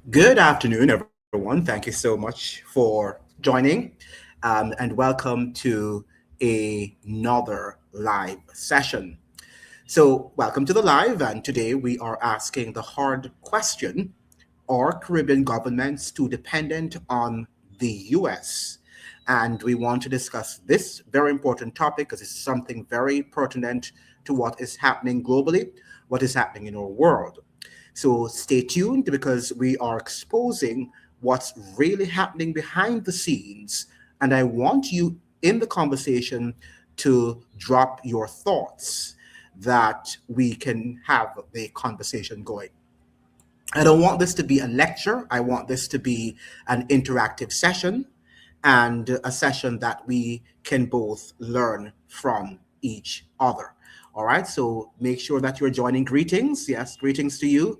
Good afternoon, everyone. Thank you so much for joining, and welcome to another live session. So, welcome to the live, and today we are asking the hard question: Are Caribbean governments too dependent on the US? And we want to discuss this very important topic because it's something very pertinent to what is happening globally, what is happening in our world. So stay tuned because we are exposing what's really happening behind the scenes. And I want you in the conversation to drop your thoughts that we can have the conversation going. I don't want this to be a lecture. I want this to be an interactive session and a session that we can both learn from each other. All right. So make sure that you're joining. Greetings. Yes, greetings to you.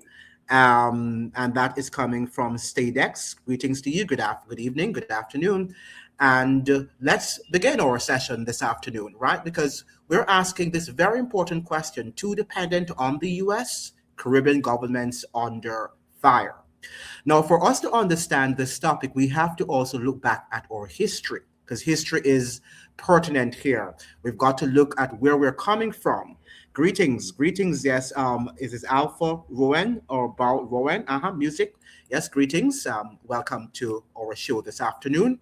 And that is coming from Stadex. Greetings to you. Good evening, good afternoon. And let's begin our session this afternoon, right? Because we're asking this very important question: too dependent on the US, Caribbean governments under fire. Now, for us to understand this topic, we have to also look back at our history because history is pertinent here. We've got to look at where we're coming from. Greetings. Yes, is this Alpha Rowan or Bao Rowan? Music. Yes, greetings. Welcome to our show this afternoon.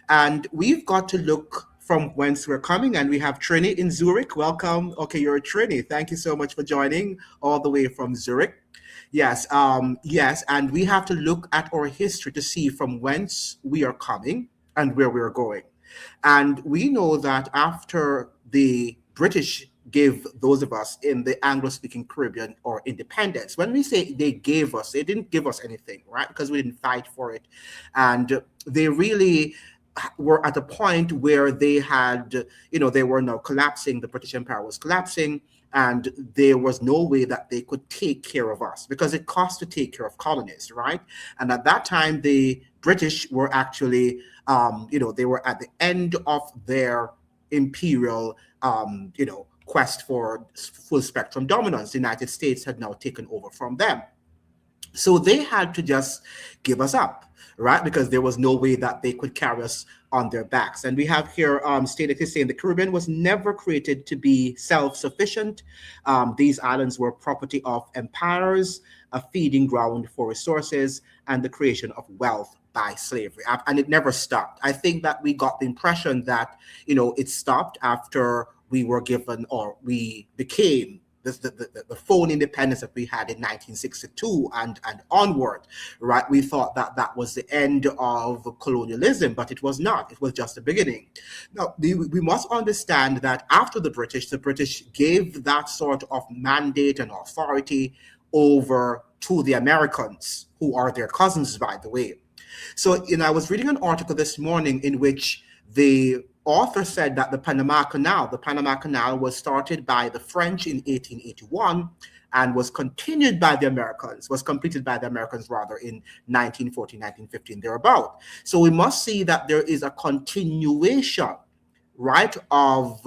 And we've got to look from whence we're coming. And we have Trini in Zurich. Welcome. Okay, you're a Trini. Thank you so much for joining all the way from Zurich. Yes, and we have to look at our history to see from whence we are coming and where we are going. And we know that after the British gave those of us in the Anglo-speaking Caribbean our independence, when we say they gave us, they didn't give us anything, right? Because we didn't fight for it. And they really were at a point where they had, they were now collapsing. The British Empire was collapsing, and there was no way that they could take care of us because it cost to take care of colonies, right? And at that time, the British were actually, they were at the end of their imperial, quest for full spectrum dominance. The United States had now taken over from them. So they had to just give us up, right? Because there was no way that they could carry us on their backs. And we have here stated saying the Caribbean was never created to be self-sufficient. These islands were property of empires, a feeding ground for resources, and the creation of wealth by slavery. And it never stopped. I think that we got the impression that, it stopped after we were given or we became the full independence that we had in 1962 and onward, right? We thought that that was the end of colonialism, but it was not. It was just the beginning. Now, we must understand that after the British gave that sort of mandate and authority over to the Americans, who are their cousins, by the way. So, I was reading an article this morning in which the author said that the Panama Canal was started by the French in 1881 and was completed by the Americans rather in 1914, 1915, thereabout. So we must see that there is a continuation, right, of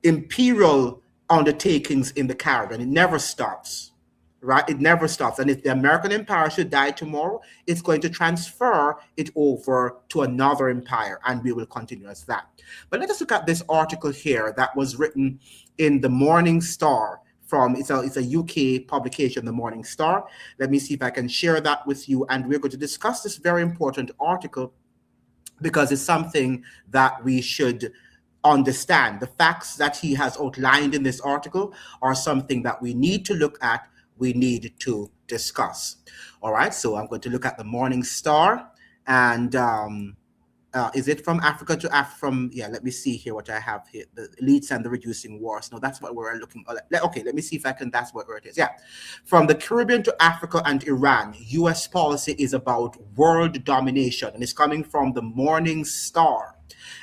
imperial undertakings in the Caribbean. It never stops. Right? It never stops. And if the American empire should die tomorrow, it's going to transfer it over to another empire, and we will continue as that. But let us look at this article here that was written in the Morning Star it's a UK publication, the Morning Star. Let me see if I can share that with you. And we're going to discuss this very important article because it's something that we should understand. The facts that he has outlined in this article are something that we need to look at, we need to discuss. All right, so I'm going to look at the Morning Star, and is it from Africa to let me see here what I have here, the elites and the reducing wars. No, that's what we're looking at. Okay, let me see if I can, that's where it is. Yeah, from the Caribbean to Africa and Iran, US policy is about world domination, and it's coming from the Morning Star.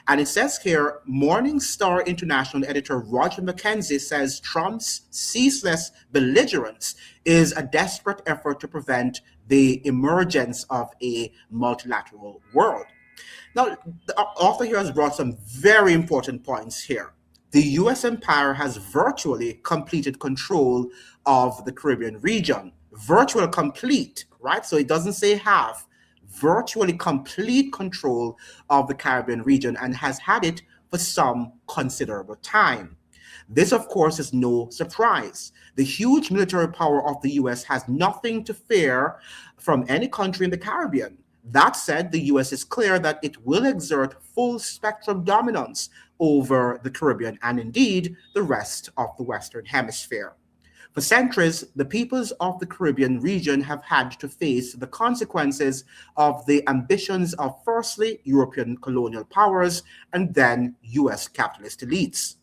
And it says here, Morning Star International editor Roger McKenzie says Trump's ceaseless belligerence is a desperate effort to prevent the emergence of a multilateral world. Now, the author here has brought some very important points here. The US empire has virtually completed control of the Caribbean region. Virtual complete, right? So it doesn't say half, virtually complete control of the Caribbean region and has had it for some considerable time. This, of course, is no surprise. The huge military power of the US has nothing to fear from any country in the Caribbean. That said, the US is clear that it will exert full spectrum dominance over the Caribbean and indeed the rest of the Western Hemisphere. For centuries, the peoples of the Caribbean region have had to face the consequences of the ambitions of firstly European colonial powers and then US capitalist elites.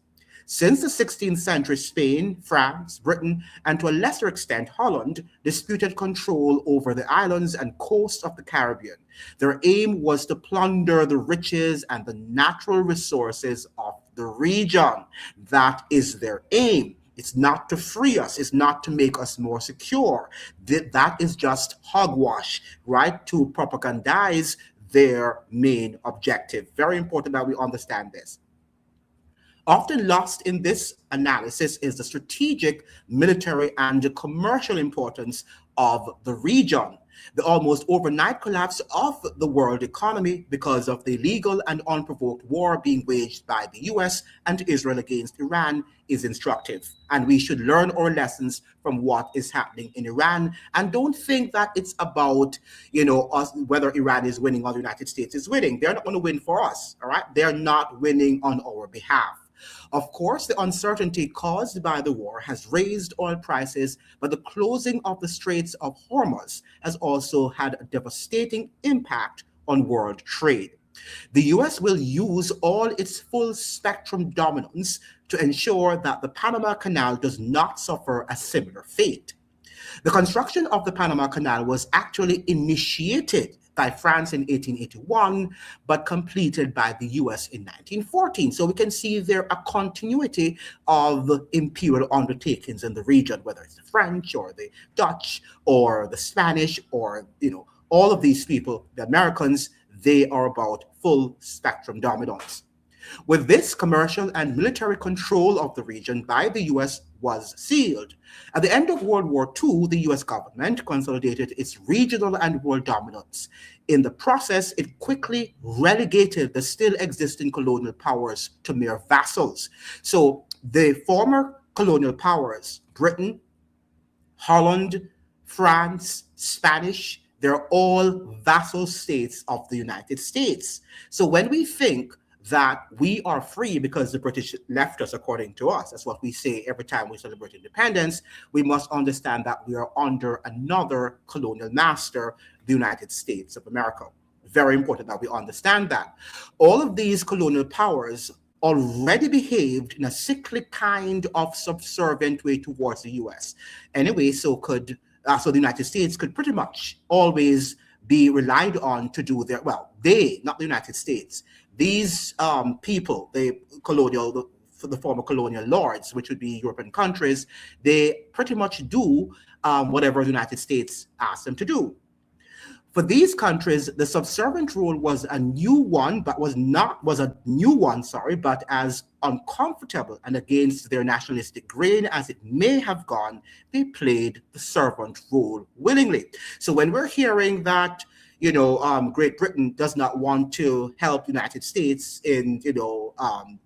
Since the 16th century, Spain, France, Britain, and to a lesser extent Holland disputed control over the islands and coast of the Caribbean. Their aim was to plunder the riches and the natural resources of the region. That is their aim. It's not to free us. It's not to make us more secure. That is just hogwash, right? To propagandize their main objective. Very important that we understand this. Often lost in this analysis is the strategic, military, and commercial importance of the region. The almost overnight collapse of the world economy because of the illegal and unprovoked war being waged by the US and Israel against Iran is instructive. And we should learn our lessons from what is happening in Iran. And don't think that it's about, us, whether Iran is winning or the United States is winning. They're not going to win for us, all right? They're not winning on our behalf. Of course, the uncertainty caused by the war has raised oil prices, but the closing of the Straits of Hormuz has also had a devastating impact on world trade. The US will use all its full spectrum dominance to ensure that the Panama Canal does not suffer a similar fate. The construction of the Panama Canal was actually initiated by France in 1881, but completed by the US in 1914. So we can see there a continuity of imperial undertakings in the region, whether it's the French or the Dutch or the Spanish or, all of these people, the Americans, they are about full spectrum dominance. With this, commercial and military control of the region by the US was sealed. At the end of World War II, the US government consolidated its regional and world dominance. In the process, it quickly relegated the still existing colonial powers to mere vassals. So the former colonial powers, Britain, Holland, France, Spanish, they're all vassal states of the United States. So when we think that we are free because the British left us, according to us, that's what we say every time we celebrate independence, we must understand that we are under another colonial master, the United States of America. Very important that we understand that. All of these colonial powers already behaved in a cyclic kind of subservient way towards the US. Anyway, so the United States could pretty much always be relied on to do their, not the United States, these people, the former colonial lords, which would be European countries, they pretty much do whatever the United States asked them to do. For these countries, the subservient rule was a new one, but but as uncomfortable and against their nationalistic grain as it may have gone, they played the servant role willingly. So when we're hearing that, Great Britain does not want to help the United States in,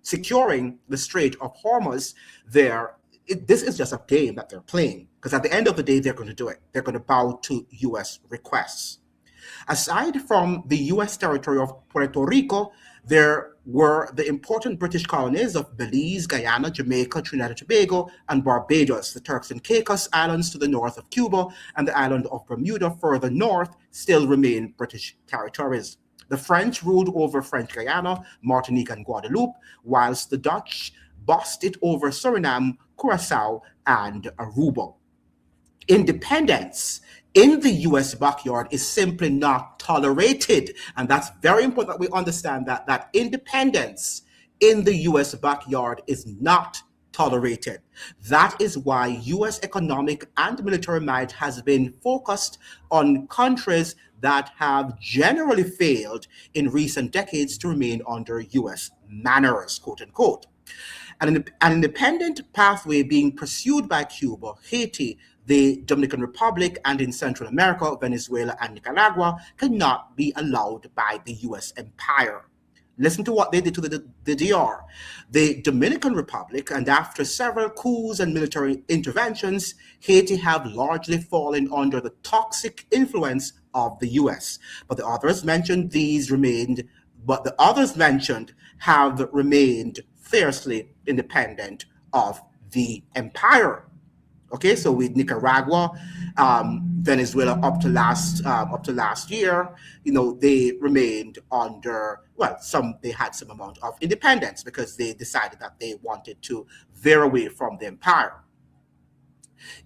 securing the Strait of Hormuz, this is just a game that they're playing, because at the end of the day, they're going to do it. They're going to bow to U.S. requests. Aside from the U.S. territory of Puerto Rico, there were the important British colonies of Belize, Guyana, Jamaica, Trinidad and Tobago, and Barbados. The Turks and Caicos Islands to the north of Cuba and the island of Bermuda further north still remain British territories. The French ruled over French Guyana, Martinique, and Guadeloupe, whilst the Dutch bossed it over Suriname, Curacao, and Aruba. Independence in the US backyard is simply not tolerated. And that's very important that we understand that independence in the US backyard is not tolerated. That is why US economic and military might has been focused on countries that have generally failed in recent decades to remain under US manners, quote unquote. An independent pathway being pursued by Cuba, Haiti, the Dominican Republic, and in Central America, Venezuela and Nicaragua, cannot be allowed by the US empire. Listen to what they did to the DR. The Dominican Republic, and after several coups and military interventions, Haiti have largely fallen under the toxic influence of the US. But the others mentioned have remained fiercely independent of the empire. Okay, so with Nicaragua, Venezuela up to last year, they remained under, well, they had some amount of independence because they decided that they wanted to veer away from the empire.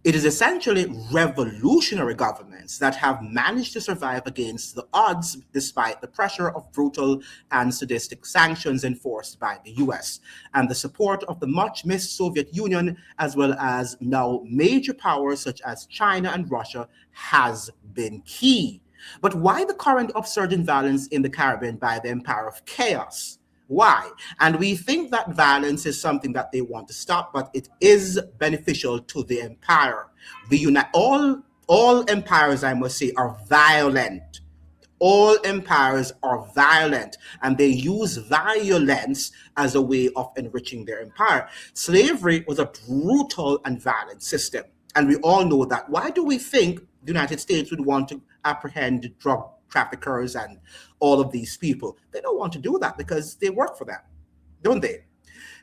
It is essentially revolutionary governments that have managed to survive against the odds despite the pressure of brutal and sadistic sanctions enforced by the US and the support of the much missed Soviet Union, as well as now major powers such as China and Russia, has been key. But why the current upsurge in violence in the Caribbean by the Empire of Chaos? Why? And we think that violence is something that they want to stop, but it is beneficial to the empire. All empires, I must say, are violent. All empires are violent, and they use violence as a way of enriching their empire. Slavery was a brutal and violent system, and we all know that. Why do we think the United States would want to apprehend drug traffickers and all of these people? They don't want to do that because they work for them, don't they?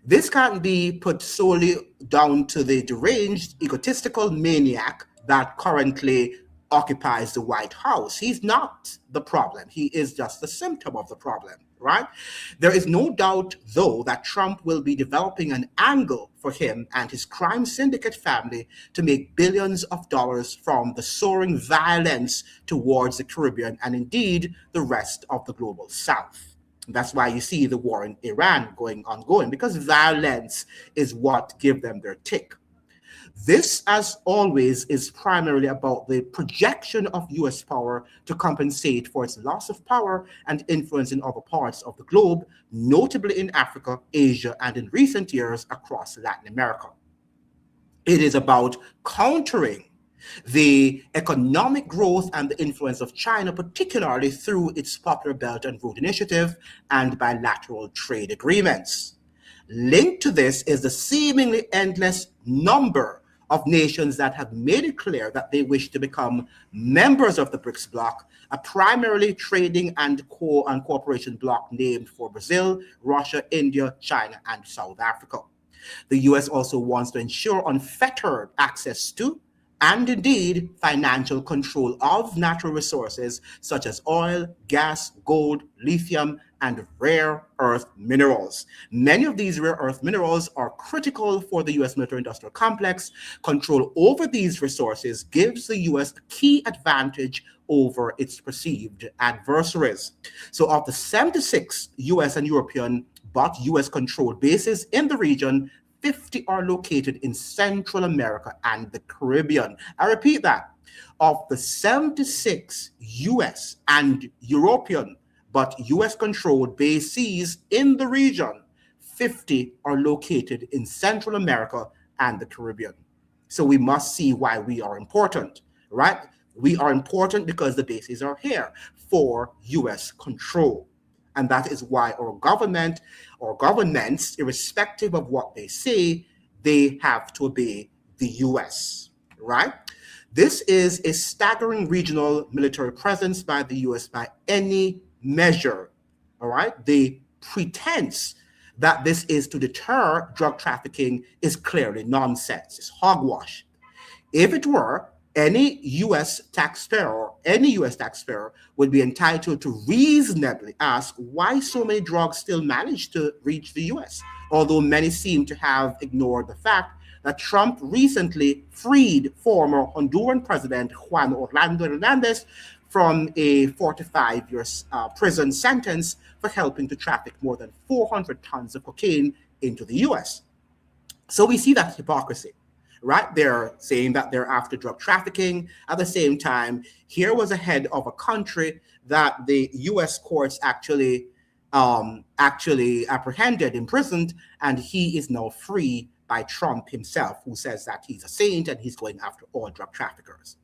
This can't be put solely down to the deranged, egotistical maniac that currently occupies the White House. He's not the problem. He is just a symptom of the problem, right? There is no doubt, though, that Trump will be developing an angle for him and his crime syndicate family to make billions of dollars from the soaring violence towards the Caribbean and indeed the rest of the global South. That's why you see the war in Iran ongoing, because violence is what gives them their tick. This, as always, is primarily about the projection of US power to compensate for its loss of power and influence in other parts of the globe, notably in Africa, Asia, and in recent years across Latin America. It is about countering the economic growth and the influence of China, particularly through its Popular Belt and Road Initiative and bilateral trade agreements. Linked to this is the seemingly endless number of nations that have made it clear that they wish to become members of the BRICS bloc, a primarily trading and cooperation bloc named for Brazil, Russia, India, China, and South Africa. The US also wants to ensure unfettered access to and indeed financial control of natural resources such as oil, gas, gold, lithium, and rare earth minerals. Many of these rare earth minerals are critical for the US military-industrial complex. Control over these resources gives the US a key advantage over its perceived adversaries. So of the 76 US and European but US-controlled bases in the region, 50 are located in Central America and the Caribbean. I repeat that. Of the 76 US and European but US-controlled bases in the region, 50 are located in Central America and the Caribbean. So we must see why we are important, right? We are important because the bases are here for US control. And that is why our government or governments, irrespective of what they say, they have to obey the US, right? This is a staggering regional military presence by the US by any measure, all right? The pretense that this is to deter drug trafficking is clearly nonsense. It's hogwash. If it were, any US taxpayer would be entitled to reasonably ask why so many drugs still manage to reach the US, although many seem to have ignored the fact that Trump recently freed former Honduran President Juan Orlando Hernandez from a 45-year prison sentence for helping to traffic more than 400 tons of cocaine into the US. So we see that hypocrisy. Right? They're saying that they're after drug trafficking. At the same time, here was a head of a country that the U.S. courts actually apprehended, imprisoned, and he is now free by Trump himself, who says that he's a saint and he's going after all drug traffickers.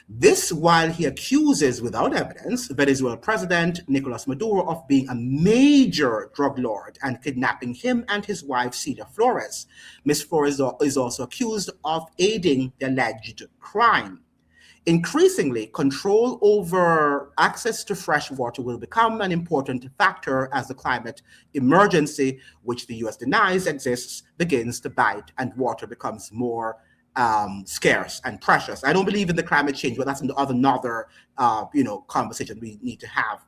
This while he accuses without evidence Venezuelan President Nicolas Maduro of being a major drug lord and kidnapping him and his wife Celia Flores. Ms. Flores is also accused of aiding the alleged crime. Increasingly, control over access to fresh water will become an important factor as the climate emergency, which the US denies exists, begins to bite and water becomes more scarce and precious. I don't believe in the climate change, but that's another conversation we need to have.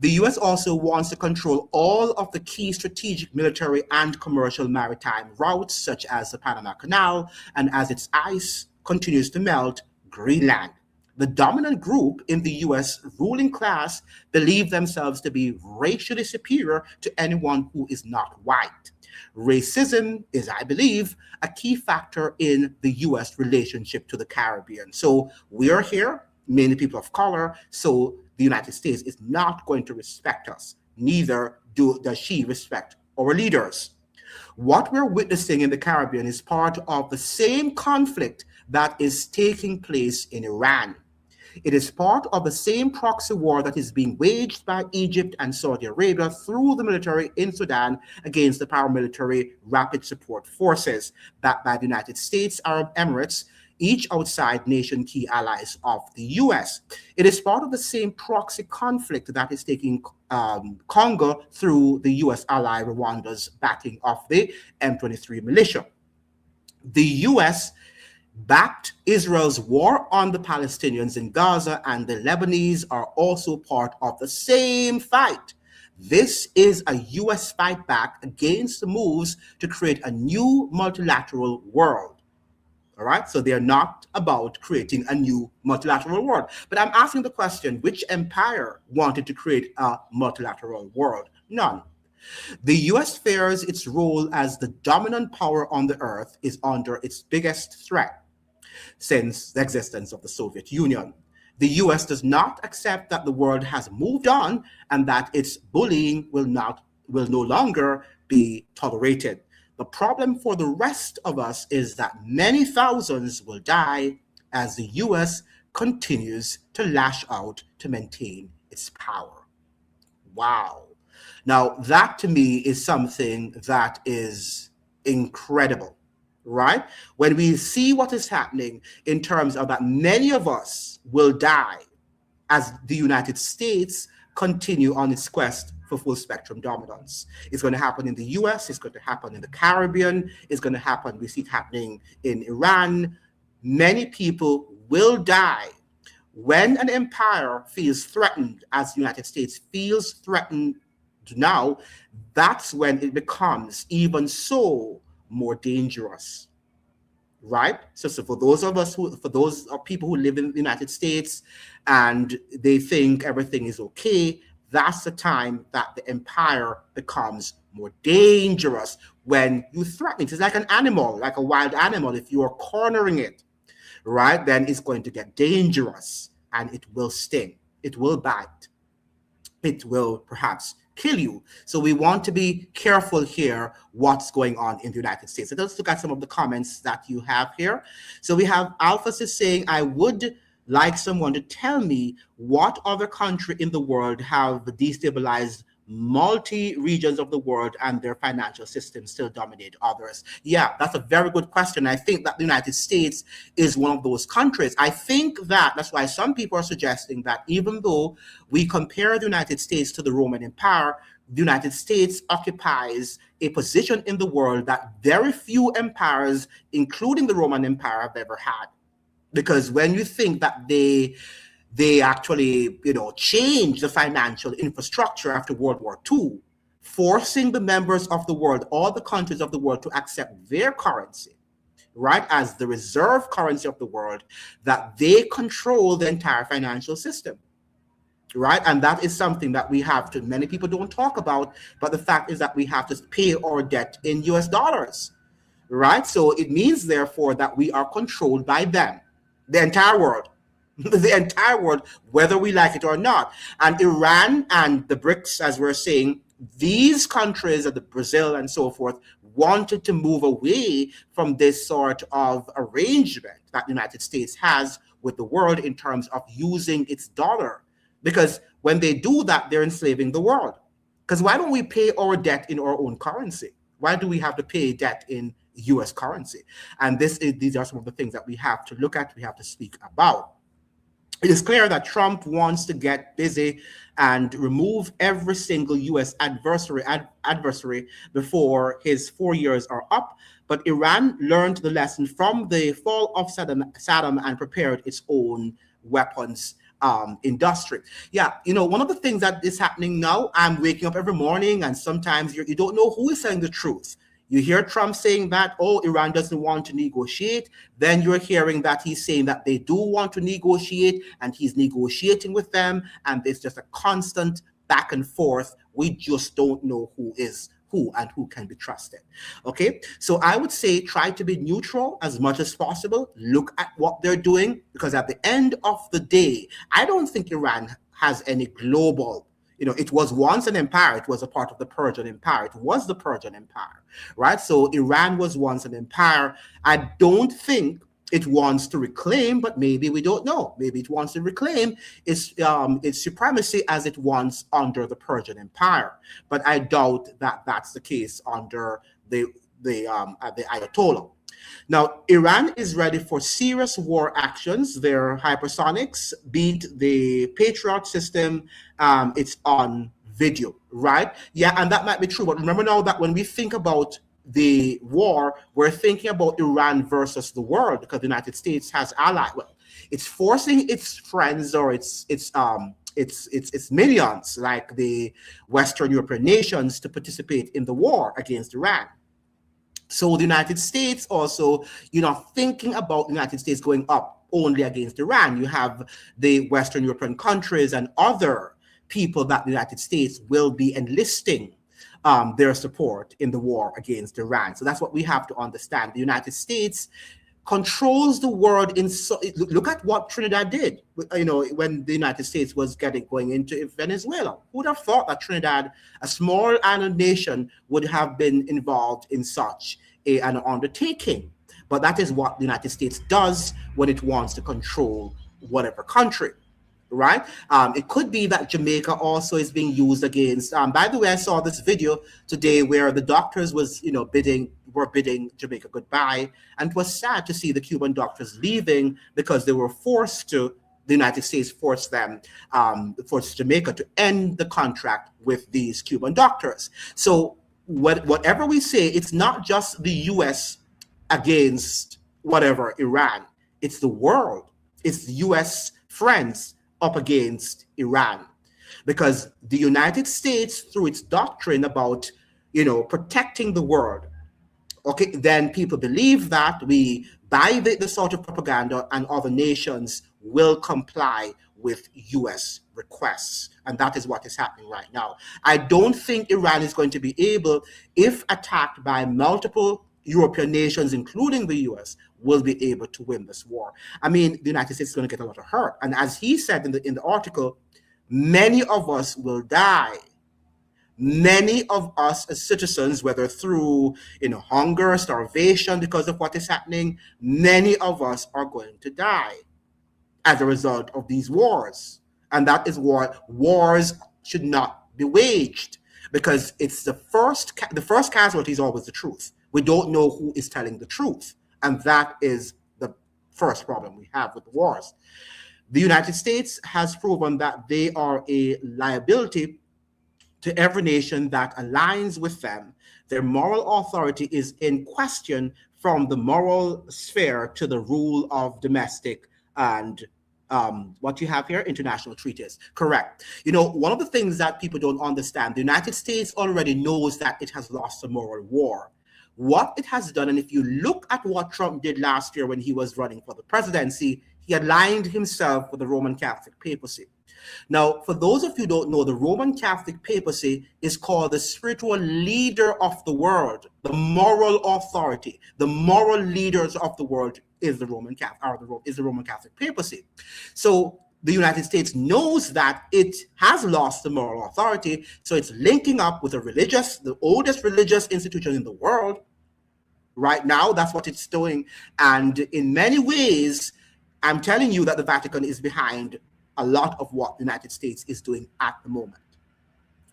The US also wants to control all of the key strategic military and commercial maritime routes, such as the Panama Canal, and as its ice continues to melt, Greenland. The dominant group in the US ruling class believe themselves to be racially superior to anyone who is not white. Racism is, I believe, a key factor in the US relationship to the Caribbean. So we are here, many people of color, so the United States is not going to respect us. Neither does she respect our leaders. What we're witnessing in the Caribbean is part of the same conflict that is taking place in Iran. It is part of the same proxy war that is being waged by Egypt and Saudi Arabia through the military in Sudan against the paramilitary rapid support forces backed by the United States, Arab Emirates, each outside nation key allies of the US. It is part of the same proxy conflict that is taking Congo through the US ally Rwanda's backing of the M23 militia. The US backed Israel's war on the Palestinians in Gaza, and the Lebanese are also part of the same fight. This is a US fight back against the moves to create a new multilateral world. All right, so they're not about creating a new multilateral world. But I'm asking the question, which empire wanted to create a multilateral world? None. The US fears its role as the dominant power on the earth is under its biggest threat since the existence of the Soviet Union. The US does not accept that the world has moved on and that its bullying will no longer be tolerated. The problem for the rest of us is that many thousands will die as the US continues to lash out to maintain its power. Wow. Now, that to me is something that is incredible. Right? When we see what is happening in terms of that many of us will die as the United States continue on its quest for full spectrum dominance. It's going to happen in the US, it's going to happen in the Caribbean, it's going to happen, we see it happening in Iran. Many people will die. When an empire feels threatened, as the United States feels threatened now, that's when it becomes even so more dangerous, right? So for those people who live in the United States and they think everything is okay, that's the time that the empire becomes more dangerous. When you threaten it, it's like an animal, like a wild animal. If you are cornering it, right, then it's going to get dangerous and it will sting, it will bite, it will perhaps kill you. So we want to be careful here what's going on in the United States. So let's look at some of the comments that you have here. So we have Alphas is saying, I would like someone to tell me what other country in the world have destabilized multi-regions of the world and their financial systems still dominate others. Yeah, that's a very good question. I think that the United States is one of those countries. I think that's why some people are suggesting that even though we compare the United States to the Roman Empire, the United States occupies a position in the world that very few empires, including the Roman Empire, have ever had. Because when you think that they actually, changed the financial infrastructure after World War II, forcing the members of the world, all the countries of the world, to accept their currency, right, as the reserve currency of the world, that they control the entire financial system, right? And that is something that we have to, many people don't talk about, but the fact is that we have to pay our debt in US dollars, right? So it means, therefore, that we are controlled by them, the entire world. The entire world, whether we like it or not. And Iran and the BRICS, as we're saying, these countries, the Brazil and so forth, wanted to move away from this sort of arrangement that the United States has with the world in terms of using its dollar. Because when they do that, they're enslaving the world. Because why don't we pay our debt in our own currency? Why do we have to pay debt in US currency? And these are some of the things that we have to look at, we have to speak about. It is clear that Trump wants to get busy and remove every single US adversary before his 4 years are up. But Iran learned the lesson from the fall of Saddam and prepared its own weapons industry. Yeah, one of the things that is happening now, I'm waking up every morning and sometimes you don't know who is saying the truth. You hear Trump saying that, oh, Iran doesn't want to negotiate. Then you're hearing that he's saying that they do want to negotiate and he's negotiating with them. And there's just a constant back and forth. We just don't know who is who and who can be trusted. Okay, so I would say try to be neutral as much as possible. Look at what they're doing, because at the end of the day, I don't think Iran has any global. It was once an empire. It was a part of the Persian Empire. It was the Persian Empire, right? So Iran was once an empire. I don't think it wants to reclaim, but maybe we don't know. Maybe it wants to reclaim its supremacy as it once under the Persian Empire. But I doubt that that's the case under the Ayatollah. Now, Iran is ready for serious war actions. Their hypersonics beat the Patriot system. It's on video, right? Yeah, and that might be true. But remember now that when we think about the war, we're thinking about Iran versus the world, because the United States has allies. Well, it's forcing its friends or its minions, like the Western European nations, to participate in the war against Iran. So the United States also, you're not thinking about the United States going up only against Iran. You have the Western European countries and other people that the United States will be enlisting their support in the war against Iran. So that's what we have to understand. The United States controls the world look at what Trinidad did, when the United States was going into Venezuela. Who would have thought that Trinidad, a small island nation, would have been involved in such an undertaking? But that is what the United States does when it wants to control whatever country, right? It could be that Jamaica also is being used against. By the way, I saw this video today where the doctors were bidding Jamaica goodbye, and it was sad to see the Cuban doctors leaving because they were the United States forced Jamaica to end the contract with these Cuban doctors. So whatever we say, it's not just the US against whatever Iran. It's the world. It's the US friends up against Iran, because the United States, through its doctrine about protecting the world, okay, then people believe that we buy the sort of propaganda and other nations will comply with US requests. And that is what is happening right now. I don't think Iran is going to be able, if attacked by multiple European nations, including the US, will be able to win this war. I mean, the United States is going to get a lot of hurt. And as he said in the article, many of us will die. Many of us as citizens, whether through hunger, starvation, because of what is happening, many of us are going to die as a result of these wars. And that is why wars should not be waged, because it's the first casualty is always the truth. We don't know who is telling the truth. And that is the first problem we have with wars. The United States has proven that they are a liability to every nation that aligns with them. Their moral authority is in question, from the moral sphere to the rule of domestic and what you have here, international treaties. Correct. One of the things that people don't understand, the United States already knows that it has lost a moral war. What it has done, and if you look at what Trump did last year when he was running for the presidency, he aligned himself with the Roman Catholic papacy. Now, for those of you who don't know, the Roman Catholic papacy is called the spiritual leader of the world, the moral authority. The moral leaders of the world is the Roman Catholic papacy. So the United States knows that it has lost the moral authority, so it's linking up with the oldest religious institution in the world, Right now, that's what it's doing. And in many ways, I'm telling you that the Vatican is behind a lot of what the United States is doing at the moment.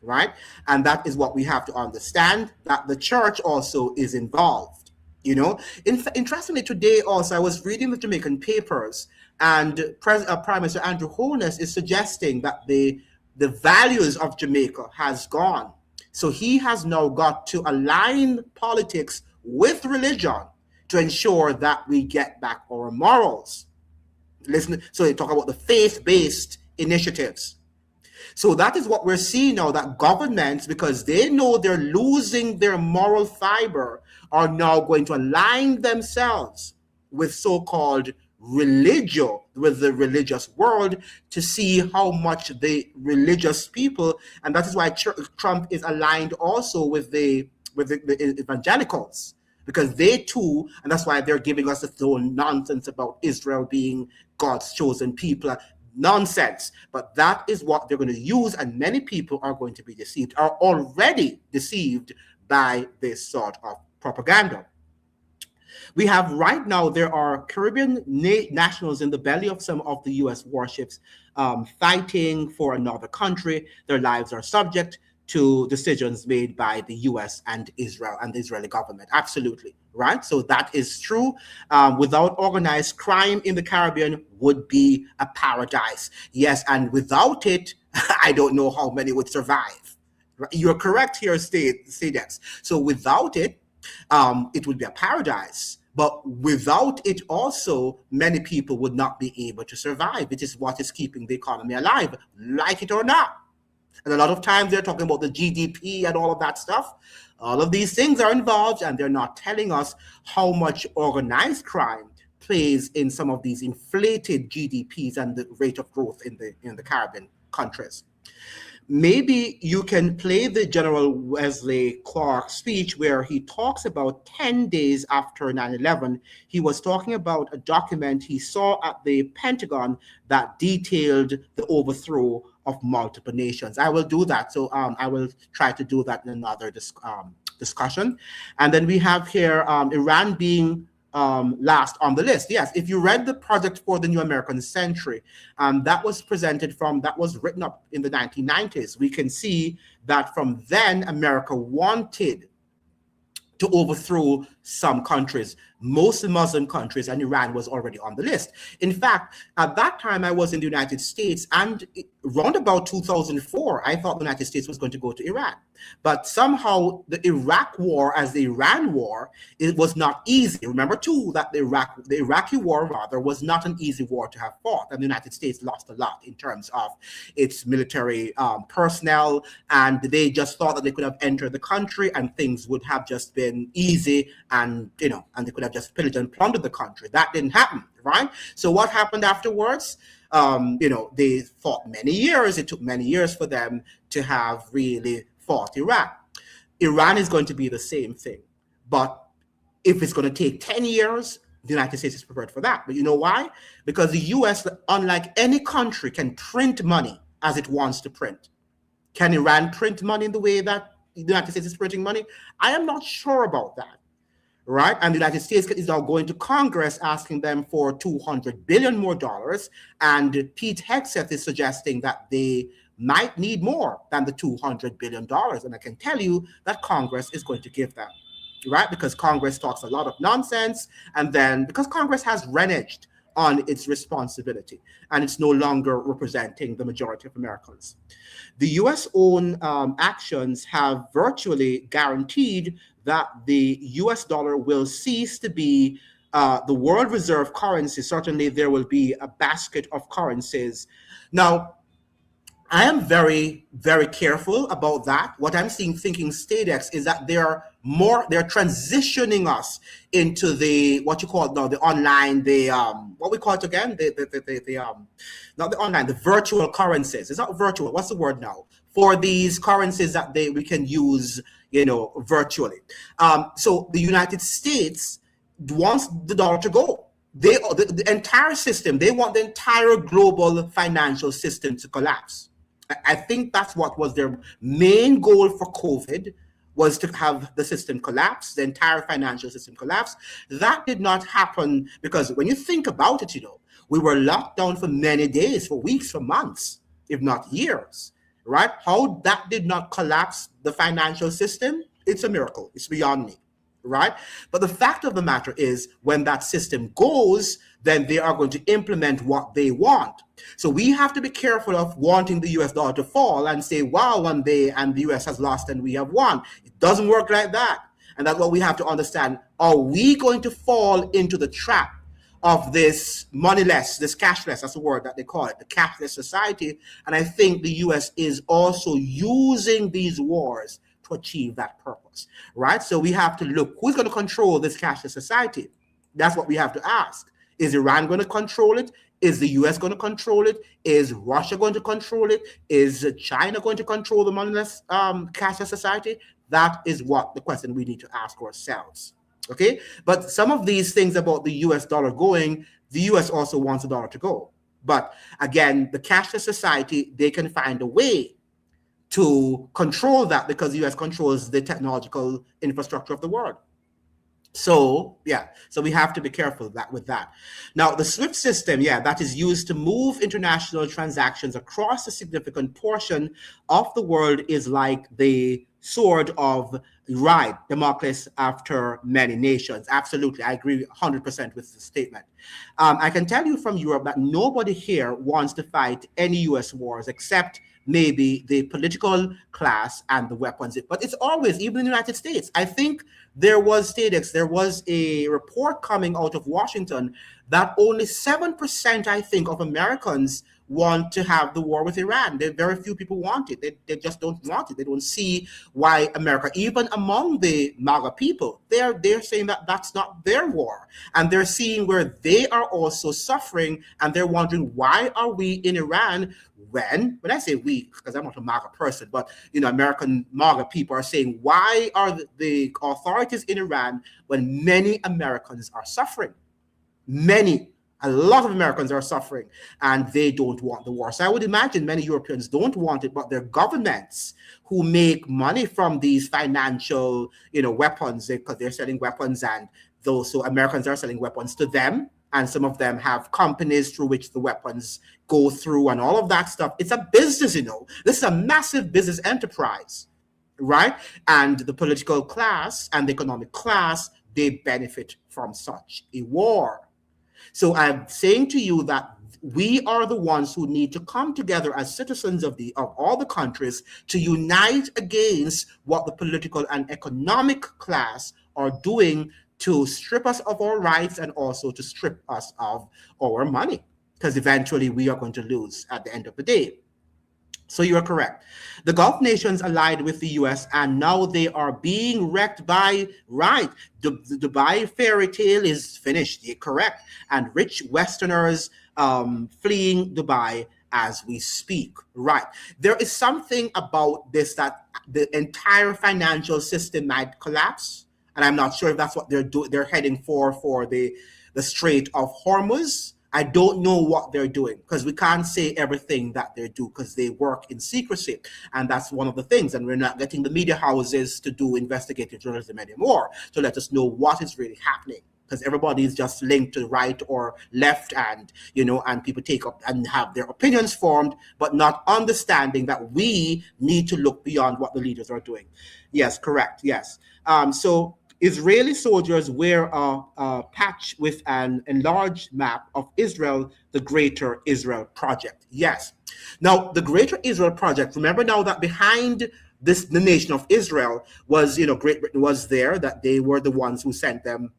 Right? And that is what we have to understand, that the church also is involved. You know, interestingly, today also I was reading the Jamaican papers, and Prime Minister Andrew Holness is suggesting that the values of Jamaica has gone. So he has now got to align politics with religion to ensure that we get back our morals. Listen, so they talk about the faith-based initiatives. So that is what we're seeing now, that governments, because they know they're losing their moral fiber, are now going to align themselves with so-called religio, with the religious world, to see how much the religious people, and that is why Trump is aligned also with the evangelicals, because they too, and that's why they're giving us this whole nonsense about Israel being God's chosen people. Nonsense. But that is what they're going to use, and many people are going to be deceived, are already deceived by this sort of propaganda. We have right now, there are Caribbean nationals in the belly of some of the US warships fighting for another country. Their lives are subject to decisions made by the US and Israel and the Israeli government. Absolutely. Right? So that is true. Without organized crime in the Caribbean would be a paradise. Yes, and without it, I don't know how many would survive. You're correct here, Stedex. So without it, it would be a paradise. But without it also, many people would not be able to survive. It is what is keeping the economy alive, like it or not. And a lot of times they're talking about the GDP and all of that stuff. All of these things are involved, and they're not telling us how much organized crime plays in some of these inflated GDPs and the rate of growth in the Caribbean countries. Maybe you can play the General Wesley Clark speech where he talks about 10 days after 9/11. He was talking about a document he saw at the Pentagon that detailed the overthrow of multiple nations. I will do that. So I will try to do that in another discussion. And then we have here Iran being last on the list. Yes, if you read the Project for the New American Century, that was written up in the 1990s. We can see that from then, America wanted to overthrow some countries, most Muslim countries, and Iran was already on the list. In fact, at that time, I was in the United States, and around about 2004, I thought the United States was going to go to Iran. But somehow the Iraq war, as the Iran war, it was not easy. Remember, too, that the Iraqi war, rather, was not an easy war to have fought, and the United States lost a lot in terms of its military personnel, and they just thought that they could have entered the country and things would have just been easy, and they could have just pillaged and plundered the country. That didn't happen, right? So what happened afterwards? They fought many years. It took many years for them to have really fought Iran. Iran is going to be the same thing. But if it's going to take 10 years, the United States is prepared for that. But you know why? Because the US, unlike any country, can print money as it wants to print. Can Iran print money in the way that the United States is printing money? I am not sure about that. Right? And the United States is now going to Congress asking them for $200 billion more. And Pete Hegseth is suggesting that they might need more than the $200 billion. And I can tell you that Congress is going to give them, right? Because Congress talks a lot of nonsense. And then because Congress has reneged on its responsibility and it's no longer representing the majority of Americans. The US own actions have virtually guaranteed that the US dollar will cease to be the world reserve currency. Certainly there will be a basket of currencies. Now, I am very, very careful about that. What I'm thinking Stadex is that they're transitioning us into what you call now the online, what we call it again, not the online, the virtual currencies. It's not virtual. What's the word now? For these currencies that we can use, virtually. So the United States wants the dollar to go. The entire system, they want the entire global financial system to collapse. I think that's what was their main goal for COVID, was to have the system collapse, the entire financial system collapse. That did not happen because when you think about it, we were locked down for many days, for weeks, for months, if not years, right? How that did not collapse the financial system, it's a miracle. It's beyond me, right? But the fact of the matter is, when that system goes, then they are going to implement what they want. So we have to be careful of wanting the US dollar to fall and say, wow, one day and the US has lost and we have won. It doesn't work like that. And that's what we have to understand. Are we going to fall into the trap of this moneyless, this cashless, that's the word that they call it, the cashless society? And I think the US is also using these wars to achieve that purpose, right? So we have to look, who's going to control this cashless society? That's what we have to ask. Is Iran going to control it? Is the US going to control it? Is Russia going to control it? Is China going to control the moneyless cashless society? That is what the question we need to ask ourselves. Okay, but some of these things about the US dollar going, the US also wants the dollar to go. But again, the cashless society, they can find a way to control that because the US controls the technological infrastructure of the world. So we have to be careful with that. Now, the SWIFT system, that is used to move international transactions across a significant portion of the world, is like the sword of Damocles after many nations. Absolutely, I agree 100% with the statement. I can tell you from Europe that nobody here wants to fight any US wars except maybe the political class and the weapons. But it's always, even in the United States, I think there was a report coming out of Washington that only 7%, I think, of Americans want to have the war with Iran. Very few people want it. They just don't want it. They don't see why America, even among the MAGA people, they're saying that that's not their war. And they're seeing where they are also suffering, and they're wondering, why are we in Iran when I say we, because I'm not a MAGA person, but American MAGA people are saying, why are the authorities in Iran when many Americans are suffering? A lot of Americans are suffering, and they don't want the war. So I would imagine many Europeans don't want it, but their governments who make money from these financial, weapons, because they're selling weapons, and so Americans are selling weapons to them, and some of them have companies through which the weapons go through and all of that stuff. It's a business, This is a massive business enterprise, right? And the political class and the economic class, they benefit from such a war. So I'm saying to you that we are the ones who need to come together as citizens of all the countries to unite against what the political and economic class are doing to strip us of our rights and also to strip us of our money, because eventually we are going to lose at the end of the day. So you are correct. The Gulf nations allied with the US, and now they are being wrecked by, the Dubai fairy tale is finished. You're correct. And rich Westerners fleeing Dubai as we speak. Right. There is something about this, that the entire financial system might collapse. And I'm not sure if that's what they're heading for the Strait of Hormuz. I don't know what they're doing, because we can't say everything that they do, because they work in secrecy. And that's one of the things. And we're not getting the media houses to do investigative journalism anymore to let us know what is really happening, because everybody is just linked to right or left, and and people take up and have their opinions formed, but not understanding that we need to look beyond what the leaders are doing. Yes, correct. Yes. So Israeli soldiers wear a patch with an enlarged map of Israel, the Greater Israel Project. Yes. Now, the Greater Israel Project, remember now that behind the nation of Israel was, Great Britain was there, that they were the ones who sent them,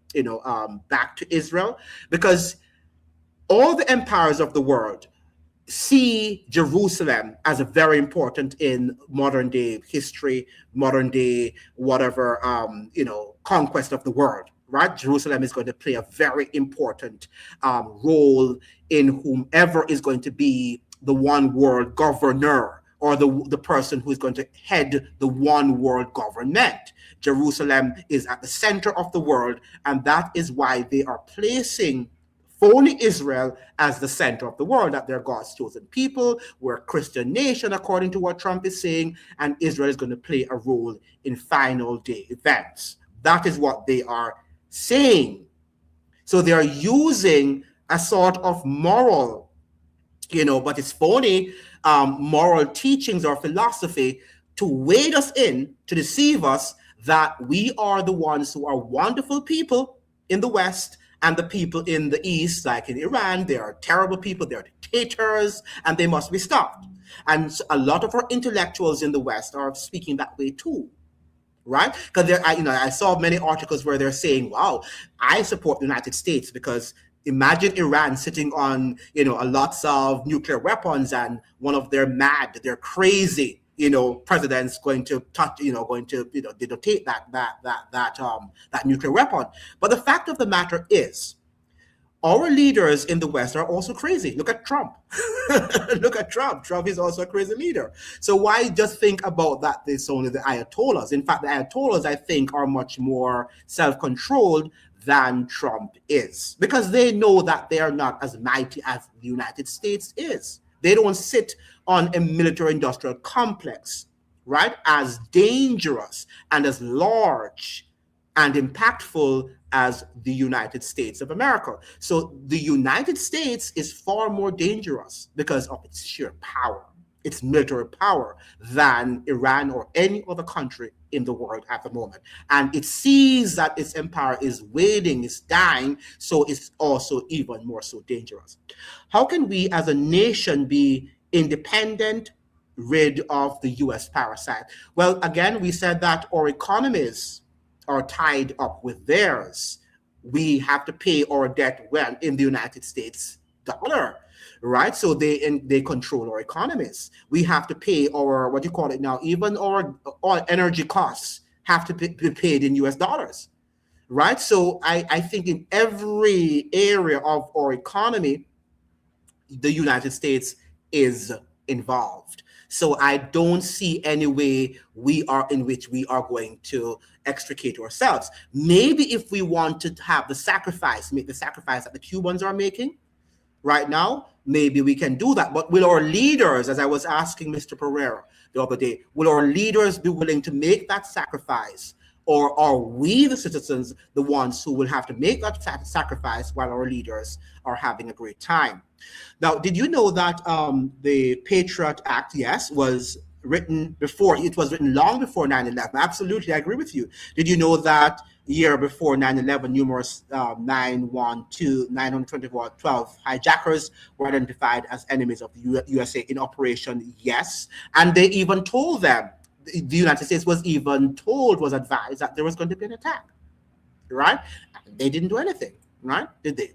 back to Israel, because all the empires of the world see Jerusalem as a very important in modern day history, modern day whatever, conquest of the world, right? Jerusalem is going to play a very important role in whomever is going to be the one world governor, or the person who is going to head the one world government. Jerusalem is at the center of the world, and that is why they are placing phony Israel as the center of the world, that they're God's chosen people, we're a Christian nation, according to what Trump is saying, and Israel is going to play a role in final day events. That is what they are saying. So they are using a sort of moral, but it's phony moral teachings or philosophy to wade us in, to deceive us that we are the ones who are wonderful people in the West, and the people in the East, like in Iran, they are terrible people, they are dictators, and they must be stopped. And a lot of our intellectuals in the West are speaking that way too. Right? Because I saw many articles where they're saying, "Wow, I support the United States because imagine Iran sitting on a lots of nuclear weapons, and one of their crazy presidents going to touch dictate that nuclear weapon." But the fact of the matter is, our leaders in the West are also crazy. Look at Trump. Look at Trump. Trump is also a crazy leader. So why just think about that? It's only the Ayatollahs. In fact, the Ayatollahs, I think, are much more self-controlled than Trump is, because they know that they are not as mighty as the United States is. They don't sit on a military-industrial complex, right, as dangerous and as large and impactful as the United States of America. So the United States is far more dangerous because of its sheer power, its military power, than Iran or any other country in the world at the moment. And it sees that its empire is waning, is dying, so it's also even more so dangerous. How can we as a nation be independent, rid of the US parasite? Well, again, we said that our economies are tied up with theirs. We have to pay our debt well in the United States dollar, right? So they control our economies. We have to pay our, what do you call it now, even our energy costs have to be paid in US dollars, right? So I think in every area of our economy, the United States is involved. So I don't see any way in which we are going to extricate ourselves. Maybe if we want to have make the sacrifice that the Cubans are making right now, maybe we can do that. But will our leaders, as I was asking Mr. Pereira the other day, will our leaders be willing to make that sacrifice? Or are we, the citizens, the ones who will have to make that sacrifice while our leaders are having a great time? Now, did you know that the Patriot Act, yes, was written before, it was written long before 9/11? Absolutely, I agree with you. Did you know that year before 9/11, numerous 912 hijackers were identified as enemies of the USA in Operation Yes? And they even told them, the United States was advised that there was going to be an attack, right? They didn't do anything, right? Did they?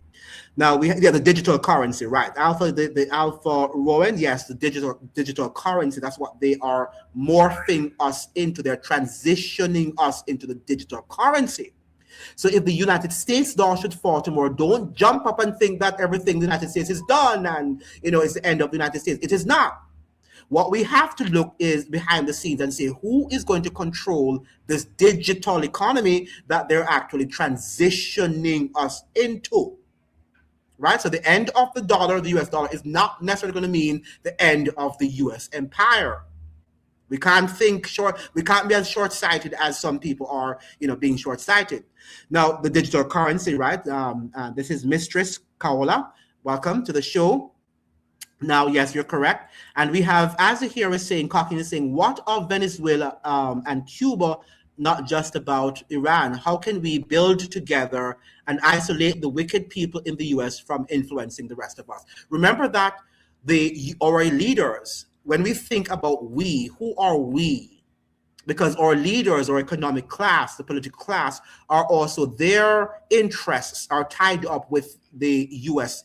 Now we have the digital currency, right? The Alpha Rowan, yes, the digital currency. That's what they are morphing us into. They're transitioning us into the digital currency. So if the United States dollar should fall tomorrow, don't jump up and think that everything in the United States is done and it's the end of the United States. It is not. What we have to look is behind the scenes and say, who is going to control this digital economy that they're actually transitioning us into, right? So the end of the dollar, the US dollar, is not necessarily going to mean the end of the US empire. We can't think short. We can't be as short-sighted as some people are, being short-sighted. Now, the digital currency, right? This is Mistress Kaola. Welcome to the show. Now, yes, you're correct. And we have, as here is saying, Cocking is saying, what of Venezuela and Cuba, not just about Iran? How can we build together and isolate the wicked people in the US from influencing the rest of us? Remember that our leaders, when we think about who are we? Because our leaders, our economic class, the political class, are also, their interests are tied up with the US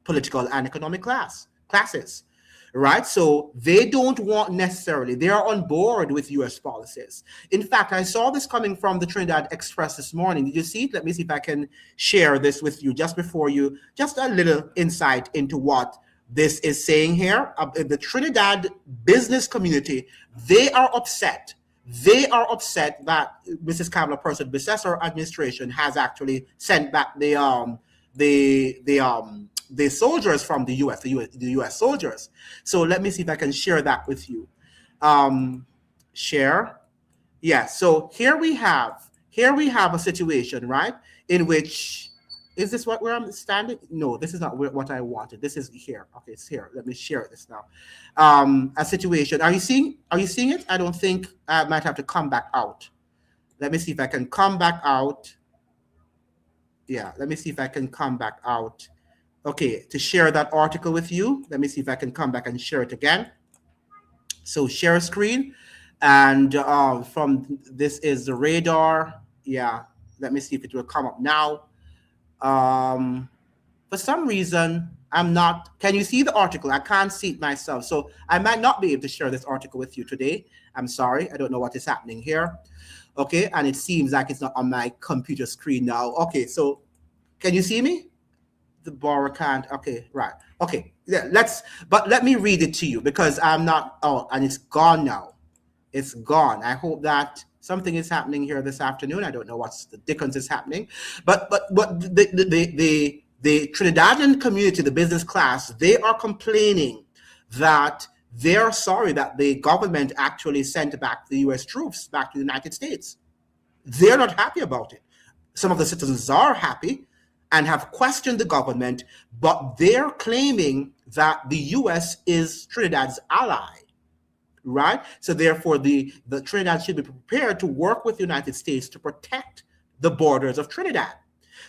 political and economic classes, right? So they don't want necessarily, they are on board with US policies. In fact, I saw this coming from the Trinidad Express this morning. Did you see it? Let me see if I can share this with you just before you, just a little insight into what this is saying here. The Trinidad business community, they are upset. They are upset that Mrs. Kamala Person Besessor administration has actually sent back the the soldiers from the US soldiers. So let me see if I can share that with you. Share. Yeah. So here we have a situation, right, in which is this where I'm standing? No, this is not what I wanted. This is here. Okay, it's here. Let me share this now. A situation. Are you seeing it? I don't think I might have to come back out. Let me see if I can come back out. Yeah, let me see if I can come back out. Okay, to share that article with you. Let me see if I can come back and share it again. So share screen, and from this is the radar. Yeah, let me see if it will come up now. For some reason, I'm not. Can you see the article? I can't see it myself, so I might not be able to share this article with you today. I'm sorry. I don't know what is happening here. Okay, and it seems like it's not on my computer screen now. Okay, so can you see me? The borrower can't. Okay, right. Okay, yeah, but let me read it to you because I'm not. Oh, and it's gone now. It's gone. I hope that something is happening here this afternoon. I don't know what's the dickens is happening, but the Trinidadian community, the business class, they are complaining that they're sorry that the government actually sent back the U.S. troops back to the United States. They're not happy about it. Some of the citizens are happy and have questioned the government, but they're claiming that the U.S. is Trinidad's ally, right? So therefore, the Trinidad should be prepared to work with the United States to protect the borders of Trinidad.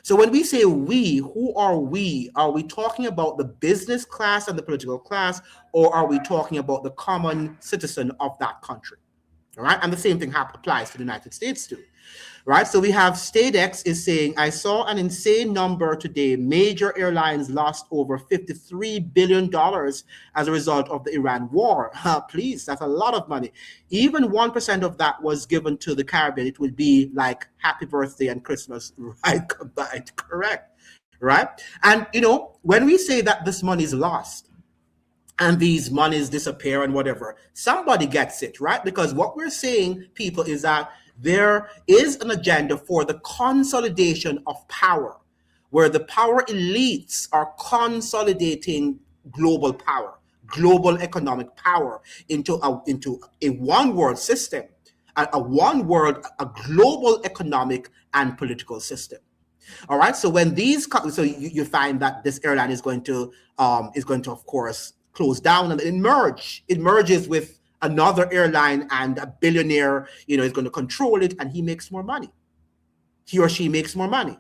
So when we say we, who are we? Are we talking about the business class and the political class, or are we talking about the common citizen of that country? All right, and the same thing applies to the United States too, right? So we have StateX is saying, I saw an insane number today. Major airlines lost over $53 billion as a result of the Iran war. Please, that's a lot of money. Even 1% of that was given to the Caribbean. It would be like happy birthday and Christmas, right? Combined, correct, right? And, when we say that this money is lost, and these monies disappear and whatever, somebody gets it, right? Because what we're saying, people, is that there is an agenda for the consolidation of power, where the power elites are consolidating global power, global economic power into a one world system, a one world, a global economic and political system. All right. So when so you find that this airline is going to, of course, close down and it merges with another airline, and a billionaire, is going to control it, and he makes more money. He or she makes more money.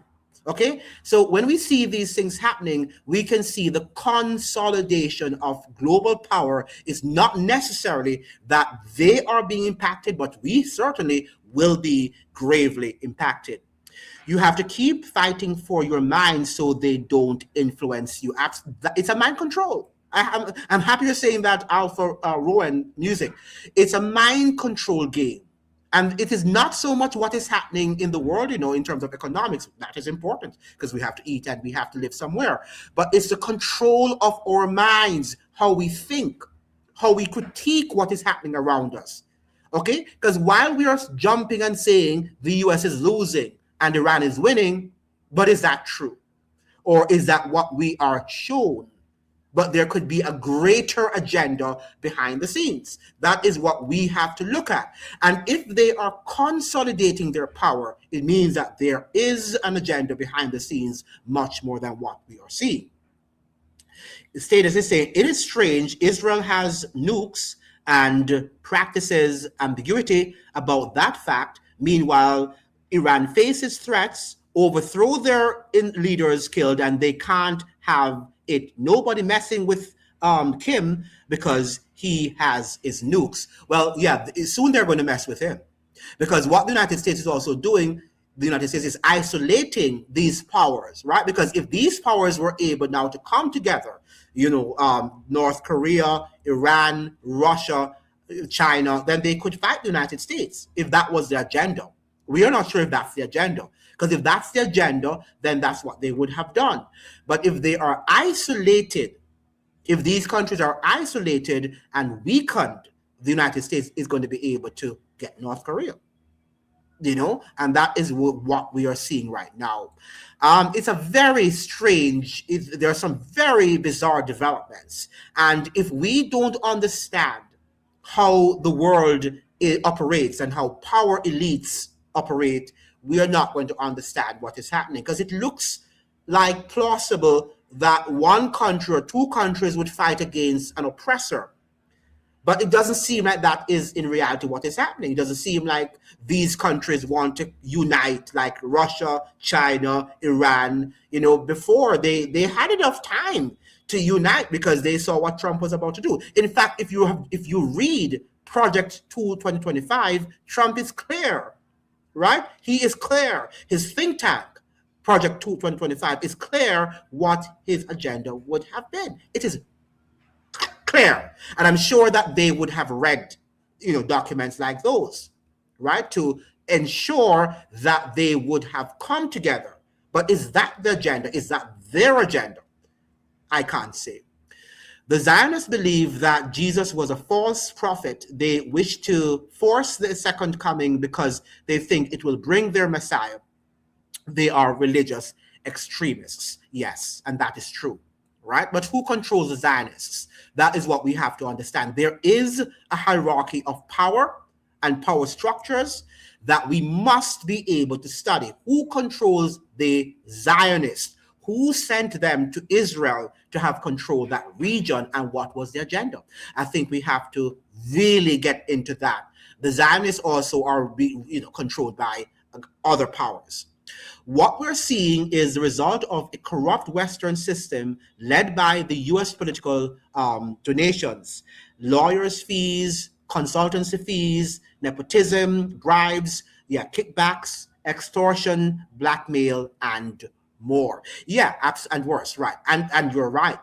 Okay. So when we see these things happening, we can see the consolidation of global power is not necessarily that they are being impacted, but we certainly will be gravely impacted. You have to keep fighting for your mind so they don't influence you. It's a mind control. I'm happy you're saying that, Alpha Rowan Music. It's a mind control game. And it is not so much what is happening in the world, in terms of economics. That is important because we have to eat and we have to live somewhere. But it's the control of our minds, how we think, how we critique what is happening around us. Okay? Because while we are jumping and saying the US is losing and Iran is winning, but is that true? Or is that what we are shown? But there could be a greater agenda behind the scenes. That is what we have to look at. And if they are consolidating their power, it means that there is an agenda behind the scenes much more than what we are seeing. The status is saying, it is strange, Israel has nukes and practices ambiguity about that fact. Meanwhile, Iran faces threats, overthrow their leaders killed, and they can't have it. Nobody messing with Kim because he has his nukes. Well, yeah, soon they're going to mess with him, because what the United States is also doing, the United States is isolating these powers, right? Because if these powers were able now to come together, North Korea, Iran, Russia, China, then they could fight the United States if that was the agenda. We are not sure if that's the agenda, because if that's the agenda, then that's what they would have done. But if they are isolated, if these countries are isolated and weakened, the United States is going to be able to get North Korea. and that is what we are seeing right now. It's a very strange, there are some very bizarre developments. And if we don't understand how the world operates and how power elites operate, we are not going to understand what is happening, because it looks like plausible that one country or two countries would fight against an oppressor. But it doesn't seem like that is in reality what is happening. It doesn't seem like these countries want to unite, like Russia, China, Iran. Before they had enough time to unite because they saw what Trump was about to do. In fact, if you read Project 2 2025, Trump is clear, right? He is clear. His think tank, Project 2 2025, is clear what his agenda would have been. It is clear. And I'm sure that they would have read, documents like those, right, to ensure that they would have come together. But is that the agenda? Is that their agenda? I can't say. The Zionists believe that Jesus was a false prophet. They wish to force the second coming because they think it will bring their Messiah. They are religious extremists. Yes, and that is true. Right? But who controls the Zionists? That is what we have to understand. There is a hierarchy of power and power structures that we must be able to study. Who controls the Zionists? Who sent them to Israel to have control of that region, and what was the agenda? I think we have to really get into that. The Zionists also are being, controlled by other powers. What we're seeing is the result of a corrupt Western system led by the US political donations, lawyers' fees, consultancy fees, nepotism, bribes, kickbacks, extortion, blackmail, and more. Yeah, and worse, right. And you're right.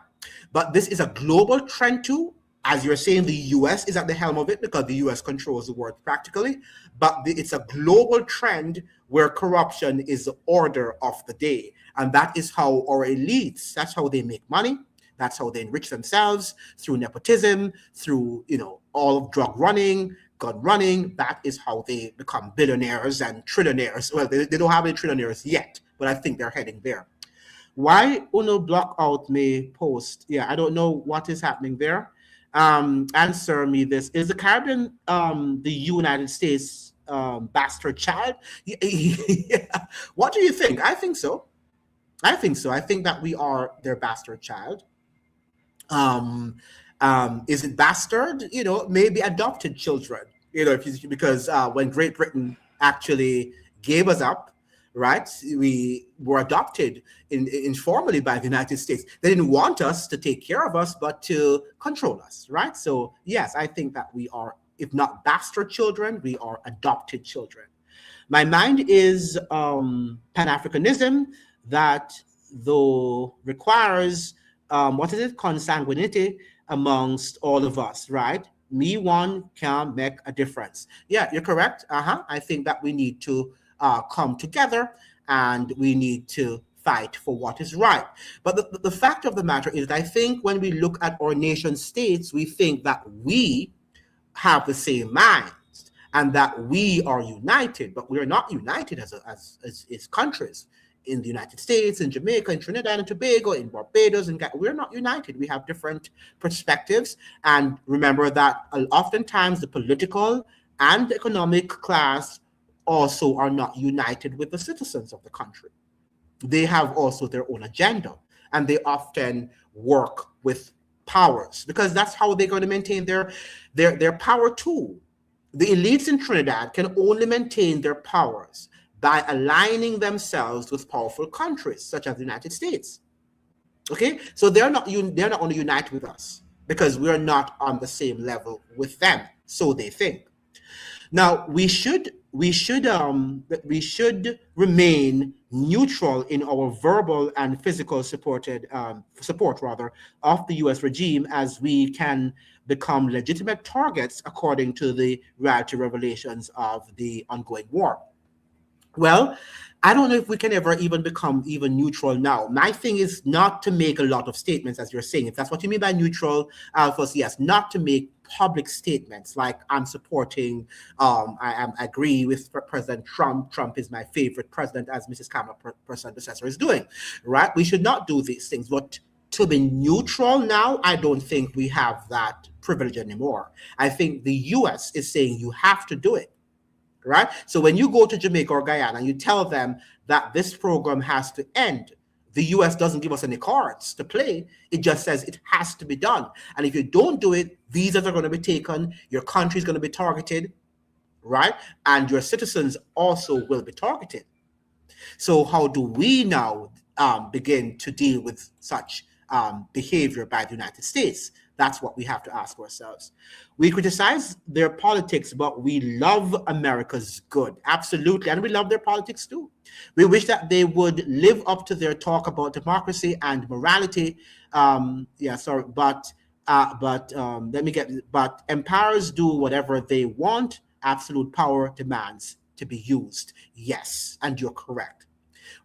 But this is a global trend too. As you're saying, the US is at the helm of it because the US controls the world practically. But it's a global trend where corruption is the order of the day. And that is how our elites, that's how they make money. That's how they enrich themselves, through nepotism, through, all of drug running, gun running. That is how they become billionaires and trillionaires. Well, they don't have any trillionaires yet, but I think they're heading there. Why Uno block out may post? Yeah, I don't know what is happening there. Answer me this. Is the Caribbean the United States bastard child? Yeah. What do you think? I think so. I think that we are their bastard child. Is it bastard? Maybe adopted children. Because when Great Britain actually gave us up, right? We were adopted informally by the United States. They didn't want us to take care of us, but to control us, right? So yes, I think that we are, if not bastard children, we are adopted children. My mind is Pan-Africanism that though requires, consanguinity amongst all of us, right? Me one can make a difference. Yeah, you're correct. I think that we need to come together and we need to fight for what is right. But the fact of the matter is that I think when we look at our nation states, we think that we have the same minds and that we are united, but we are not united as countries. In the United States, in Jamaica, in Trinidad and Tobago, in Barbados, and we're not united. We have different perspectives. And remember that oftentimes the political and the economic class also are not united with the citizens of the country. They have also their own agenda, and they often work with powers because that's how they're going to maintain their power too. The elites in Trinidad can only maintain their powers by aligning themselves with powerful countries such as the United States. Okay, so they're not only united with us because we're not on the same level with them, so they think. Now we should remain neutral in our verbal and physical support of the U.S. regime, as we can become legitimate targets according to the reality revelations of the ongoing war. Well, I don't know if we can ever even become even neutral now. My thing is not to make a lot of statements, as you're saying. If that's what you mean by neutral, Alphas, yes, not to make public statements like I'm supporting, I agree with President Trump. Trump is my favorite president, as Mrs. Kamala, predecessor, is doing, right? We should not do these things. But to be neutral now, I don't think we have that privilege anymore. I think the US is saying you have to do it, right? So when you go to Jamaica or Guyana and you tell them that this program has to end, the US doesn't give us any cards to play. It just says it has to be done. And if you don't do it, visas are going to be taken, your country is going to be targeted, right? And your citizens also will be targeted. So how do we now begin to deal with such behavior by the United States? That's what we have to ask ourselves. We criticize their politics, but we love America's good. Absolutely. And we love their politics too. We wish that they would live up to their talk about democracy and morality. But empires do whatever they want. Absolute power demands to be used. Yes, and you're correct.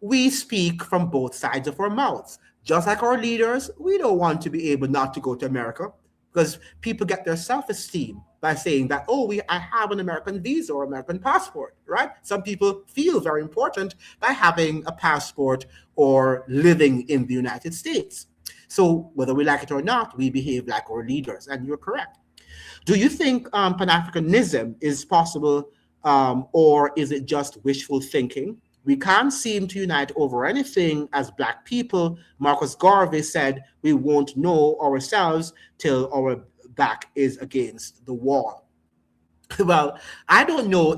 We speak from both sides of our mouths. Just like our leaders, we don't want to be able not to go to America because people get their self-esteem by saying that, oh, I have an American visa or American passport, right? Some people feel very important by having a passport or living in the United States. So whether we like it or not, we behave like our leaders, and you're correct. Do you think Pan-Africanism is possible, or is it just wishful thinking? We can't seem to unite over anything as Black people. Marcus Garvey said, we won't know ourselves till our back is against the wall. Well, I don't know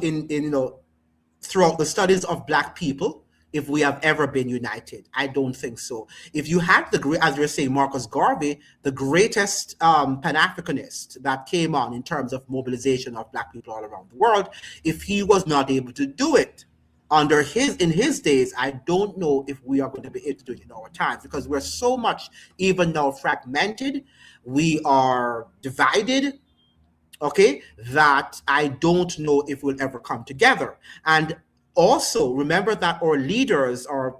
throughout the studies of Black people, if we have ever been united. I don't think so. If you had as you're saying, Marcus Garvey, the greatest Pan-Africanist that came on in terms of mobilization of Black people all around the world, if he was not able to do it in his days, I don't know if we are going to be able to do it in our times, because we're so much, even now, fragmented. We are divided, okay, that I don't know if we'll ever come together. And also remember that our leaders are,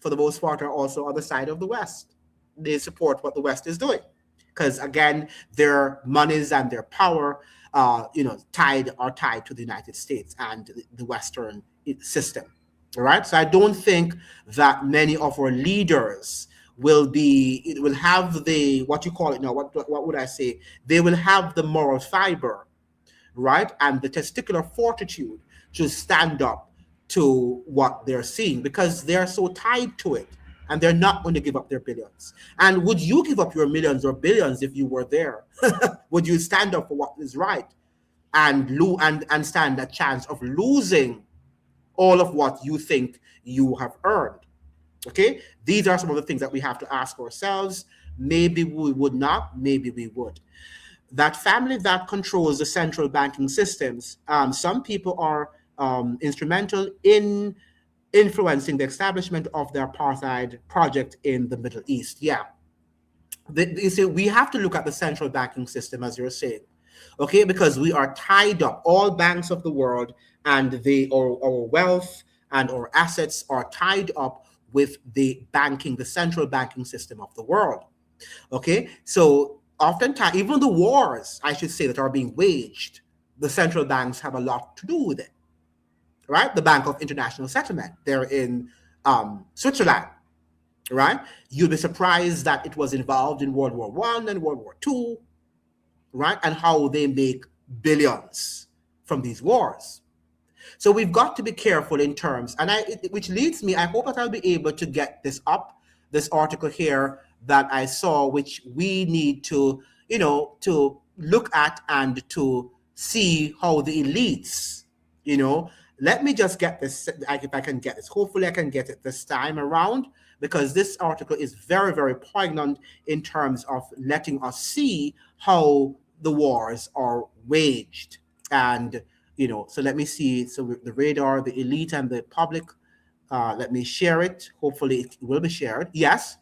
for the most part, are also on the side of the West. They support what the West is doing, because again, their monies and their power, are tied to the United States and the Western system. All right. So I don't think that many of our leaders will have the, what you call it now, what would I say? They will have the moral fiber, right, and the testicular fortitude to stand up to what they're seeing, because they're so tied to it, and they're not going to give up their billions. And would you give up your millions or billions if you were there? Would you stand up for what is right and stand a chance of losing all of what you think you have earned? Okay, these are some of the things that we have to ask ourselves. Maybe we would not, maybe we would. That family that controls the central banking systems, some people are instrumental in influencing the establishment of the apartheid project in the Middle East. Yeah. You see, we have to look at the central banking system, as you're saying, okay, because we are tied up. All banks of the world and our wealth and our assets are tied up with the central banking system of the world. Okay, so oftentimes, even the wars, I should say, that are being waged, the central banks have a lot to do with it, right? The Bank of International Settlement, they're in Switzerland, right? You'll be surprised that it was involved in World War I and World War II, right? And how they make billions from these wars. So we've got to be careful in terms, and which leads me, I hope that I'll be able to get this article here that I saw, which we need to, to look at and to see how the elites, let me just get this, if I can get this. Hopefully I can get it this time around, because this article is very, very poignant in terms of letting us see how the wars are waged. And, so let me see. So the radar, the elite and the public, let me share it. Hopefully it will be shared. Yes.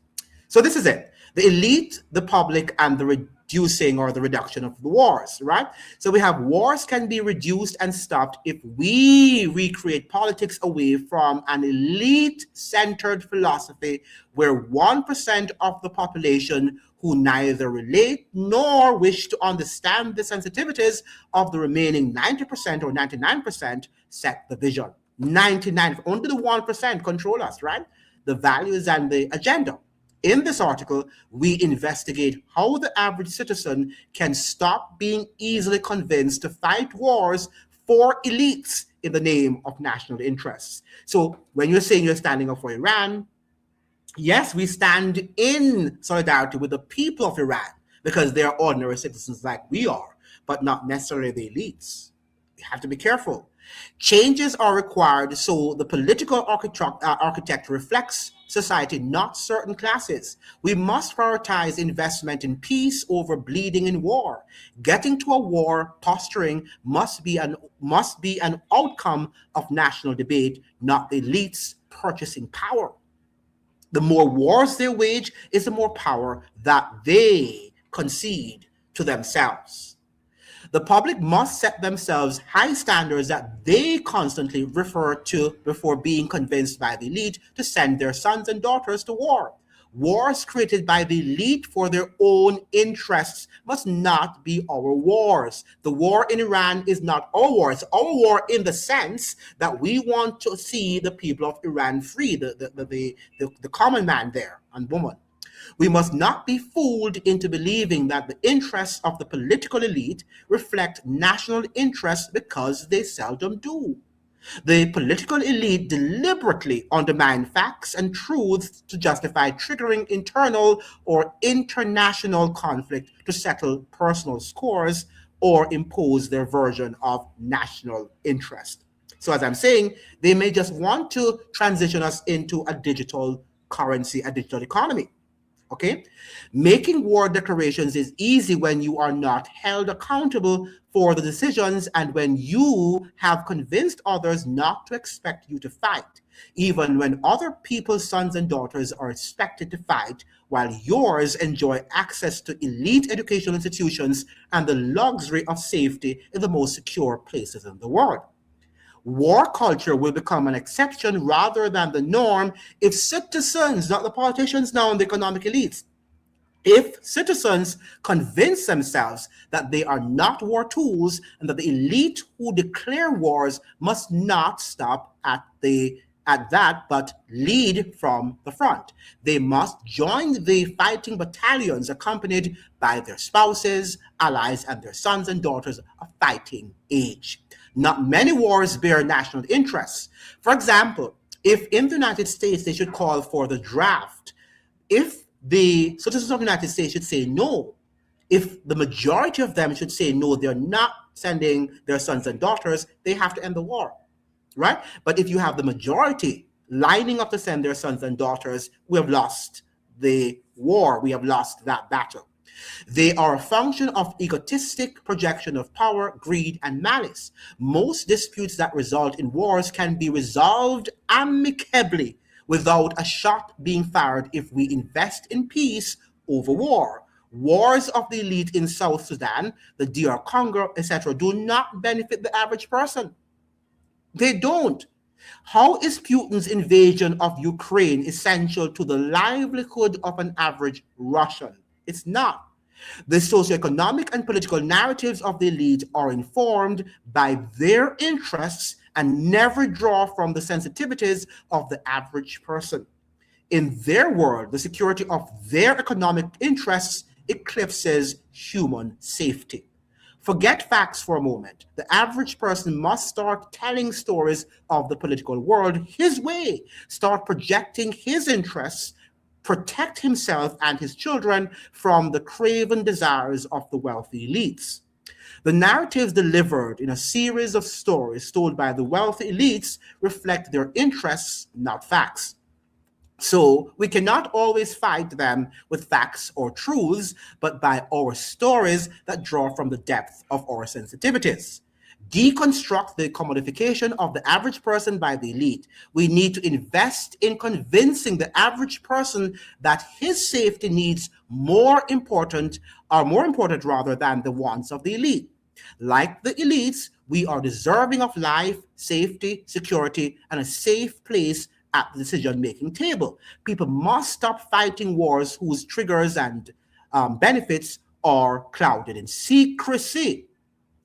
So this is it. The elite, the public, and the reducing or the reduction of the wars, right? So we have wars can be reduced and stopped if we recreate politics away from an elite-centered philosophy where 1% of the population who neither relate nor wish to understand the sensitivities of the remaining 90% or 99% set the vision. 99, only the 1% control us, right? The values and the agenda. In this article, we investigate how the average citizen can stop being easily convinced to fight wars for elites in the name of national interests. So when you're saying you're standing up for Iran, yes, we stand in solidarity with the people of Iran because they are ordinary citizens like we are, but not necessarily the elites. You have to be careful. Changes are required so the political architect reflects society, not certain classes. We must prioritize investment in peace over bleeding in war. Getting to a war posturing must be an outcome of national debate, not the elites purchasing power. The more wars they wage is the more power that they concede to themselves. The public must set themselves high standards that they constantly refer to before being convinced by the elite to send their sons and daughters to war. Wars created by the elite for their own interests must not be our wars. The war in Iran is not our war. It's our war in the sense that we want to see the people of Iran free, the common man there and woman. We must not be fooled into believing that the interests of the political elite reflect national interests because they seldom do. The political elite deliberately undermine facts and truths to justify triggering internal or international conflict to settle personal scores or impose their version of national interest. So, as I'm saying, they may just want to transition us into a digital currency, a digital economy. Okay? Making war declarations is easy when you are not held accountable for the decisions and when you have convinced others not to expect you to fight, even when other people's sons and daughters are expected to fight while yours enjoy access to elite educational institutions and the luxury of safety in the most secure places in the world. War culture will become an exception rather than the norm if citizens, not the politicians now and the economic elites, if citizens convince themselves that they are not war tools and that the elite who declare wars must not stop at that but lead from the front. They must join the fighting battalions accompanied by their spouses, allies, and their sons and daughters of fighting age. Not many wars bear national interests. For example, if in the United States they should call for the draft, if the citizens of the United States should say no, if the majority of them should say no, they're not sending their sons and daughters, they have to end the war, right? But if you have the majority lining up to send their sons and daughters, we have lost the war, we have lost that battle. They are a function of egotistic projection of power, greed, and malice. Most disputes that result in wars can be resolved amicably without a shot being fired if we invest in peace over war. Wars of the elite in South Sudan, the DR Congo, etc., do not benefit the average person. They don't. How is Putin's invasion of Ukraine essential to the livelihood of an average Russian? It's not. The socioeconomic and political narratives of the elite are informed by their interests and never draw from the sensitivities of the average person. In their world, the security of their economic interests eclipses human safety. Forget facts for a moment. The average person must start telling stories of the political world his way, start projecting his interests, protect himself and his children from the craven desires of the wealthy elites. The narratives delivered in a series of stories told by the wealthy elites reflect their interests, not facts. So we cannot always fight them with facts or truths, but by our stories that draw from the depth of our sensitivities. Deconstruct the commodification of the average person by the elite. We need to invest in convincing the average person that his safety needs more important are more important rather than the wants of the elite. Like the elites, we are deserving of life, safety, security, and a safe place at the decision making table. People must stop fighting wars whose triggers and benefits are clouded in secrecy.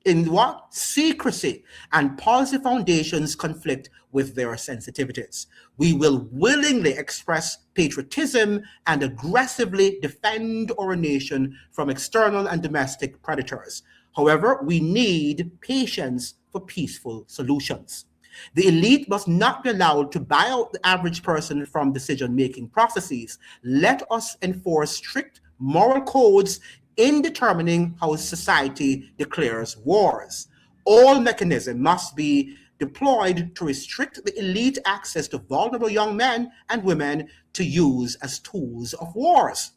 In what? Secrecy. And policy foundations conflict with their sensitivities. We will willingly express patriotism and aggressively defend our nation from external and domestic predators. However, we need patience for peaceful solutions. The elite must not be allowed to buy out the average person from decision making processes. Let us enforce strict moral codes in determining how society declares wars. All mechanisms must be deployed to restrict the elite access to vulnerable young men and women to use as tools of wars.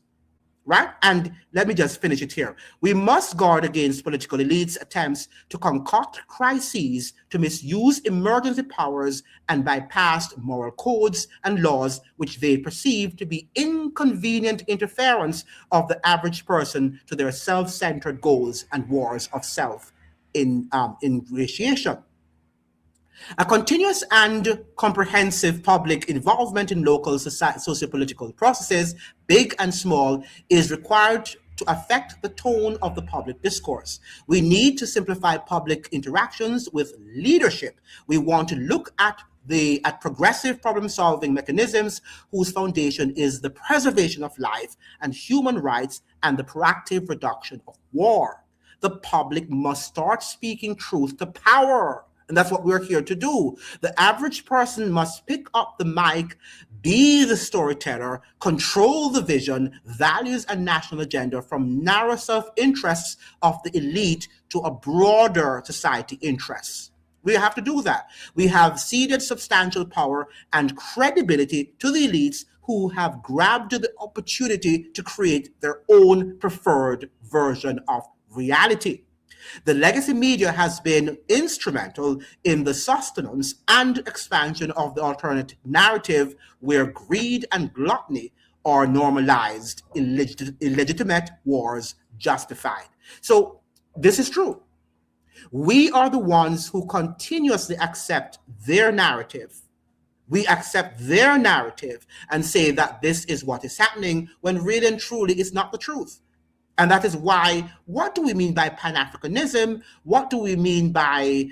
Right? And let me just finish it here. We must guard against political elites' attempts to concoct crises, to misuse emergency powers, and bypass moral codes and laws which they perceive to be inconvenient interference of the average person to their self-centered goals and wars of self-ingratiation. A continuous and comprehensive public involvement in local socio-political processes, big and small, is required to affect the tone of the public discourse. We need to simplify public interactions with leadership. We want to look at progressive problem-solving mechanisms whose foundation is the preservation of life and human rights and the proactive reduction of war. The public must start speaking truth to power. And that's what we're here to do. The average person must pick up the mic, be the storyteller, control the vision, values, and national agenda from narrow self-interests of the elite to a broader society interests. We have to do that. We have ceded substantial power and credibility to the elites who have grabbed the opportunity to create their own preferred version of reality. The legacy media has been instrumental in the sustenance and expansion of the alternate narrative where greed and gluttony are normalized, illegitimate wars justified. So this is true. We are the ones who continuously accept their narrative. We accept their narrative and say that this is what is happening when really and truly it's not the truth. And that is why, what do we mean by Pan-Africanism? What do we mean by,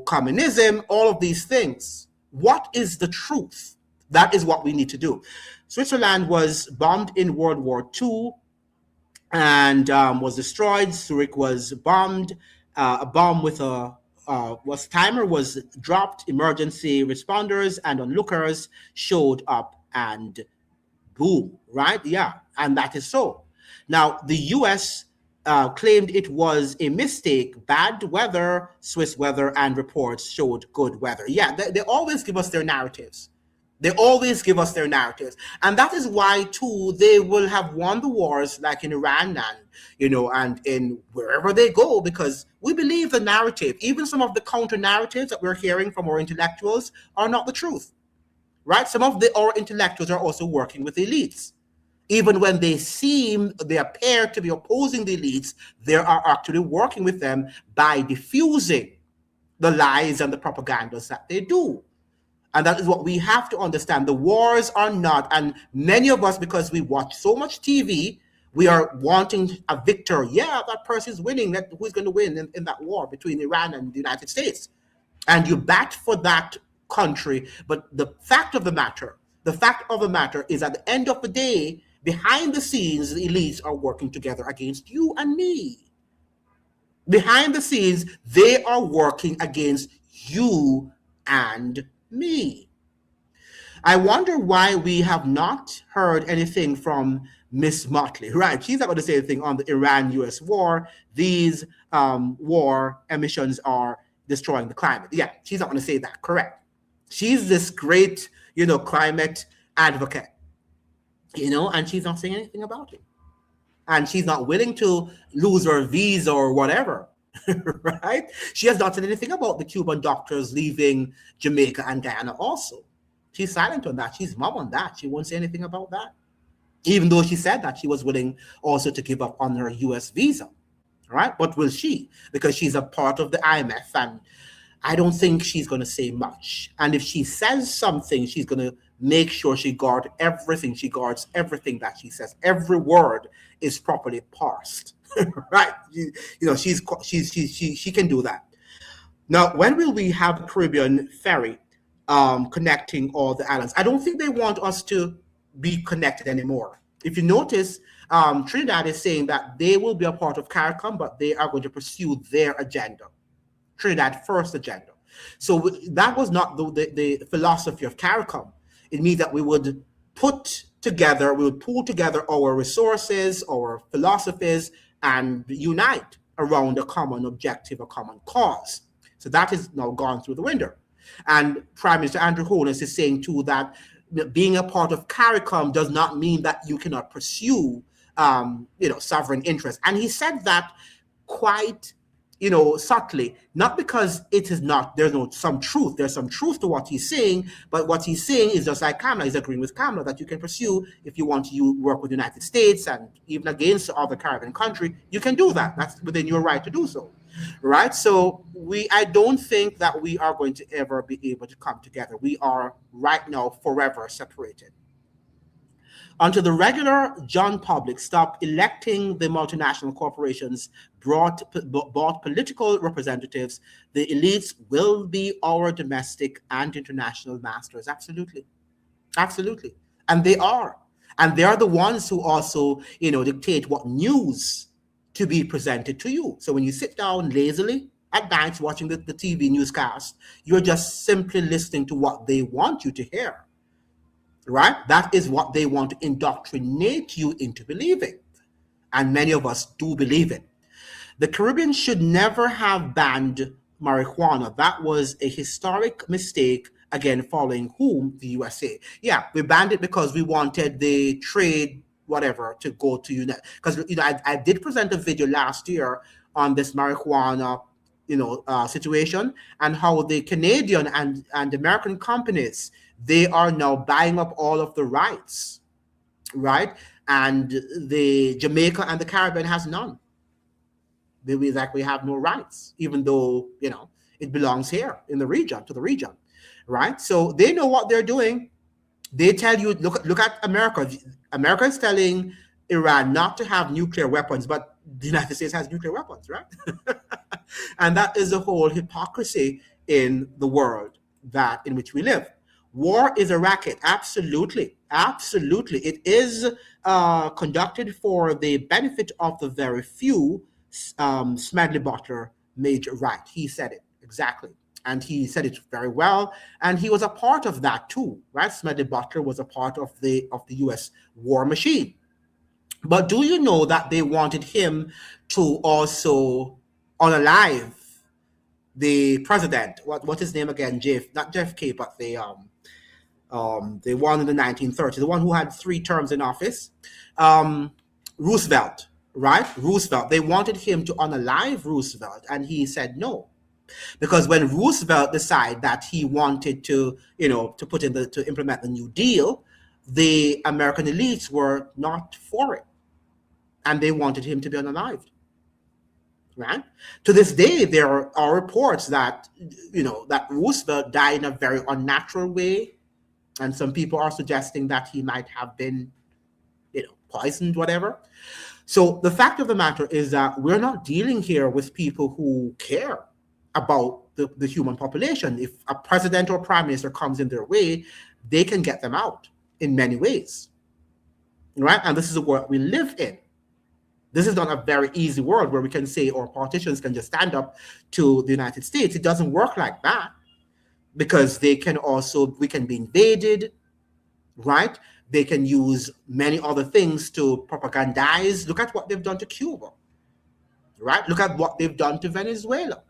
communism? All of these things. What is the truth? That is what we need to do. Switzerland was bombed in World War II and was destroyed. Zurich was bombed. A bomb with timer was dropped. Emergency responders and onlookers showed up and boom, right? Yeah, and that is so. Now, the US claimed it was a mistake. Bad weather, Swiss weather, and reports showed good weather. Yeah, they always give us their narratives. They always give us their narratives. And that is why, too, they will have won the wars like in Iran and in wherever they go, because we believe the narrative. Even some of the counter narratives that we're hearing from our intellectuals are not the truth, right? Some of our intellectuals are also working with elites. Even when they appear to be opposing the elites, they are actually working with them by diffusing the lies and the propagandas that they do. And that is what we have to understand. The wars are not, and many of us, because we watch so much TV, we are wanting a victor. Yeah, that person's winning. Who's going to win in that war between Iran and the United States? And you bat for that country. But the fact of the matter is at the end of the day, behind the scenes, the elites are working together against you and me. Behind the scenes, they are working against you and me. I wonder why we have not heard anything from Miss Motley, right? She's not going to say anything on the Iran-US war. These war emissions are destroying the climate. Yeah, she's not going to say that, correct. She's this great, climate advocate, and she's not saying anything about it. And she's not willing to lose her visa or whatever, right? She has not said anything about the Cuban doctors leaving Jamaica and Guyana also. She's silent on that. She's mum on that. She won't say anything about that. even though she said that she was willing also to give up on her US visa. Right? But will she? Because she's a part of the IMF, and I don't think she's going to say much. And if she says something, she's going to make sure she guards everything. She guards everything that she says. Every word is properly parsed, right? She can do that. Now, when will we have the Caribbean ferry connecting all the islands? I don't think they want us to be connected anymore. If you notice, Trinidad is saying that they will be a part of CARICOM, but they are going to pursue their agenda, Trinidad first agenda. So that was not the philosophy of CARICOM. It means that we would pull together our resources, our philosophies, and unite around a common objective, a common cause. So that is now gone through the window. And Prime Minister Andrew Holness is saying too that being a part of CARICOM does not mean that you cannot pursue, sovereign interests. And he said that quite, subtly, not because there's some truth. There's some truth to what he's saying, but what he's saying is just like Kamala. He's agreeing with Kamala that you can pursue if you want to work with the United States and even against other Caribbean country, you can do that. That's within your right to do so. Right? So I don't think that we are going to ever be able to come together. We are right now forever separated. Until the regular John public stop electing the multinational corporations bought political representatives, the elites will be our domestic and international masters. Absolutely. Absolutely. And they are. And they are the ones who also, dictate what news to be presented to you. So when you sit down lazily at night watching the TV newscast, you're just simply listening to what they want you to hear. Right? That is what they want to indoctrinate you into believing. And many of us do believe it. The Caribbean should never have banned marijuana. That was a historic mistake, again, following whom? The USA. Yeah, we banned it because we wanted the trade, whatever, to go to United. Because, I did present a video last year on this marijuana, situation, and how the Canadian and American companies, they are now buying up all of the rights, right? And the Jamaica and the Caribbean has none. We have no rights, even though, it belongs here in the region, to the region, right? So they know what they're doing. They tell you, look at America. America is telling Iran not to have nuclear weapons, but the United States has nuclear weapons, right? And that is the whole hypocrisy in the world in which we live. War is a racket. Absolutely. Absolutely. It is conducted for the benefit of the very few. Smedley Butler made it right. He said it exactly. And he said it very well. And he was a part of that too, right? Smedley Butler was a part of the US war machine. But do you know that they wanted him to also unalive the president? What his name again? Not JFK, but the one in the 1930s, the one who had 3 terms in office, Roosevelt, right? Roosevelt. They wanted him to unalive Roosevelt, and he said no, because when Roosevelt decided that he wanted to, to implement the New Deal, the American elites were not for it, and they wanted him to be unalived. Right? To this day, there are reports that that Roosevelt died in a very unnatural way, and some people are suggesting that he might have been, poisoned, whatever. So the fact of the matter is that we're not dealing here with people who care about the human population. If a president or prime minister comes in their way, they can get them out in many ways. Right? And this is the world we live in. This is not a very easy world where we can say our politicians can just stand up to the United States. It doesn't work like that, because we can be invaded, right? They can use many other things to propagandize. Look at what they've done to Cuba, right? Look at what they've done to Venezuela,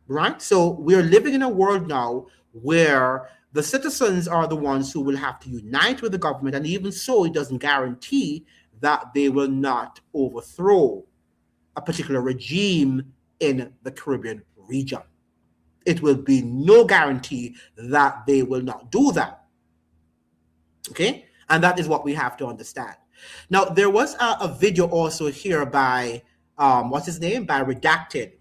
right? So we're living in a world now where the citizens are the ones who will have to unite with the government, and even so, it doesn't guarantee that they will not overthrow a particular regime in the Caribbean region. It will be no guarantee that they will not do that. Okay? And that is what we have to understand. Now, there was a video also here by, what's his name? By Redacted.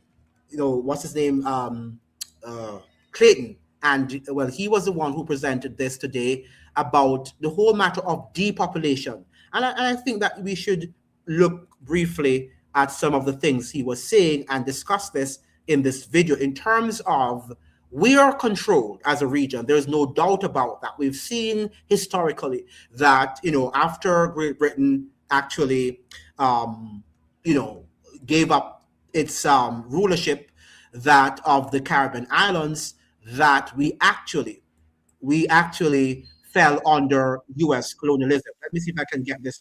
What's his name? Uh, Clayton. And well, he was the one who presented this today about the whole matter of depopulation. And I think that we should look briefly at some of the things he was saying and discuss this in this video in terms of we are controlled as a region. There's no doubt about that. We've seen historically that, after Great Britain actually, gave up its rulership, that of the Caribbean islands, that we actually fell under U.S. colonialism. Let me see if I can get this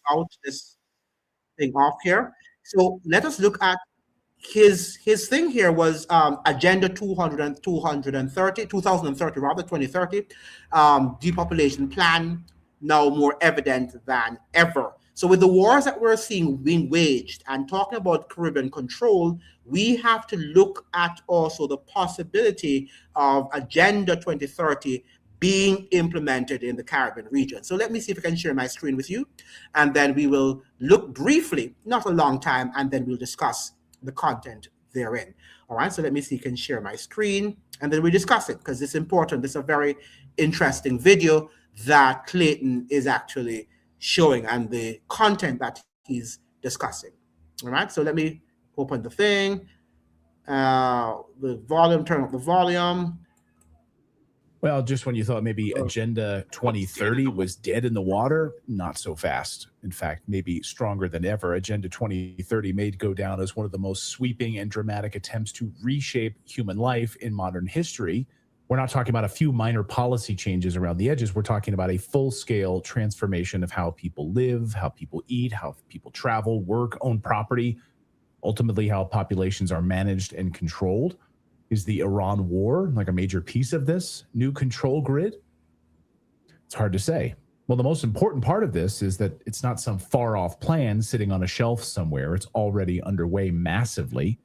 thing off here. So let us look at his thing here was Agenda 2030 rather 2030, depopulation plan, now more evident than ever. So with the wars that we're seeing being waged and talking about Caribbean control, we have to look at also the possibility of Agenda 2030 being implemented in the Caribbean region. So let me see if I can share my screen with you, and then we will look briefly, not a long time, and then we'll discuss the content therein. All right, so let me see if I can share my screen, and then we discuss it, because it's important. This is a very interesting video that Clayton is actually showing and the content that he's discussing. All right, so let me open the thing. The volume, turn up the volume. Well, just when you thought maybe Agenda 2030 was dead in the water, not so fast. In fact, maybe stronger than ever. Agenda 2030 may go down as one of the most sweeping and dramatic attempts to reshape human life in modern history. We're not talking about a few minor policy changes around the edges. We're talking about a full-scale transformation of how people live, how people eat, how people travel, work, own property, ultimately how populations are managed and controlled. Is the Iran war like a major piece of this new control grid? It's hard to say. Well, the most important part of this is that it's not some far-off plan sitting on a shelf somewhere. It's already underway massively.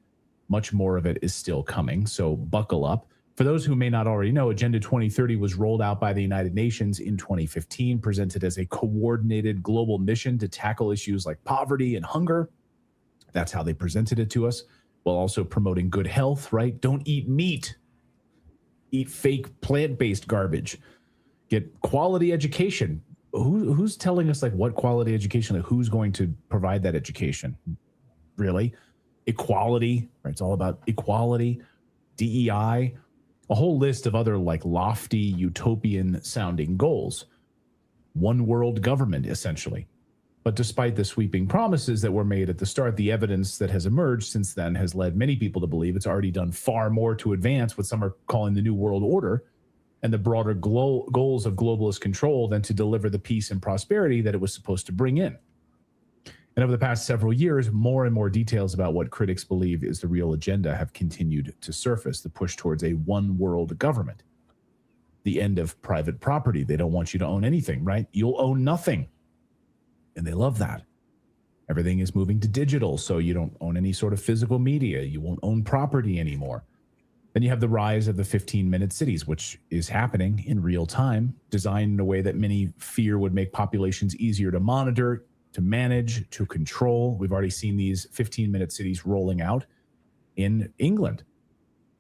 Much more of it is still coming, so buckle up. For those who may not already know, Agenda 2030 was rolled out by the United Nations in 2015, presented as a coordinated global mission to tackle issues like poverty and hunger. That's how they presented it to us, while also promoting good health, right? Don't eat meat. Eat fake plant-based garbage. Get quality education. Who's telling us like what quality education? Like who's going to provide that education? Really? Equality, right? It's all about equality, DEI, a whole list of other like lofty utopian sounding goals. One world government, essentially. But despite the sweeping promises that were made at the start, the evidence that has emerged since then has led many people to believe it's already done far more to advance what some are calling the New World Order and the broader goals of globalist control than to deliver the peace and prosperity that it was supposed to bring in. And over the past several years, more and more details about what critics believe is the real agenda have continued to surface, the push towards a one world government. The end of private property. They don't want you to own anything, right? You'll own nothing. And they love that. Everything is moving to digital, so you don't own any sort of physical media. You won't own property anymore. Then you have the rise of the 15-minute cities, which is happening in real time, designed in a way that many fear would make populations easier to monitor, to manage, to control. We've already seen these 15-minute cities rolling out in England.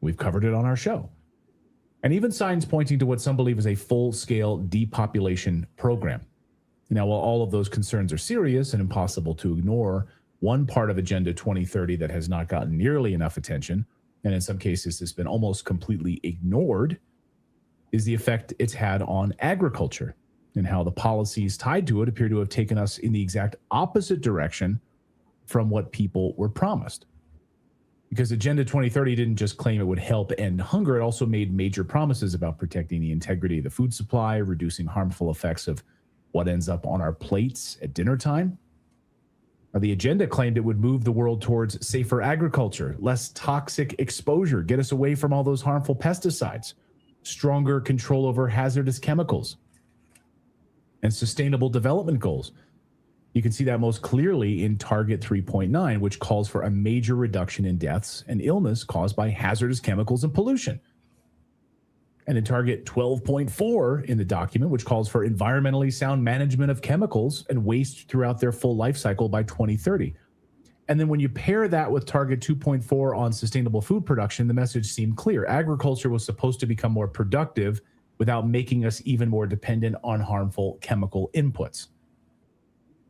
We've covered it on our show. And even signs pointing to what some believe is a full-scale depopulation program. Now, while all of those concerns are serious and impossible to ignore, one part of Agenda 2030 that has not gotten nearly enough attention, and in some cases has been almost completely ignored, is the effect it's had on agriculture and how the policies tied to it appear to have taken us in the exact opposite direction from what people were promised. Because Agenda 2030 didn't just claim it would help end hunger, it also made major promises about protecting the integrity of the food supply, reducing harmful effects of what ends up on our plates at dinner time. Now, the agenda claimed it would move the world towards safer agriculture, less toxic exposure, get us away from all those harmful pesticides, stronger control over hazardous chemicals, and sustainable development goals. You can see that most clearly in Target 3.9, which calls for a major reduction in deaths and illness caused by hazardous chemicals and pollution. And in target 12.4 in the document, which calls for environmentally sound management of chemicals and waste throughout their full life cycle by 2030. And then when you pair that with target 2.4 on sustainable food production, the message seemed clear. Agriculture was supposed to become more productive without making us even more dependent on harmful chemical inputs.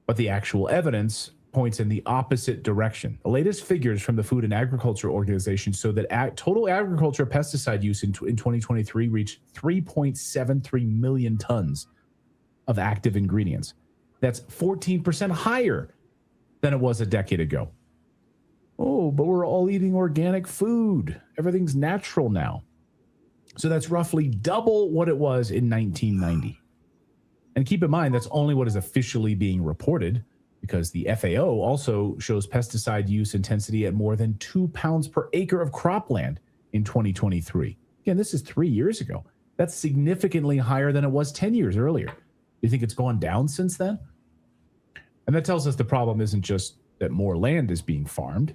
But the actual evidence points in the opposite direction. The latest figures from the Food and Agriculture Organization show that total agriculture pesticide use in 2023 reached 3.73 million tons of active ingredients. That's 14% higher than it was a decade ago. Oh, but we're all eating organic food. Everything's natural now. So that's roughly double what it was in 1990. And keep in mind, that's only what is officially being reported, because the FAO also shows pesticide use intensity at more than 2 pounds per acre of cropland in 2023. Again, this is 3 years ago. That's significantly higher than it was 10 years earlier. You think it's gone down since then? And that tells us the problem isn't just that more land is being farmed.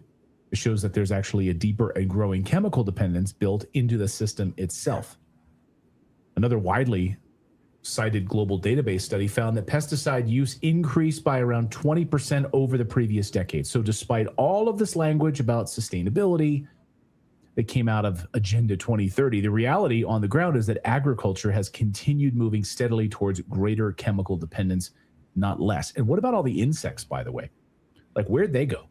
It shows that there's actually a deeper and growing chemical dependence built into the system itself. Another widely cited global database study found that pesticide use increased by around 20% over the previous decade. So despite all of this language about sustainability that came out of Agenda 2030, the reality on the ground is that agriculture has continued moving steadily towards greater chemical dependence, not less. And what about all the insects, by the way? Like, where'd they go?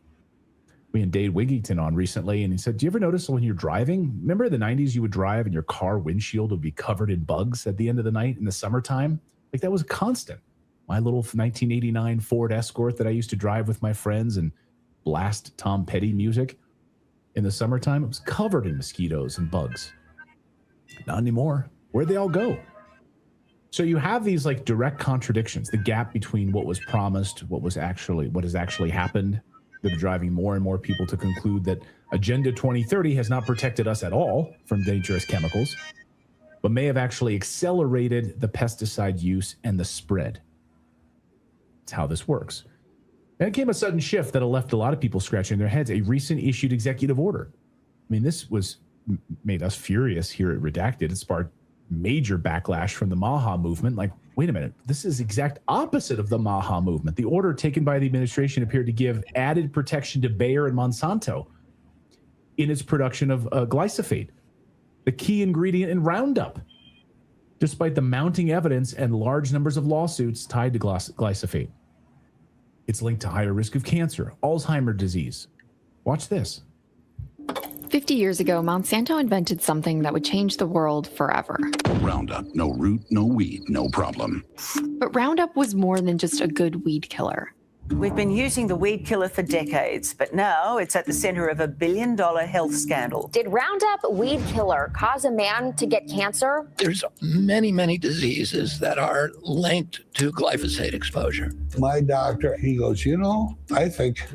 We had Dave Wigington on recently, and he said, do you ever notice when you're driving, remember in the 90s you would drive and your car windshield would be covered in bugs at the end of the night in the summertime? Like, that was constant. My little 1989 Ford Escort that I used to drive with my friends and blast Tom Petty music in the summertime, it was covered in mosquitoes and bugs. Not anymore. Where'd they all go? So you have these like direct contradictions, the gap between what was promised, what has actually happened, that are driving more and more people to conclude that Agenda 2030 has not protected us at all from dangerous chemicals, but may have actually accelerated the pesticide use and the spread. That's how this works. And it came a sudden shift that left a lot of people scratching their heads. A recent issued executive order. I mean, this made us furious here at Redacted. It sparked major backlash from the Maha movement. Like, wait a minute, this is exact opposite of the Maha movement. The order taken by the administration appeared to give added protection to Bayer and Monsanto in its production of glyphosate, the key ingredient in Roundup, despite the mounting evidence and large numbers of lawsuits tied to glyphosate. It's linked to higher risk of cancer, Alzheimer's disease. Watch this. 50 years ago, Monsanto invented something that would change the world forever. Roundup, no root, no weed, no problem. But Roundup was more than just a good weed killer. We've been using the weed killer for decades, but now it's at the center of a $1 billion health scandal. Did Roundup weed killer cause a man to get cancer? There's many diseases that are linked to glyphosate exposure. My doctor, he goes, I think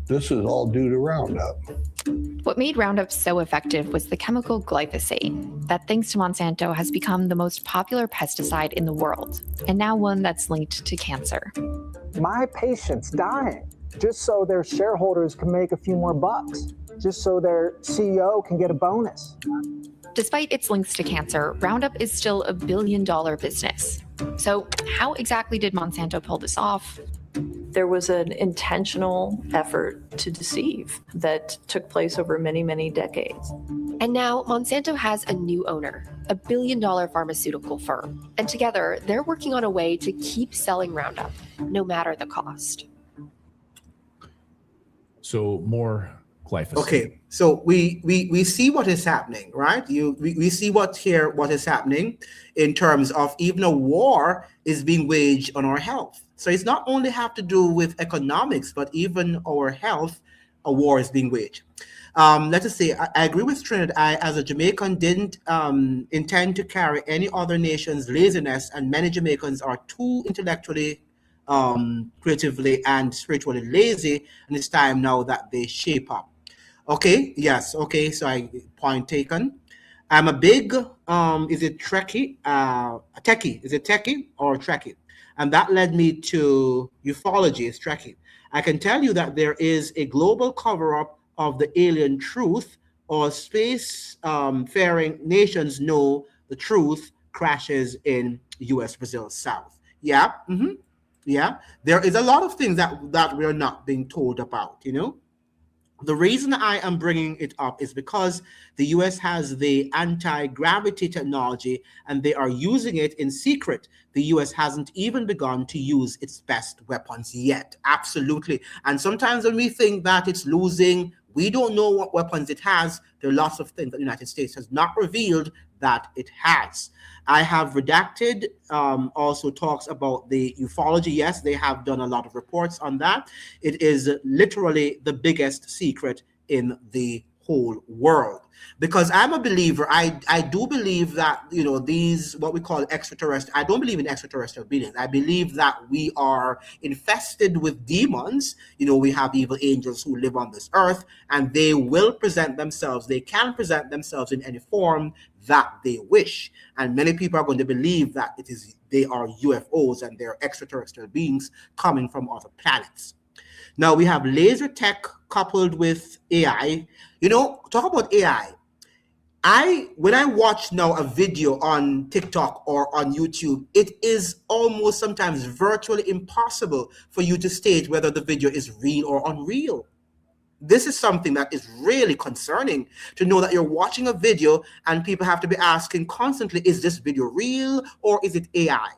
this is all due to Roundup. What made Roundup so effective was the chemical glyphosate, that thanks to Monsanto has become the most popular pesticide in the world, and now one that's linked to cancer. My patient's dying just so their shareholders can make a few more bucks, just so their CEO can get a bonus. Despite its links to cancer, Roundup is still a $1 billion business. So how exactly did Monsanto pull this off? There was an intentional effort to deceive that took place over many decades. And now Monsanto has a new owner, a $1 billion pharmaceutical firm. And together, they're working on a way to keep selling Roundup, no matter the cost. So more glyphosate. Okay, so we see what is happening, right? We see what is happening in terms of even a war is being waged on our health. So it's not only have to do with economics, but even our health, a war is being waged. Let us say, I agree with Trinidad. I, as a Jamaican, didn't intend to carry any other nation's laziness, and many Jamaicans are too intellectually, creatively, and spiritually lazy, and it's time now that they shape up. Okay, yes, okay, so point taken. I'm a big, is it techie? Is it techie or Trekkie? And that led me to ufology, is Trekkie. I can tell you that there is a global cover-up of the alien truth, or space faring nations know the truth crashes in US Brazil South. Yeah. Yeah. There is a lot of things that we're not being told about, you know. The reason I am bringing it up is because the US has the anti-gravity technology and they are using it in secret. The US hasn't even begun to use its best weapons yet. Absolutely. And sometimes when we think that it's losing, we don't know what weapons it has. There are lots of things that the United States has not revealed that it has. I have redacted, also talks about the ufology. Yes, they have done a lot of reports on that. It is literally the biggest secret in the whole world. Because I'm a believer, I do believe that, you know, these, what we call extraterrestrial, I don't believe in extraterrestrial beings. I believe that we are infested with demons. You know, we have evil angels who live on this earth, and they will present themselves. They can present themselves in any form that they wish. And many people are going to believe that they are UFOs and they're extraterrestrial beings coming from other planets. Now we have laser tech coupled with AI. You know, talk about AI. When I watch now a video on TikTok or on YouTube, it is almost sometimes virtually impossible for you to state whether the video is real or unreal. This is something that is really concerning, to know that you're watching a video and people have to be asking constantly, is this video real or is it AI?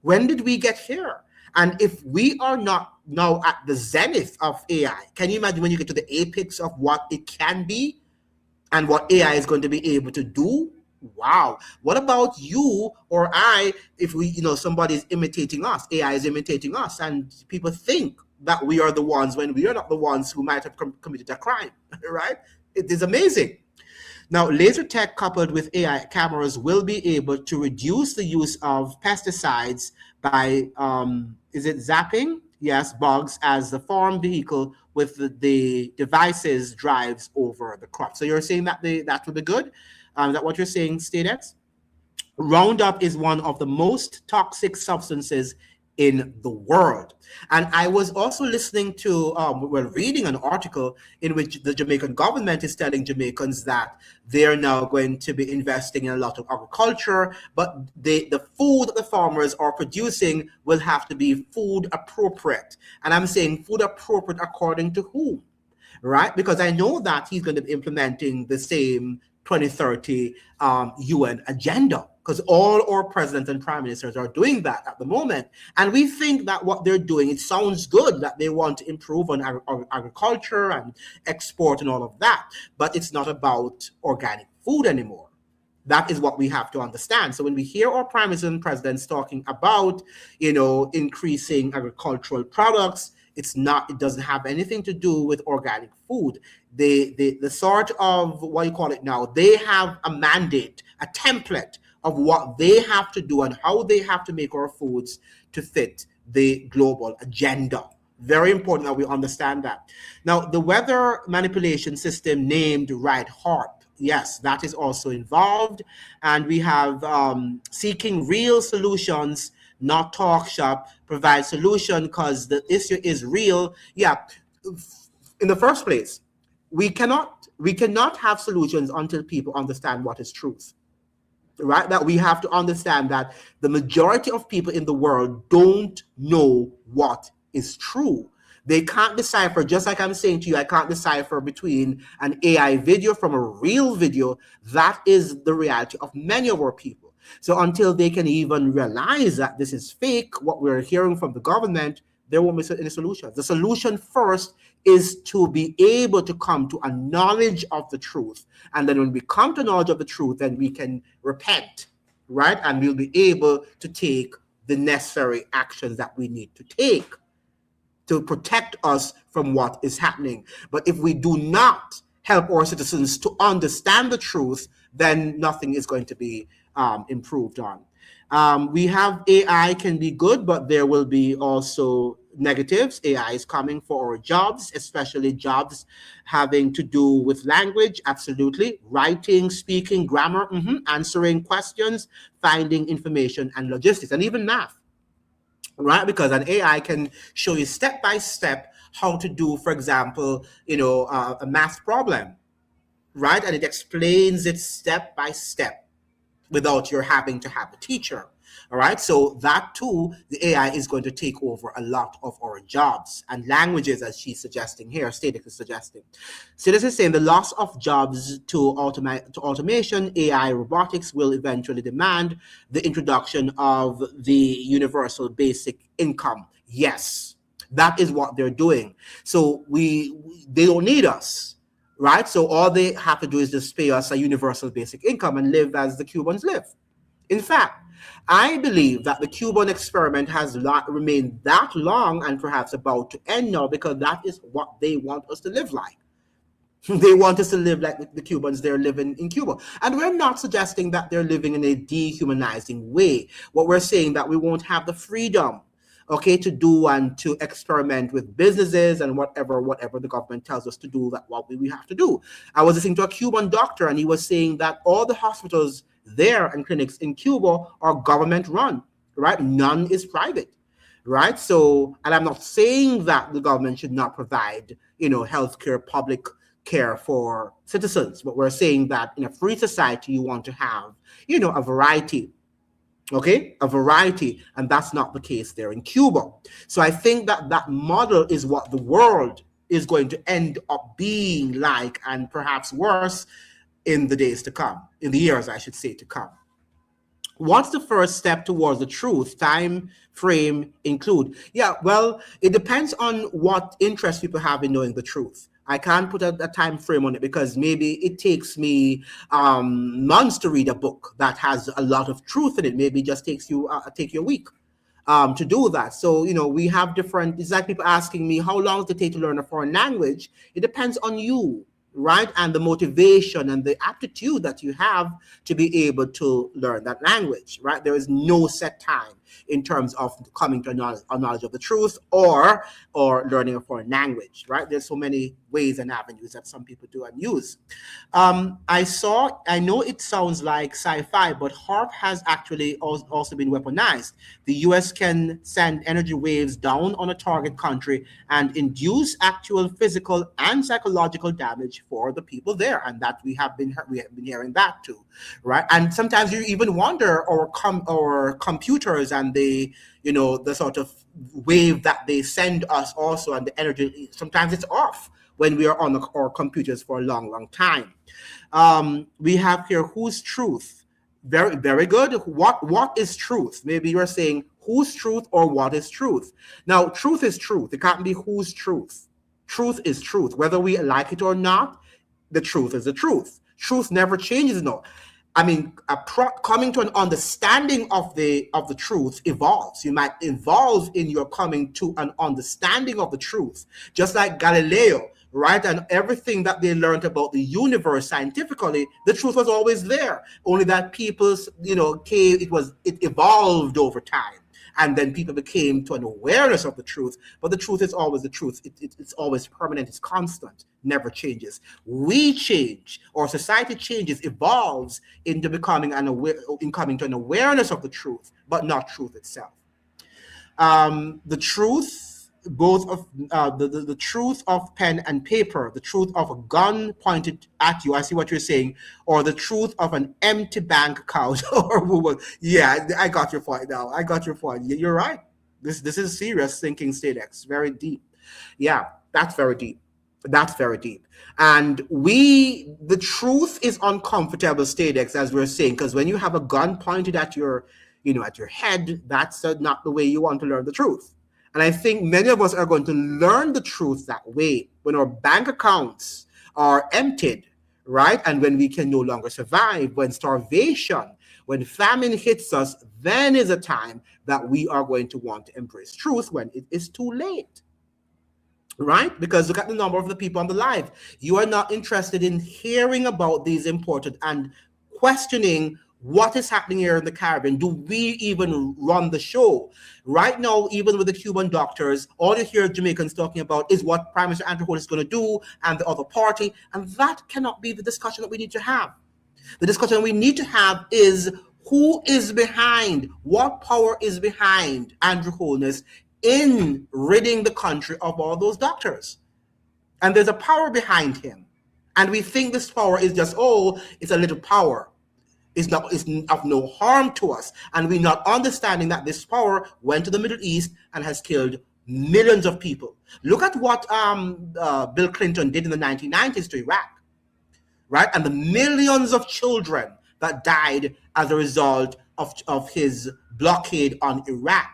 When did we get here? And if we are not now at the zenith of AI, can you imagine when you get to the apex of what it can be and what AI is going to be able to do? Wow. What about you or I, if we, you know, somebody's imitating us, AI is imitating us, and people think that we are the ones when we are not the ones who might have committed a crime, right? It is amazing. Now, laser tech coupled with AI cameras will be able to reduce the use of pesticides by, is it zapping? Yes, bugs as the farm vehicle with the devices drives over the crop. So you're saying that that will be good? Is that what you're saying, StateX? Roundup is one of the most toxic substances in the world. And I was also listening to, reading an article in which the Jamaican government is telling Jamaicans that they're now going to be investing in a lot of agriculture, but the food that the farmers are producing will have to be food appropriate. And I'm saying food appropriate according to whom? Right? Because I know that he's going to be implementing the same 2030 UN agenda, because all our presidents and prime ministers are doing that at the moment. And we think that what they're doing, it sounds good that they want to improve on agriculture and export and all of that, but it's not about organic food anymore. That is what we have to understand. So when we hear our prime ministers and presidents talking about, you know, increasing agricultural products, it doesn't have anything to do with organic food. The sort of, what you call it now, they have a mandate, a template of what they have to do and how they have to make our foods to fit the global agenda. Very important that we understand that. Now, the weather manipulation system named Right Harp, yes, that is also involved. And we have seeking real solutions, not talk shop, provide solution because the issue is real. Yeah, in the first place, we cannot have solutions until people understand what is truth. Right? That we have to understand that the majority of people in the world don't know what is true. They can't decipher, just like I'm saying to you, I can't decipher between an AI video from a real video. That is the reality of many of our people. So until they can even realize that this is fake, what we're hearing from the government, there won't be any solution. The solution first is to be able to come to a knowledge of the truth. And then when we come to knowledge of the truth, then we can repent, right? And we'll be able to take the necessary actions that we need to take to protect us from what is happening. But if we do not help our citizens to understand the truth, then nothing is going to be improved on. We have AI can be good, but there will be also negatives. AI is coming for our jobs, especially jobs having to do with language. Absolutely. Writing, speaking, grammar, answering questions, finding information, and logistics, and even math. Right? Because an AI can show you step by step how to do, for example, a math problem, right? And it explains it step by step. without your having to have a teacher. All right, so that too, the AI is going to take over a lot of our jobs and languages, as she's suggesting here. Static is suggesting. Static is saying the loss of jobs to automation, AI, robotics will eventually demand the introduction of the universal basic income. Yes, that is what they're doing. So they don't need us, right? So all they have to do is just pay us a universal basic income and live as the Cubans live. In fact, I believe that the Cuban experiment has remained that long and perhaps about to end now, because that is what they want us to live like. They want us to live like the Cubans they're living in Cuba. And we're not suggesting that they're living in a dehumanizing way. What we're saying that we won't have the freedom, okay, to do and to experiment with businesses and whatever the government tells us to do, that what we have to do. I was listening to a Cuban doctor, and he was saying that all the hospitals there and clinics in Cuba are government run, right? None is private, right? So, and I'm not saying that the government should not provide, healthcare, public care for citizens, but we're saying that in a free society, you want to have, a variety. Okay, a variety, and that's not the case there in Cuba. So I think that model is what the world is going to end up being like, and perhaps worse in the days to come, in the years, I should say, to come. What's the first step towards the truth? Time frame include? Yeah, well, it depends on what interest people have in knowing the truth. I can't put a time frame on it, because maybe it takes me months to read a book that has a lot of truth in it. Maybe it just takes you take you a week to do that. So, we have different, it's like people asking me, how long does it take to learn a foreign language? It depends on you, right? And the motivation and the aptitude that you have to be able to learn that language, right? There is no set time in terms of coming to a knowledge of the truth or learning a foreign language, right? There's so many ways and avenues that some people do and use. I know it sounds like sci-fi, but HARP has actually also been weaponized. The US can send energy waves down on a target country and induce actual physical and psychological damage for the people there, and that we have been hearing that too, right? And sometimes you even wonder, our computers and the sort of wave that they send us also, and the energy, sometimes it's off when we are on our computers for a long time. We have here, whose truth? Very, very good. What is truth? Maybe you're saying whose truth or what is truth? Now, truth is truth. It can't be whose truth. Truth is truth. Whether we like it or not, the truth is the truth. Truth never changes, no. I mean, coming to an understanding of the truth evolves. You might evolve in your coming to an understanding of the truth, just like Galileo, right? And everything that they learned about the universe scientifically, the truth was always there. Only that people's, it evolved over time. And then people became to an awareness of the truth. But the truth is always the truth. It's always permanent. It's constant. Never changes. We change, or society changes, evolves into becoming coming to an awareness of the truth, but not truth itself. The truth, both of the truth of pen and paper, the truth of a gun pointed at you, I see what you're saying, or the truth of an empty bank account. Yeah, I got your point now. I got your point. You're right. This is serious thinking, Stadex. Very deep. Yeah, that's very deep. That's very deep. And the truth is uncomfortable, Stadex, as we're saying, because when you have a gun pointed at your head, that's not the way you want to learn the truth. And I think many of us are going to learn the truth that way, when our bank accounts are emptied, right? And when we can no longer survive, when starvation, when famine hits us, then is a time that we are going to want to embrace truth, when it is too late, right? Because look at the number of the people on the live. You are not interested in hearing about these important and questioning what is happening here in the Caribbean. Do we even run the show? Right now, even with the Cuban doctors, all you hear Jamaicans talking about is what Prime Minister Andrew Holness is going to do and the other party. And that cannot be the discussion that we need to have. The discussion we need to have is who is behind, what power is behind Andrew Holness in ridding the country of all those doctors. And there's a power behind him. And we think this power is just, it's a little power. is of no harm to us. And we're not understanding that this power went to the Middle East and has killed millions of people. Look at what Bill Clinton did in the 1990s to Iraq, right? And the millions of children that died as a result of his blockade on Iraq.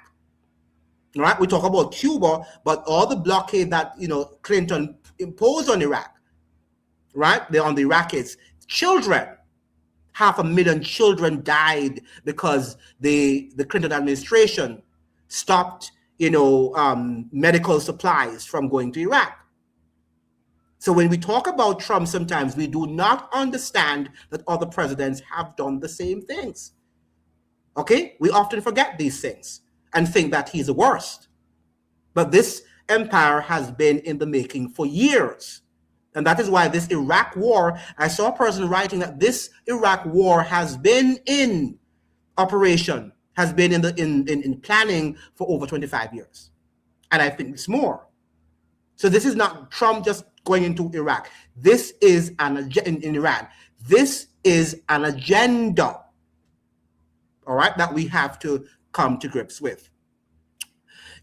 Right? We talk about Cuba, but all the blockade that Clinton imposed on Iraq, right? They're on the Iraqis. Children, 500,000 children died because the Clinton administration stopped, medical supplies from going to Iraq. So when we talk about Trump, sometimes we do not understand that other presidents have done the same things. Okay? We often forget these things and think that he's the worst. But this empire has been in the making for years. And that is why this Iraq war, I saw a person writing that this Iraq war has been in operation, has been in planning for over 25 years. And I think it's more. So this is not Trump just going into Iraq. This is in Iran. This is an agenda, all right, that we have to come to grips with.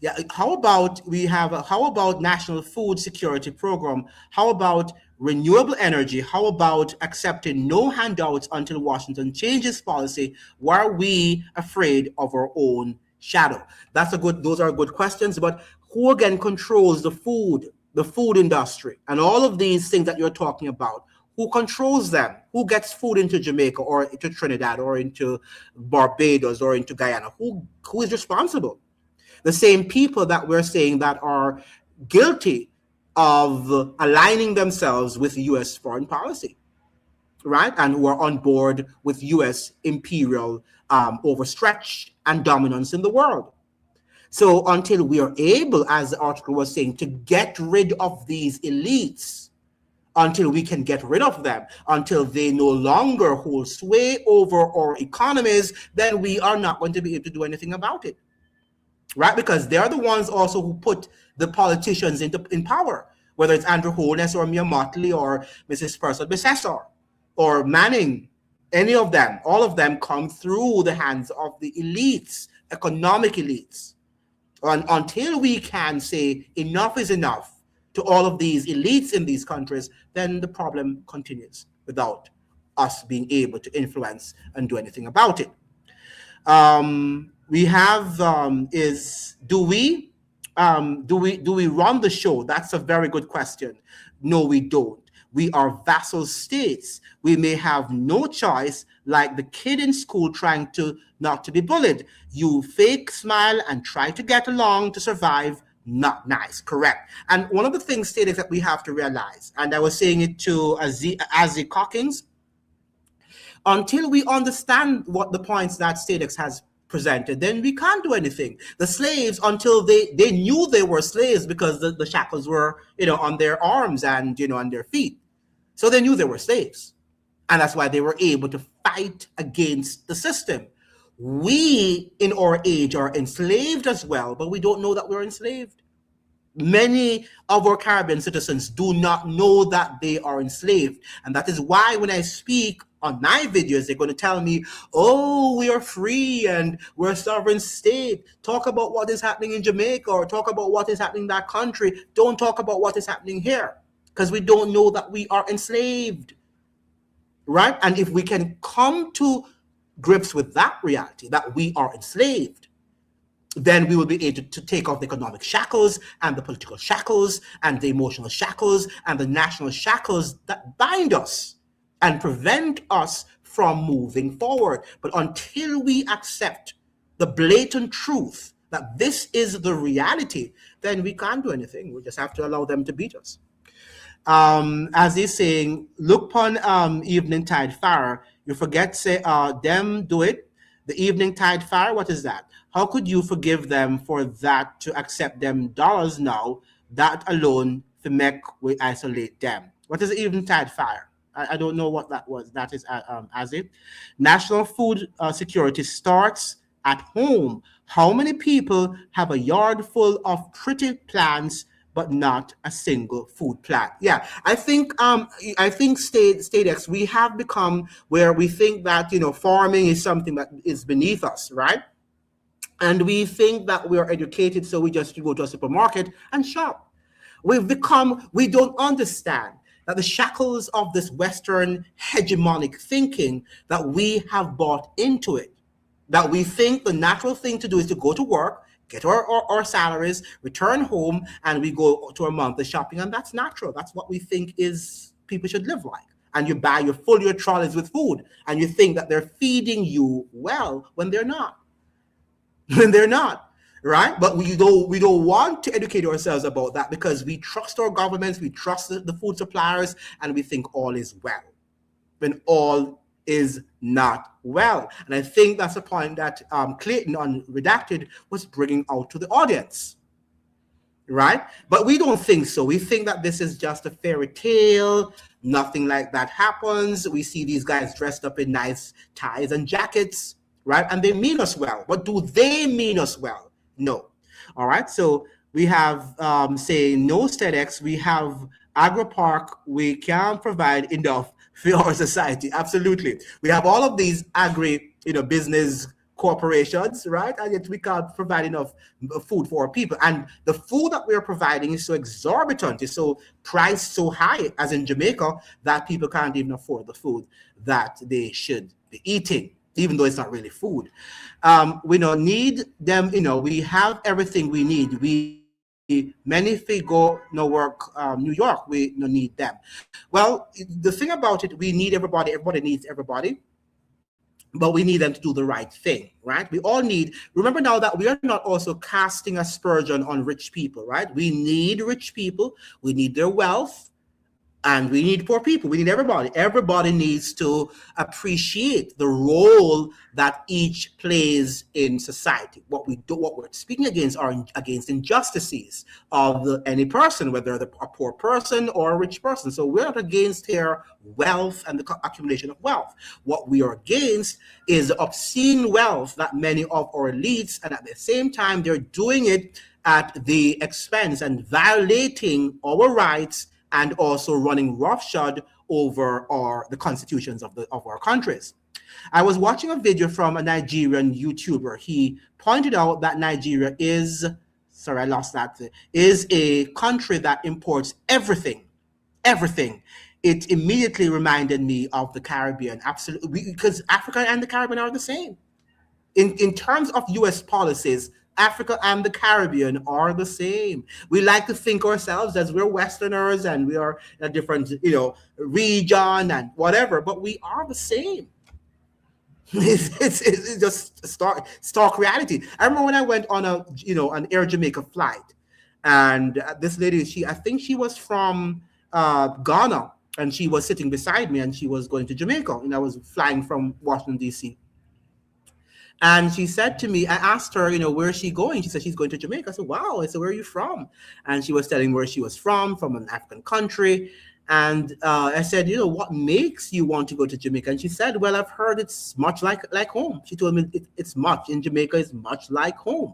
Yeah, how about National Food Security Program? How about renewable energy? How about accepting no handouts until Washington changes policy? Why are we afraid of our own shadow? Those are good questions, but who again controls the food industry and all of these things that you're talking about? Who controls them? Who gets food into Jamaica or into Trinidad or into Barbados or into Guyana? Who is responsible? The same people that we're saying that are guilty of aligning themselves with U.S. foreign policy, right? And who are on board with U.S. imperial overstretch and dominance in the world. So until we are able, as the article was saying, to get rid of these elites, until we can get rid of them, until they no longer hold sway over our economies, then we are not going to be able to do anything about it, right? Because they are the ones also who put the politicians in power, whether it's Andrew Holness or Mia Motley or Mrs. Purcell Becessor or Manning, any of them, all of them come through the hands of the elites, economic elites. And until we can say enough is enough to all of these elites in these countries, then the problem continues without us being able to influence and do anything about it. We have do we run the show? That's a very good question. No, we don't. We are vassal states. We may have no choice, like the kid in school trying not to be bullied. You fake smile and try to get along to survive. Not nice, correct. And one of the things, stated that we have to realize, and I was saying it to Azzy Cockings, until we understand what the points that Statex has presented, then we can't do anything. The slaves, until they knew they were slaves because the shackles were, on their arms and, on their feet. So they knew they were slaves. And that's why they were able to fight against the system. We, in our age, are enslaved as well, but we don't know that we're enslaved. Many of our Caribbean citizens do not know that they are enslaved. And that is why when I speak on my videos, they're going to tell me, oh, we are free and we're a sovereign state. Talk about what is happening in Jamaica or talk about what is happening in that country. Don't talk about what is happening here because we don't know that we are enslaved, right? And if we can come to grips with that reality, that we are enslaved, then we will be able to take off the economic shackles and the political shackles and the emotional shackles and the national shackles that bind us and prevent us from moving forward. But until we accept the blatant truth that this is the reality, then we can't do anything. We just have to allow them to beat us. As he's saying, look upon evening tide fire. You forget, say, them do it. The evening tide fire, what is that? How could you forgive them for that to accept them dollars now? That alone, the MEC will isolate them. What is the evening tide fire? I don't know what that was. That is as it. National food security starts at home. How many people have a yard full of pretty plants but not a single food plot. Yeah, I think Statex, we have become where we think that farming is something that is beneath us, right? And we think that we are educated, so we just go to a supermarket and shop. We don't understand that the shackles of this Western hegemonic thinking that we have bought into it, that we think the natural thing to do is to go to work, get our salaries, return home, and we go to a month of shopping, and that's natural. That's what we think is people should live like. And you fill your trolleys with food, and you think that they're feeding you well when they're not. When they're not. Right? But we don't want to educate ourselves about that because we trust our governments, we trust the food suppliers, and we think all is well, when all is not well. And I think that's a point that Clayton on Redacted was bringing out to the audience. Right? But we don't think so. We think that this is just a fairy tale. Nothing like that happens. We see these guys dressed up in nice ties and jackets, right? And they mean us well. But do they mean us well? No. All right. So we have, say, no STEDx. We have AgriPark. We can provide enough for our society. Absolutely. We have all of these business corporations, right? And yet we can't provide enough food for our people. And the food that we're providing is so exorbitant, is so priced so high, as in Jamaica, that people can't even afford the food that they should be eating, even though it's not really food. We don't need them, we have everything we need. Many if we go work New York, we don't need them. Well, the thing about it, we need everybody needs everybody, but we need them to do the right thing, right? We all need, remember now that we are not also casting aspersion on rich people, right? We need rich people, we need their wealth, and we need poor people. We need everybody. Everybody needs to appreciate the role that each plays in society. What we're speaking against are against injustices of any person, whether a poor person or a rich person. So we're not against here wealth and the accumulation of wealth. What we are against is obscene wealth that many of our elites, and at the same time, they're doing it at the expense and violating our rights, and also running roughshod over the constitutions of our countries. I was watching a video from a Nigerian YouTuber. He pointed out that Nigeria is a country that imports everything. It immediately reminded me of the Caribbean, absolutely, because Africa and the Caribbean are the same. In terms of US policies, Africa and the Caribbean are the same. We like to think ourselves as we're Westerners and we are a different, region and whatever, but we are the same. It's just stark reality. I remember when I went on an Air Jamaica flight, and this lady, I think she was from Ghana, and she was sitting beside me, and she was going to Jamaica, and I was flying from Washington, D.C. And she said to me, I asked her, where is she going? She said she's going to Jamaica. I said, wow. I said, where are you from? And she was telling where she was from an African country. And I said, what makes you want to go to Jamaica? And she said, well, I've heard it's much like home. She told me it's much in Jamaica is much like home.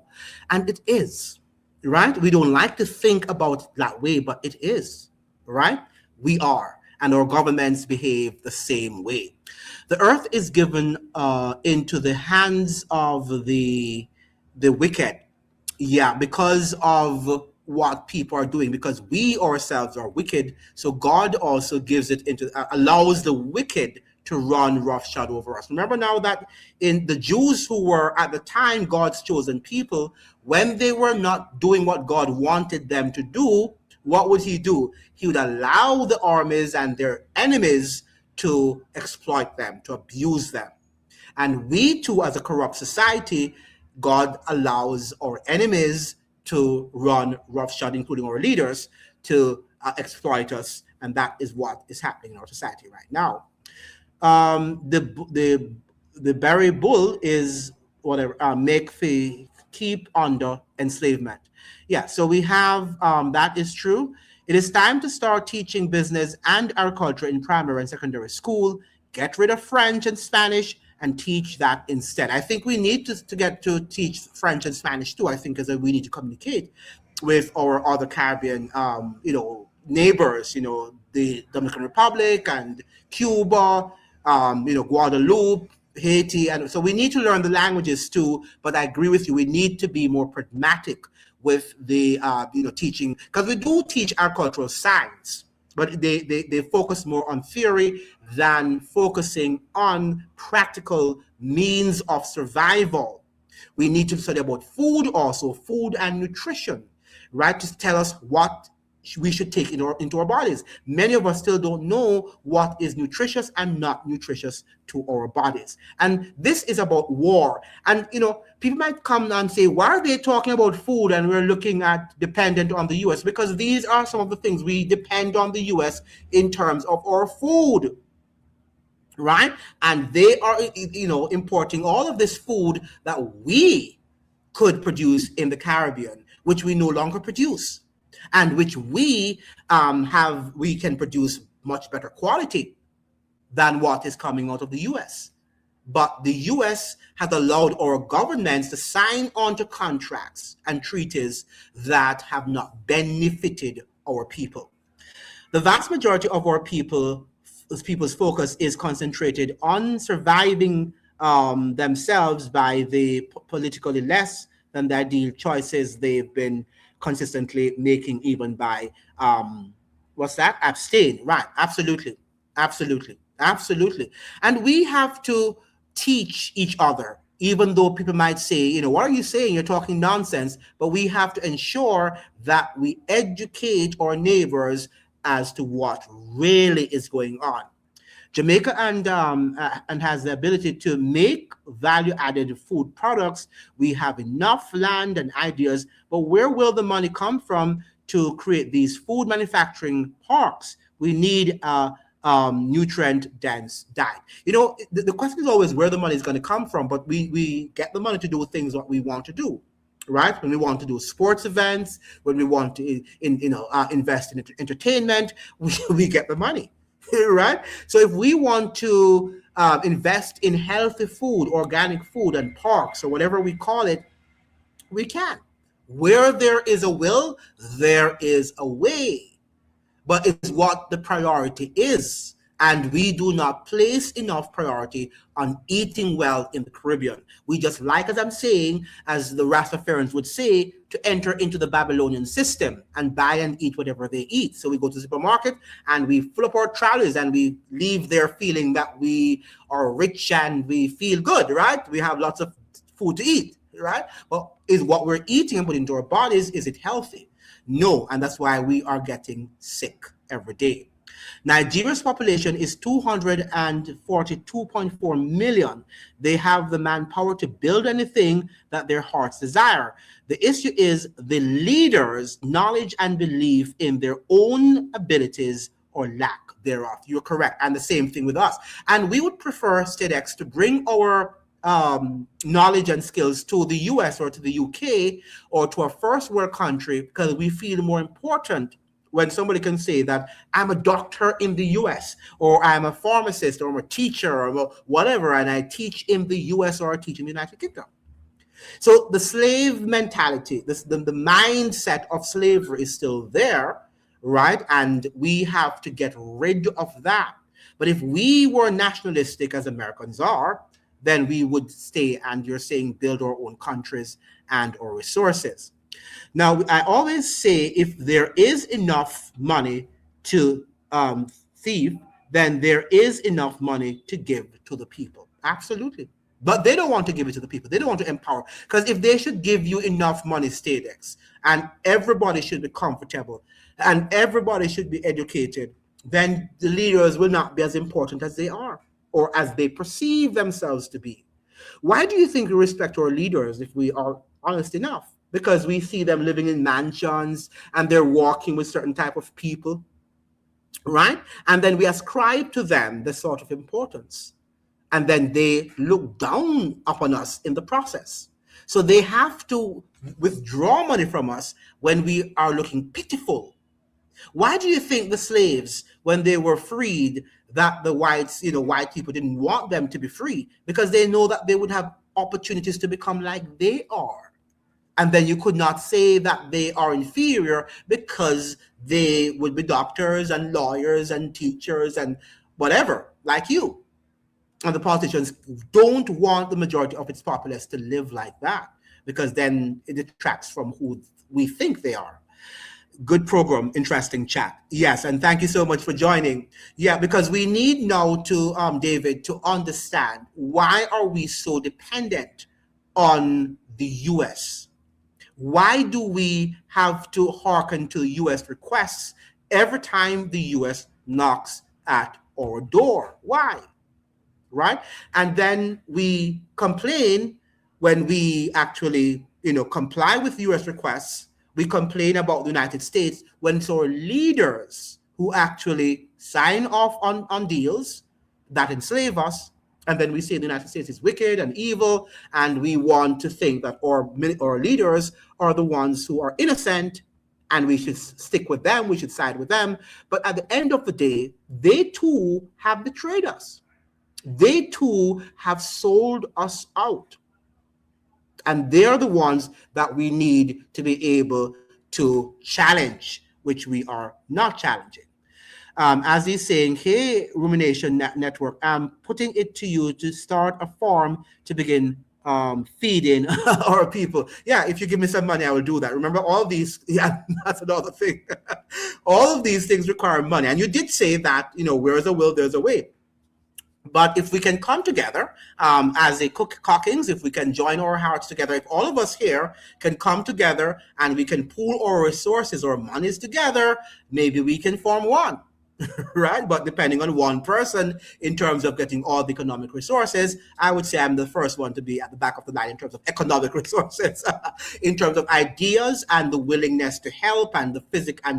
And it is, right? We don't like to think about it that way, but it is, right? We are. And our governments behave the same way. The earth is given into the hands of the wicked, because of what people are doing, because we ourselves are wicked. So God also gives it allows the wicked to run roughshod over us. Remember now that in the Jews who were at the time God's chosen people, when they were not doing what God wanted them to do, what would he do? He would allow the armies and their enemies to exploit them, to abuse them. And we too, as a corrupt society, God allows our enemies to run roughshod, including our leaders, to exploit us. And that is what is happening in our society right now. The Barry Bull is whatever, make fee keep under enslavement. So we have, that is true. It is time to start teaching business and agriculture in primary and secondary school. Get rid of French and Spanish and teach that instead. I think we need to get to teach French and Spanish too, I think, because we need to communicate. with our other Caribbean, neighbors, the Dominican Republic and Cuba, Guadeloupe, Haiti. And so we need to learn the languages too, but I agree with you. We need to be more pragmatic with the, teaching, because we do teach agricultural science, but they focus more on theory than focusing on practical means of survival. We need to study about food also, food and nutrition, right? To tell us what we should take into our bodies. Many of us still don't know what is nutritious and not nutritious to our bodies. And this is about war. And, people might come and say, why are they talking about food and we're looking at dependent on the US? Because these are some of the things we depend on the US in terms of our food. Right? And they are, importing all of this food that we could produce in the Caribbean, which we no longer produce, and which we can produce much better quality than what is coming out of the US. But the US has allowed our governments to sign on to contracts and treaties that have not benefited our people. The vast majority of our people's focus is concentrated on surviving themselves by the politically less than the ideal choices they've been consistently making, even by abstain. Right? Absolutely. And we have to teach each other, even though people might say, what are you saying? You're talking nonsense. But we have to ensure that we educate our neighbors as to what really is going on. Jamaica and has the ability to make value-added food products. We have enough land and ideas, but where will the money come from to create these food manufacturing parks? We need a nutrient-dense diet. The question is always where the money is going to come from, but we get the money to do things what we want to do. Right? When we want to do sports events, when we want to invest in entertainment, we get the money. Right? So if we want to invest in healthy food, organic food, and parks, or whatever we call it, we can. Where there is a will, there is a way. But it's what the priority is. And we do not place enough priority on eating well in the Caribbean. We just like, as I'm saying, as the Rastafarians would say, to enter into the Babylonian system and buy and eat whatever they eat. So we go to the supermarket and we fill up our trolleys and we leave there feeling that we are rich and we feel good, right? We have lots of food to eat, right? But is what we're eating and putting into our bodies, is it healthy? No, and that's why we are getting sick every day. Nigeria's population is 242.4 million. They have the manpower to build anything that their hearts desire. The issue is the leaders' knowledge and belief in their own abilities or lack thereof. You're correct. And the same thing with us. And we would prefer StateX to bring our knowledge and skills to the US or to the UK or to a first world country, because we feel more important when somebody can say that I'm a doctor in the US, or I'm a pharmacist, or I'm a teacher, or whatever, and I teach in the US or I teach in the United Kingdom. So the slave mentality, the mindset of slavery is still there, right? And we have to get rid of that. But if we were nationalistic, as Americans are, then we would stay, and you're saying build our own countries and our resources. Now, I always say if there is enough money to thieve, then there is enough money to give to the people. Absolutely. But they don't want to give it to the people. They don't want to empower. Because if they should give you enough money, StateX, and everybody should be comfortable, and everybody should be educated, then the leaders will not be as important as they are, or as they perceive themselves to be. Why do you think we respect our leaders if we are honest enough? Because we see them living in mansions and they're walking with certain type of people, right? And then we ascribe to them this sort of importance. And then they look down upon us in the process. So they have to withdraw money from us when we are looking pitiful. Why do you think the slaves, when they were freed, that the whites, white people didn't want them to be free? Because they know that they would have opportunities to become like they are. And then you could not say that they are inferior because they would be doctors and lawyers and teachers and whatever, like you. And the politicians don't want the majority of its populace to live like that, because then it detracts from who we think they are. Good program, interesting chat. Yes, and thank you so much for joining. Yeah, because we need now to, David, to understand, why are we so dependent on the US? Why do we have to hearken to US requests every time the US knocks at our door? Why? Right? And then we complain when we actually, comply with US requests. We complain about the United States when it's our leaders who actually sign off on deals that enslave us. And then we say the United States is wicked and evil, and we want to think that our leaders are the ones who are innocent, and we should stick with them, we should side with them. But at the end of the day, they too have betrayed us. They too have sold us out. And they're the ones that we need to be able to challenge, which we are not challenging. As he's saying, hey, Rumination Network, I'm putting it to you to start a farm to begin feeding our people. Yeah, if you give me some money, I will do that. Remember, all these, yeah, that's another thing. All of these things require money. And you did say that, where's a will, there's a way. But if we can come together as a Cockings, if we can join our hearts together, if all of us here can come together and we can pool our resources or monies together, maybe we can form one. Right? But depending on one person in terms of getting all the economic resources, I would say I'm the first one to be at the back of the line in terms of economic resources, in terms of ideas and the willingness to help and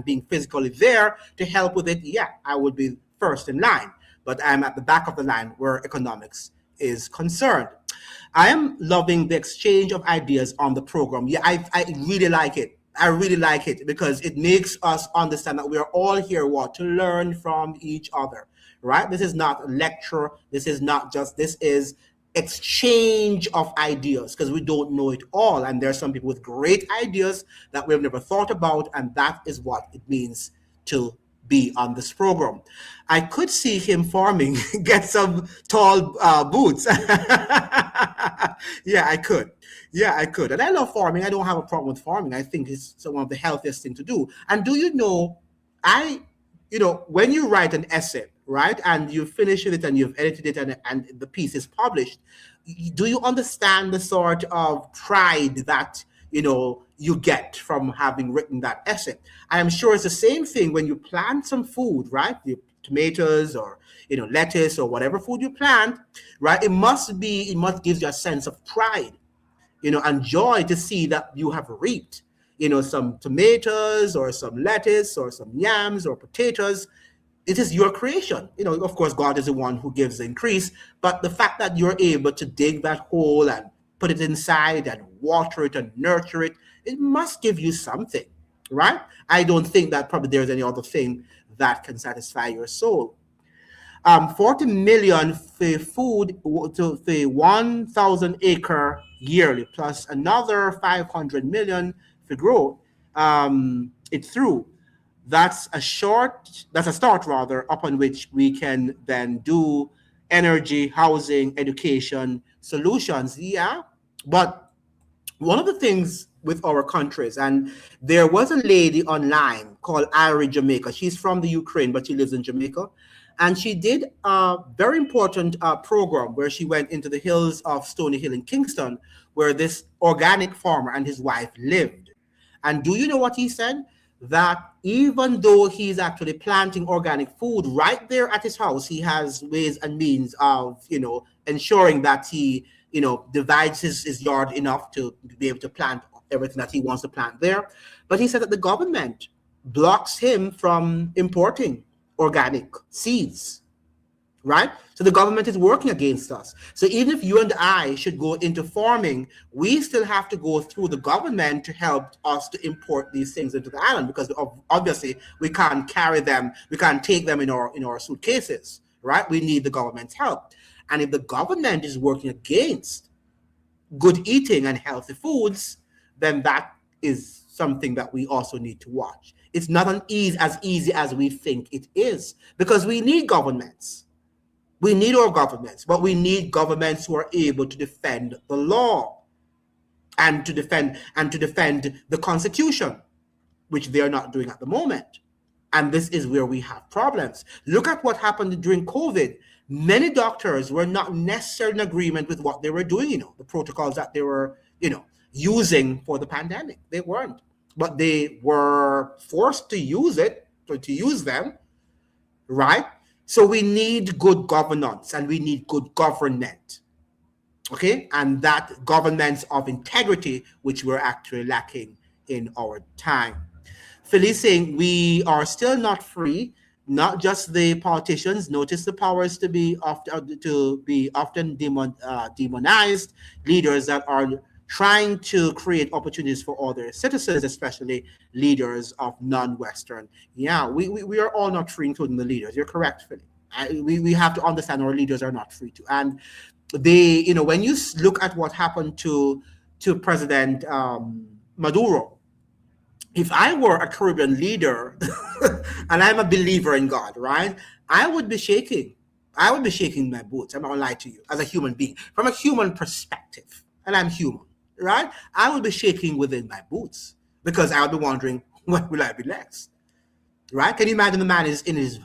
being physically there to help with it. Yeah, I would be first in line, but I'm at the back of the line where economics is concerned. I am loving the exchange of ideas on the program. Yeah, I really like it. I really like it because it makes us understand that we are all here to learn from each other, right? This is not a lecture. This is exchange of ideas, because we don't know it all. And there are some people with great ideas that we've never thought about. And that is what it means to be on this program. I could see him farming, get some tall boots. Yeah, I could. And I love farming. I don't have a problem with farming. I think it's one of the healthiest things to do. And do you know, when you write an essay, right, and you finish it and you've edited it and the piece is published, do you understand the sort of pride that, you get from having written that essay? I am sure it's the same thing when you plant some food, right? You tomatoes or lettuce or whatever food you plant, right? It must give you a sense of pride, and joy to see that you have reaped, some tomatoes or some lettuce or some yams or potatoes. It is your creation. Of course, God is the one who gives the increase, but the fact that you're able to dig that hole and put it inside and water it and nurture it, it must give you something, right? I don't think that probably there's any other thing that can satisfy your soul. 40 million for food to 1,000 acre yearly, plus another 500 million for grow it through. That's a start upon which we can then do energy, housing, education solutions. Yeah, but one of the things with our countries, and there was a lady online called Ari Jamaica. She's from the Ukraine, but she lives in Jamaica. And she did a very important program where she went into the hills of Stony Hill in Kingston, where this organic farmer and his wife lived. And do you know what he said? That even though he's actually planting organic food right there at his house, he has ways and means of, ensuring that he, divides his yard enough to be able to plant everything that he wants to plant there. But he said that the government blocks him from importing organic seeds, right? So the government is working against us. So even if you and I should go into farming, we still have to go through the government to help us to import these things into the island, because obviously we can't carry them, we can't take them in our suitcases, right? We need the government's help. And if the government is working against good eating and healthy foods, then that is something that we also need to watch. It's not as easy as we think it is, because we need governments. We need our governments, but we need governments who are able to defend the law and to defend the Constitution, which they are not doing at the moment. And this is where we have problems. Look at what happened during COVID. Many doctors were not necessarily in agreement with what they were doing, the protocols that they were, using for the pandemic. They weren't, but they were forced to use them, right? So we need good governance and we need good government, okay? And that governance of integrity, which we're actually lacking in our time. Felice saying we are still not free, not just the politicians. Notice the powers to be often demonized, leaders that are trying to create opportunities for other citizens, especially leaders of non-Western. Yeah, we are all not free, including the leaders. You're correct, Philip. We have to understand our leaders are not free too. And they, when you look at what happened to President Maduro, if I were a Caribbean leader and I'm a believer in God, right, I would be shaking. I would be shaking my boots. I'm not gonna lie to you, as a human being, from a human perspective, and I'm human, right? I would be shaking within my boots because I would be wondering, what will I be next, right? Can you imagine the man is in his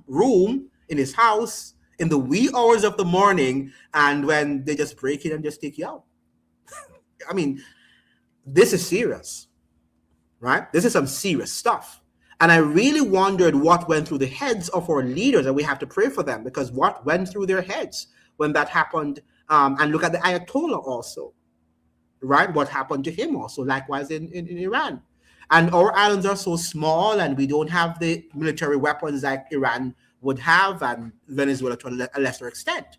room, in his house, in the wee hours of the morning, and when they just break it and just take you out? I mean, this is serious, right? This is some serious stuff. And I really wondered what went through the heads of our leaders, and we have to pray for them, because what went through their heads when that happened. And look at the Ayatollah also, right? What happened to him also, likewise in Iran. And our islands are so small, and we don't have the military weapons like Iran would have, and Venezuela to a lesser extent.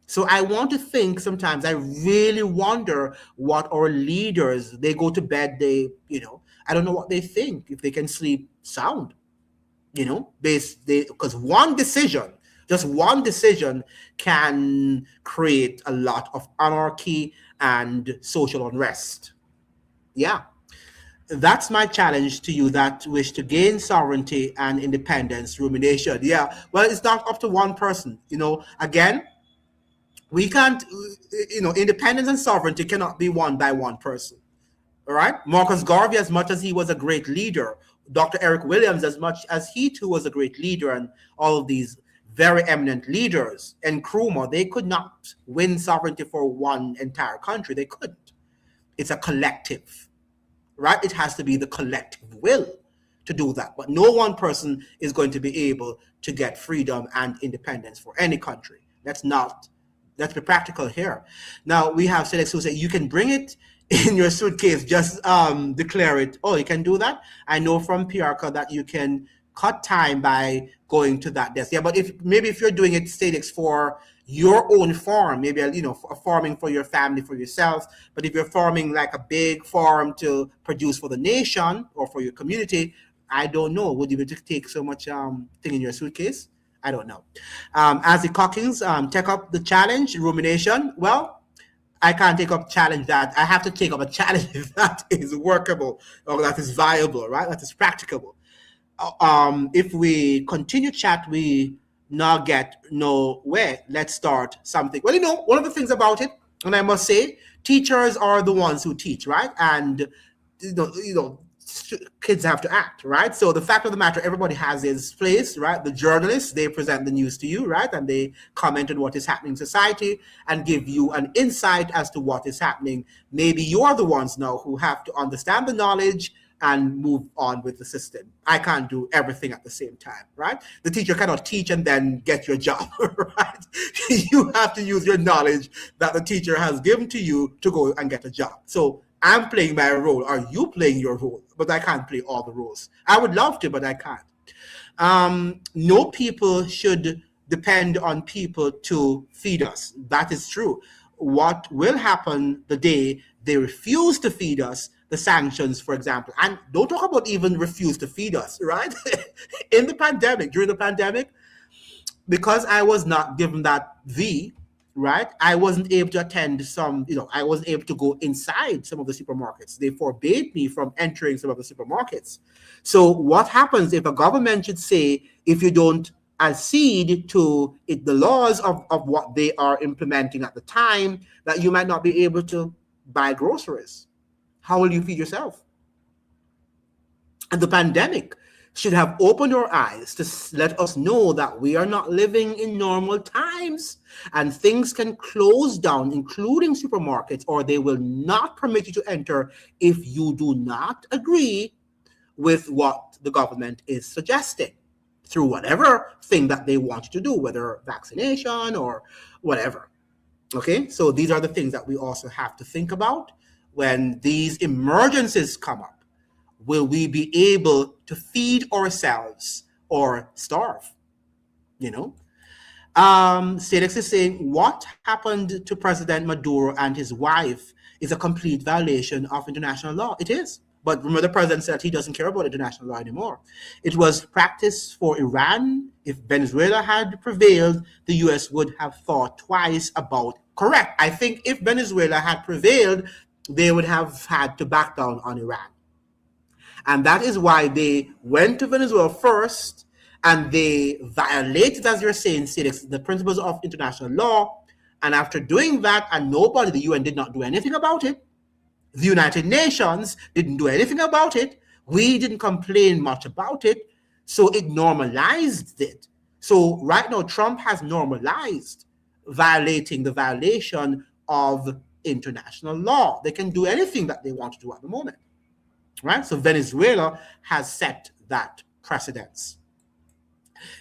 So I want to think sometimes, I really wonder what our leaders, they go to bed, I don't know what they think, if they can sleep sound, because just one decision can create a lot of anarchy and social unrest. Yeah. That's my challenge to you that wish to gain sovereignty and independence. Rumination. Yeah. Well, it's not up to one person. Again, we can't, independence and sovereignty cannot be won by one person. All right. Marcus Garvey, as much as he was a great leader, Dr. Eric Williams, as much as he too was a great leader, and all of these very eminent leaders, and Nkrumah, they could not win sovereignty for one entire country. They couldn't. It's a collective, right? It has to be the collective will to do that. But no one person is going to be able to get freedom and independence for any country. Let's be practical here. Now we have Select who say you can bring it in your suitcase, just declare it. Oh, you can do that? I know from PRCA that you can cut time by going to that desk. Yeah, but if you're doing it, Stadix, for your own farm, maybe farming for your family, for yourself. But if you're farming like a big farm to produce for the nation or for your community, I don't know. Would you be able to take so much thing in your suitcase? I don't know. As the Cockings, take up the challenge, rumination. Well, I can't take up challenge that. I have to take up a challenge that is workable or that is viable, right? That is practicable. If we continue chat, we not get nowhere. Let's start something. Well, one of the things about it, and I must say, teachers are the ones who teach, right? And kids have to act, right? So the fact of the matter, everybody has his place, right? The journalists, they present the news to you, right? And they comment on what is happening in society and give you an insight as to what is happening. Maybe you're the ones now who have to understand the knowledge and move on with the system. I can't do everything at the same time, right? The teacher cannot teach and then get your job, right? You have to use your knowledge that the teacher has given to you to go and get a job. So I'm playing my role. Are you playing your role? But I can't play all the roles. I would love to, but I can't. No people should depend on people to feed us. That is true. What will happen the day they refuse to feed us, the sanctions, for example, and don't talk about even refuse to feed us, right? During the pandemic, because I was not given that V, right? I wasn't able to attend I wasn't able to go inside some of the supermarkets. They forbade me from entering some of the supermarkets. So what happens if a government should say, if you don't accede to the laws of what they are implementing at the time, that you might not be able to buy groceries? How will you feed yourself? And the pandemic should have opened our eyes to let us know that we are not living in normal times and things can close down, including supermarkets, or they will not permit you to enter if you do not agree with what the government is suggesting through whatever thing that they want you to do, whether vaccination or whatever. Okay, so these are the things that we also have to think about when these emergencies come up. Will we be able to feed ourselves or starve? Celix is saying, what happened to President Maduro and his wife is a complete violation of international law. It is. But remember, the president said he doesn't care about international law anymore. It was practiced for Iran. If Venezuela had prevailed, the U.S. would have thought twice about. Correct. I think if Venezuela had prevailed, they would have had to back down on Iran. And that is why they went to Venezuela first, and they violated, as you're saying, the principles of international law. And after doing that, and the UN did not do anything about it. The United Nations didn't do anything about it. We didn't complain much about it. So it normalized it. So right now, Trump has normalized violating the violation of international law. They can do anything that they want to do at the moment. Right? So Venezuela has set that precedence.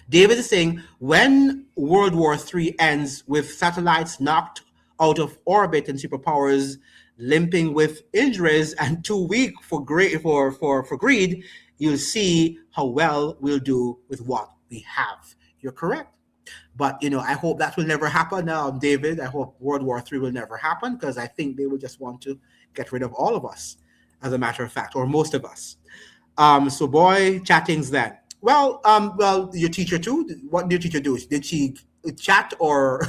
David is saying, when World War III ends with satellites knocked out of orbit and superpowers limping with injuries and too weak for greed, you'll see how well we'll do with what we have. You're correct. But, I hope that will never happen, David. I hope World War III will never happen, because I think they will just want to get rid of all of us, as a matter of fact, or most of us. So boy, chattings then. Well, your teacher too. What did your teacher do? Did she chat, or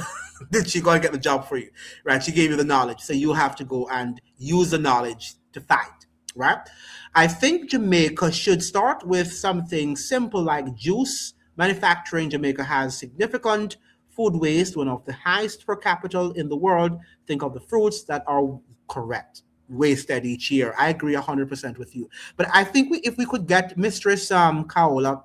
did she go and get the job for you? Right? She gave you the knowledge, so you have to go and use the knowledge to fight. Right? I think Jamaica should start with something simple like juice manufacturing. Jamaica has significant food waste, one of the highest per capita in the world. Think of the fruits that are correct. Wasted each year. I agree 100% with you. But I think if we could get Mistress Kaola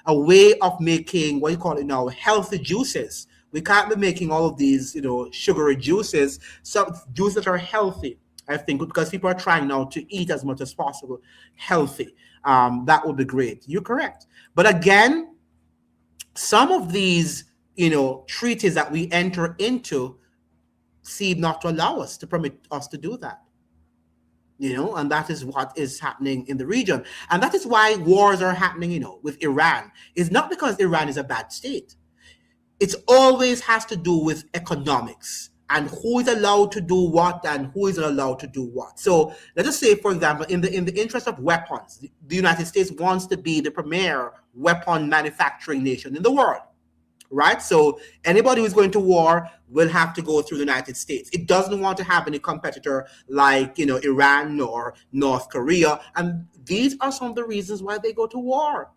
a way of making, what you call it now, healthy juices. We can't be making all of these, sugary juices, some juices that are healthy, I think, because people are trying now to eat as much as possible healthy. That would be great. You're correct. But again, some of these, treaties that we enter into seem not to allow us, to permit us to do that. And that is what is happening in the region. And that is why wars are happening, with Iran. It's not because Iran is a bad state. It always has to do with economics and who is allowed to do what and who isn't allowed to do what. So let us say, for example, in the interest of weapons, the United States wants to be the premier weapon manufacturing nation in the world. Right? So anybody who's going to war will have to go through the United States. It doesn't want to have any competitor like, Iran or North Korea. And these are some of the reasons why they go to war.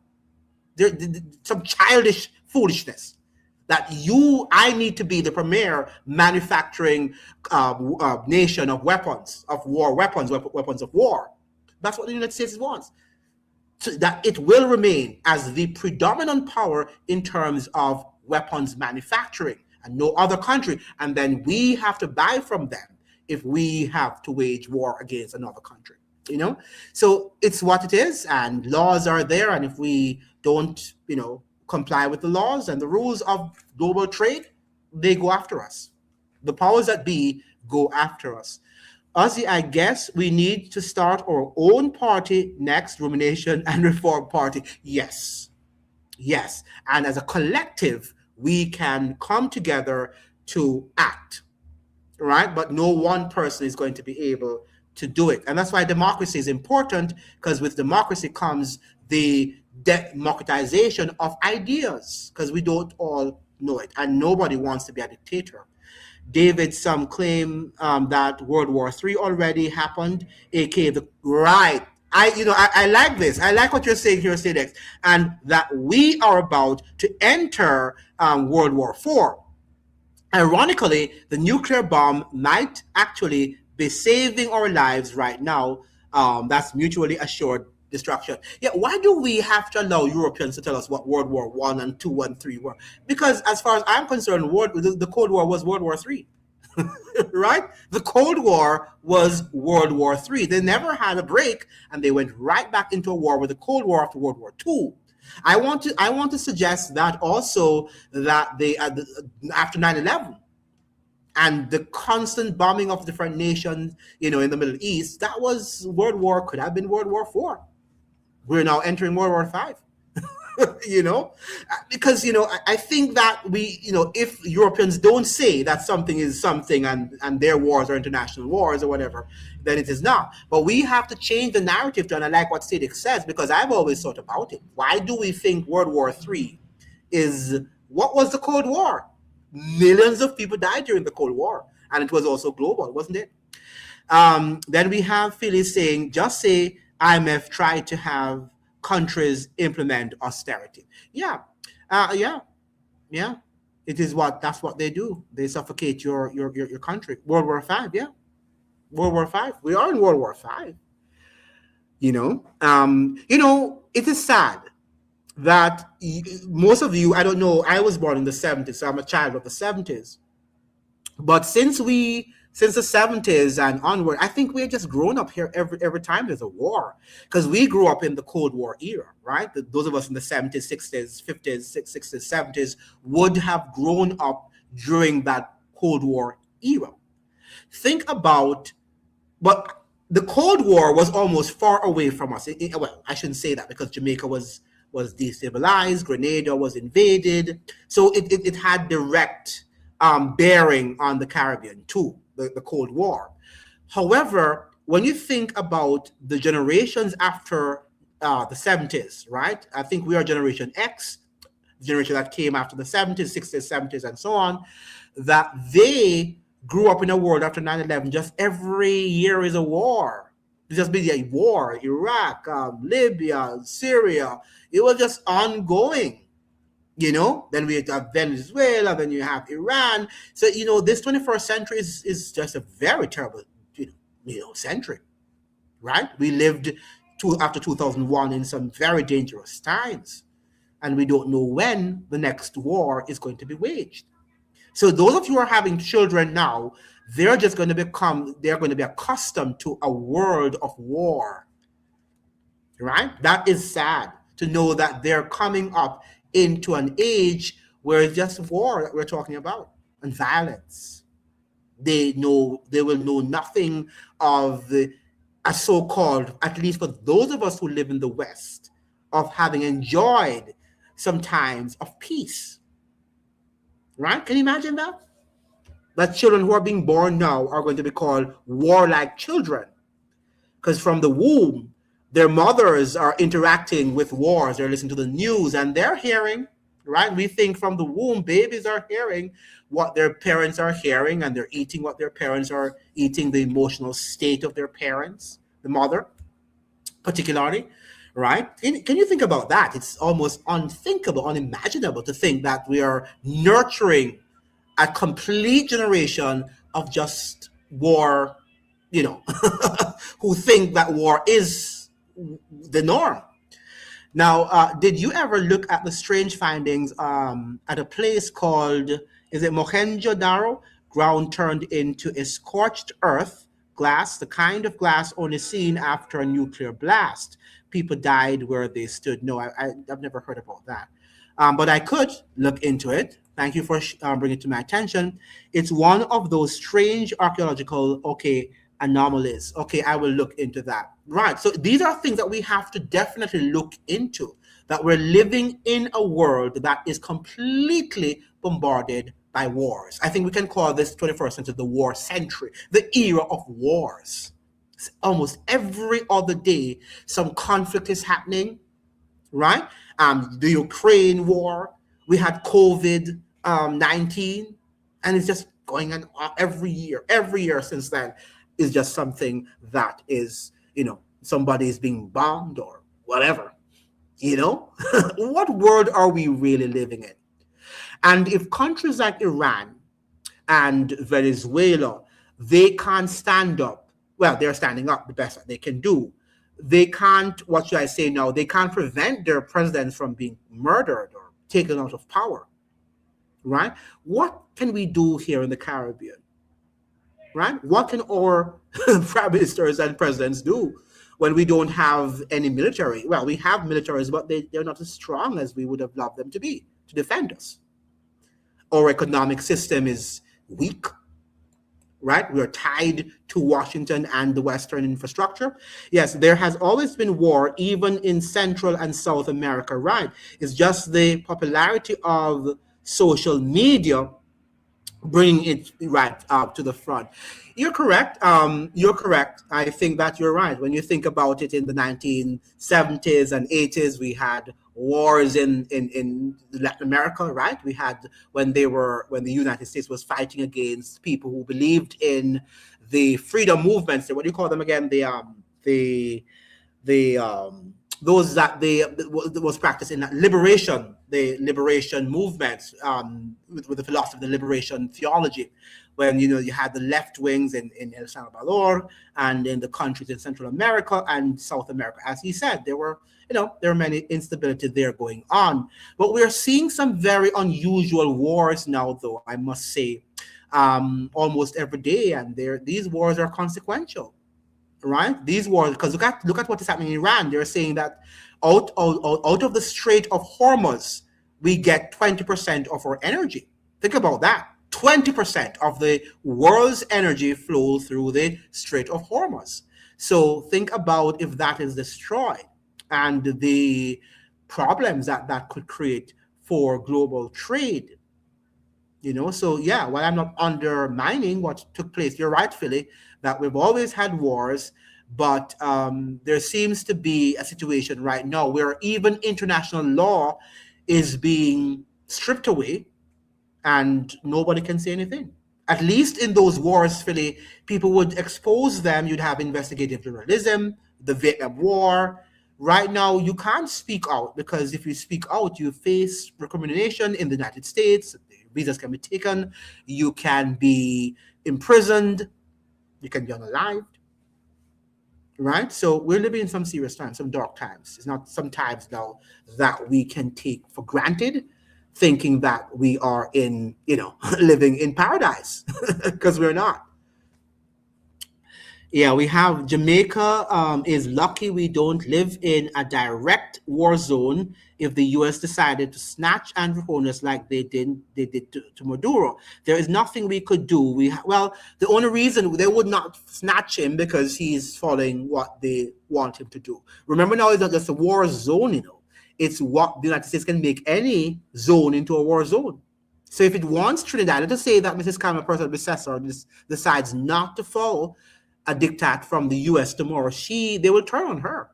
They're some childish foolishness that I need to be the premier manufacturing nation of weapons of war, weapons of war. That's what the United States wants. So that it will remain as the predominant power in terms of weapons manufacturing, and no other country. And then we have to buy from them if we have to wage war against another country. So it's what it is, and laws are there. And if we don't, comply with the laws and the rules of global trade, they go after us. The powers that be go after us. Ozzy, I guess we need to start our own party next, Rumination and Reform Party. Yes. And as a collective, we can come together to act, right? But no one person is going to be able to do it. And that's why democracy is important, because with democracy comes the democratization of ideas, because we don't all know it. And nobody wants to be a dictator. David, some claim that World War III already happened, aka the right. I like this. I like what you're saying here, Sidex, and that we are about to enter World War IV. Ironically, the nuclear bomb might actually be saving our lives right now. That's mutually assured destruction. Yeah, why do we have to allow Europeans to tell us what World War I and II and III were? Because as far as I'm concerned, the Cold War was World War III. Right? The Cold War was World War III. They never had a break, and they went right back into a war with the Cold War after World War II. I want to suggest that also that they after 9/11 and the constant bombing of different nations, in the Middle East, that was could have been World War IV. We're now entering World War V. Because I think that we, if Europeans don't say that something is something and their wars are international wars or whatever, then it is not. But we have to change the narrative to, and I like what Siddiq says, because I've always thought about it. Why do we think World War III is what was the Cold War? Millions of people died during the Cold War, and it was also global, wasn't it? Then we have Phyllis saying, just say IMF tried to have countries implement austerity. Yeah. It is that's what they do. They suffocate your country. World War V, yeah. World War V. We are in World War V. It is sad that most of you, I don't know, I was born in the 70s, so I'm a child of the 70s. But since the 70s and onward, I think we're just grown up here every time there's a war, because we grew up in the Cold War era, right? Those of us in the 70s, 60s, 50s, 60s, 70s would have grown up during that Cold War era. Think about, but the Cold War was almost far away from us. Well, I shouldn't say that, because Jamaica was destabilized, Grenada was invaded, so it had direct bearing on the Caribbean too, the Cold War. However, when you think about the generations after the 70s, right? I think we are Generation X, the generation that came after the 70s, 60s, 70s, and so on, that they grew up in a world after 9/11, just every year is a war. It's just been a war, Iraq, Libya, Syria. It was just ongoing. Then we have Venezuela, then you have Iran. So, this 21st century is just a very terrible, century, right? We lived after 2001 in some very dangerous times, and we don't know when the next war is going to be waged. So those of you who are having children now, they're going to be accustomed to a world of war, right? That is sad to know that they're coming up into an age where it's just war that we're talking about, and violence. They will know nothing of a so-called, at least for those of us who live in the West, of having enjoyed some times of peace. Right? Can you imagine that? That children who are being born now are going to be called warlike children, because from the womb, their mothers are interacting with wars. They're listening to the news and they're hearing, right? We think from the womb, babies are hearing what their parents are hearing, and they're eating what their parents are eating, the emotional state of their parents, the mother, particularly, right? Can you think about that? It's almost unthinkable, unimaginable to think that we are nurturing a complete generation of just war, who think that war is the norm. Now, did you ever look at the strange findings at a place called, is it Mohenjo-Daro? Ground turned into a scorched earth glass, the kind of glass only seen after a nuclear blast. People died where they stood. No, I've never heard about that. But I could look into it. Thank you for bringing it to my attention. It's one of those strange archaeological, anomalies. I will look into that. Right. So these are things that we have to definitely look into, that we're living in a world that is completely bombarded by wars. I think we can call this 21st century the war century, the era of wars. Almost every other day, some conflict is happening, right? The Ukraine war, we had COVID-19, and it's just going on every year since then is just something that is, somebody is being bombed or whatever. What world are we really living in? And if countries like Iran and Venezuela, they can't stand up, well, they're standing up the best that they can do. They can't, what should I say now, they can't prevent their presidents from being murdered or taken out of power, right? What can we do here in the Caribbean, right? What can our prime ministers and presidents do when we don't have any military? Well, we have militaries, but they're not as strong as we would have loved them to be to defend us. Our economic system is weak, right? We're tied to Washington and the Western infrastructure. Yes, there has always been war, even in Central and South America, right? It's just the popularity of social media bringing it right up to the front. You're correct. You're correct. I think that you're right. When you think about it, in the 1970s and 80s, we had wars in Latin America, right? We had when the United States was fighting against people who believed in the freedom movements. What do you call them again? Those that was practiced in the liberation movements, with the philosophy of the liberation theology, when you had the left wings in El Salvador and in the countries in Central America and South America. As he said, there were many instability there going on, but we are seeing some very unusual wars now, though, I must say, almost every day, and these wars are consequential. Right, these wars, because look at what is happening in Iran. They're saying that out of the Strait of Hormuz, we get 20% of our energy. Think about that. 20% of the world's energy flows through the Strait of Hormuz. So think about if that is destroyed and the problems that could create for global trade. So yeah, while I'm not undermining what took place, you're right, Philly, that we've always had wars, but there seems to be a situation right now where even international law is being stripped away and nobody can say anything. At least in those wars, Philly, people would expose them. You'd have investigative journalism, the Vietnam War. Right now, you can't speak out, because if you speak out, you face recrimination in the United States. Visas can be taken. You can be imprisoned. You can be unalived. Right? So we're living in some serious times, some dark times. It's not some times now that we can take for granted, thinking that we are in, living in paradise, because we're not. Yeah, we have Jamaica is lucky we don't live in a direct war zone. If the U.S. decided to snatch Andrew Holness like they did to Maduro, there is nothing we could do. The only reason they would not snatch him because he's following what they want him to do. Remember, now it's not just a war zone. It's what the United States can make any zone into a war zone. So if it wants Trinidad to say that Mrs. Carmen Persson decides not to follow a diktat from the U.S. tomorrow, they will turn on her,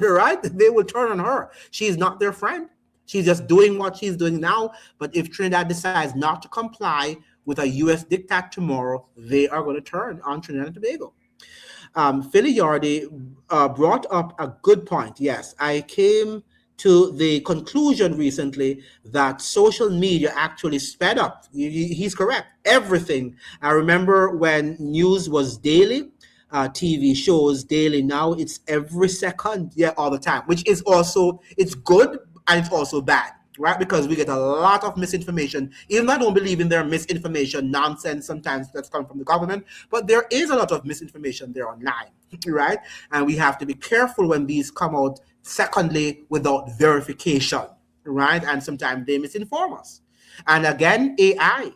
right? They will turn on her. She's not their friend. She's just doing what she's doing now. But if Trinidad decides not to comply with a U.S. diktat tomorrow, they are going to turn on Trinidad and Tobago. Philly Yardy brought up a good point. Yes, I came to the conclusion recently that social media actually sped up. He's correct. Everything. I remember when news was daily, TV shows daily. Now it's every second, all the time, which is also, it's good and it's also bad, right? Because we get a lot of misinformation. Even though I don't believe in their misinformation nonsense sometimes that's come from the government, but there is a lot of misinformation there online, right? And we have to be careful when these come out, secondly, without verification, right? And sometimes they misinform us. And again, AI.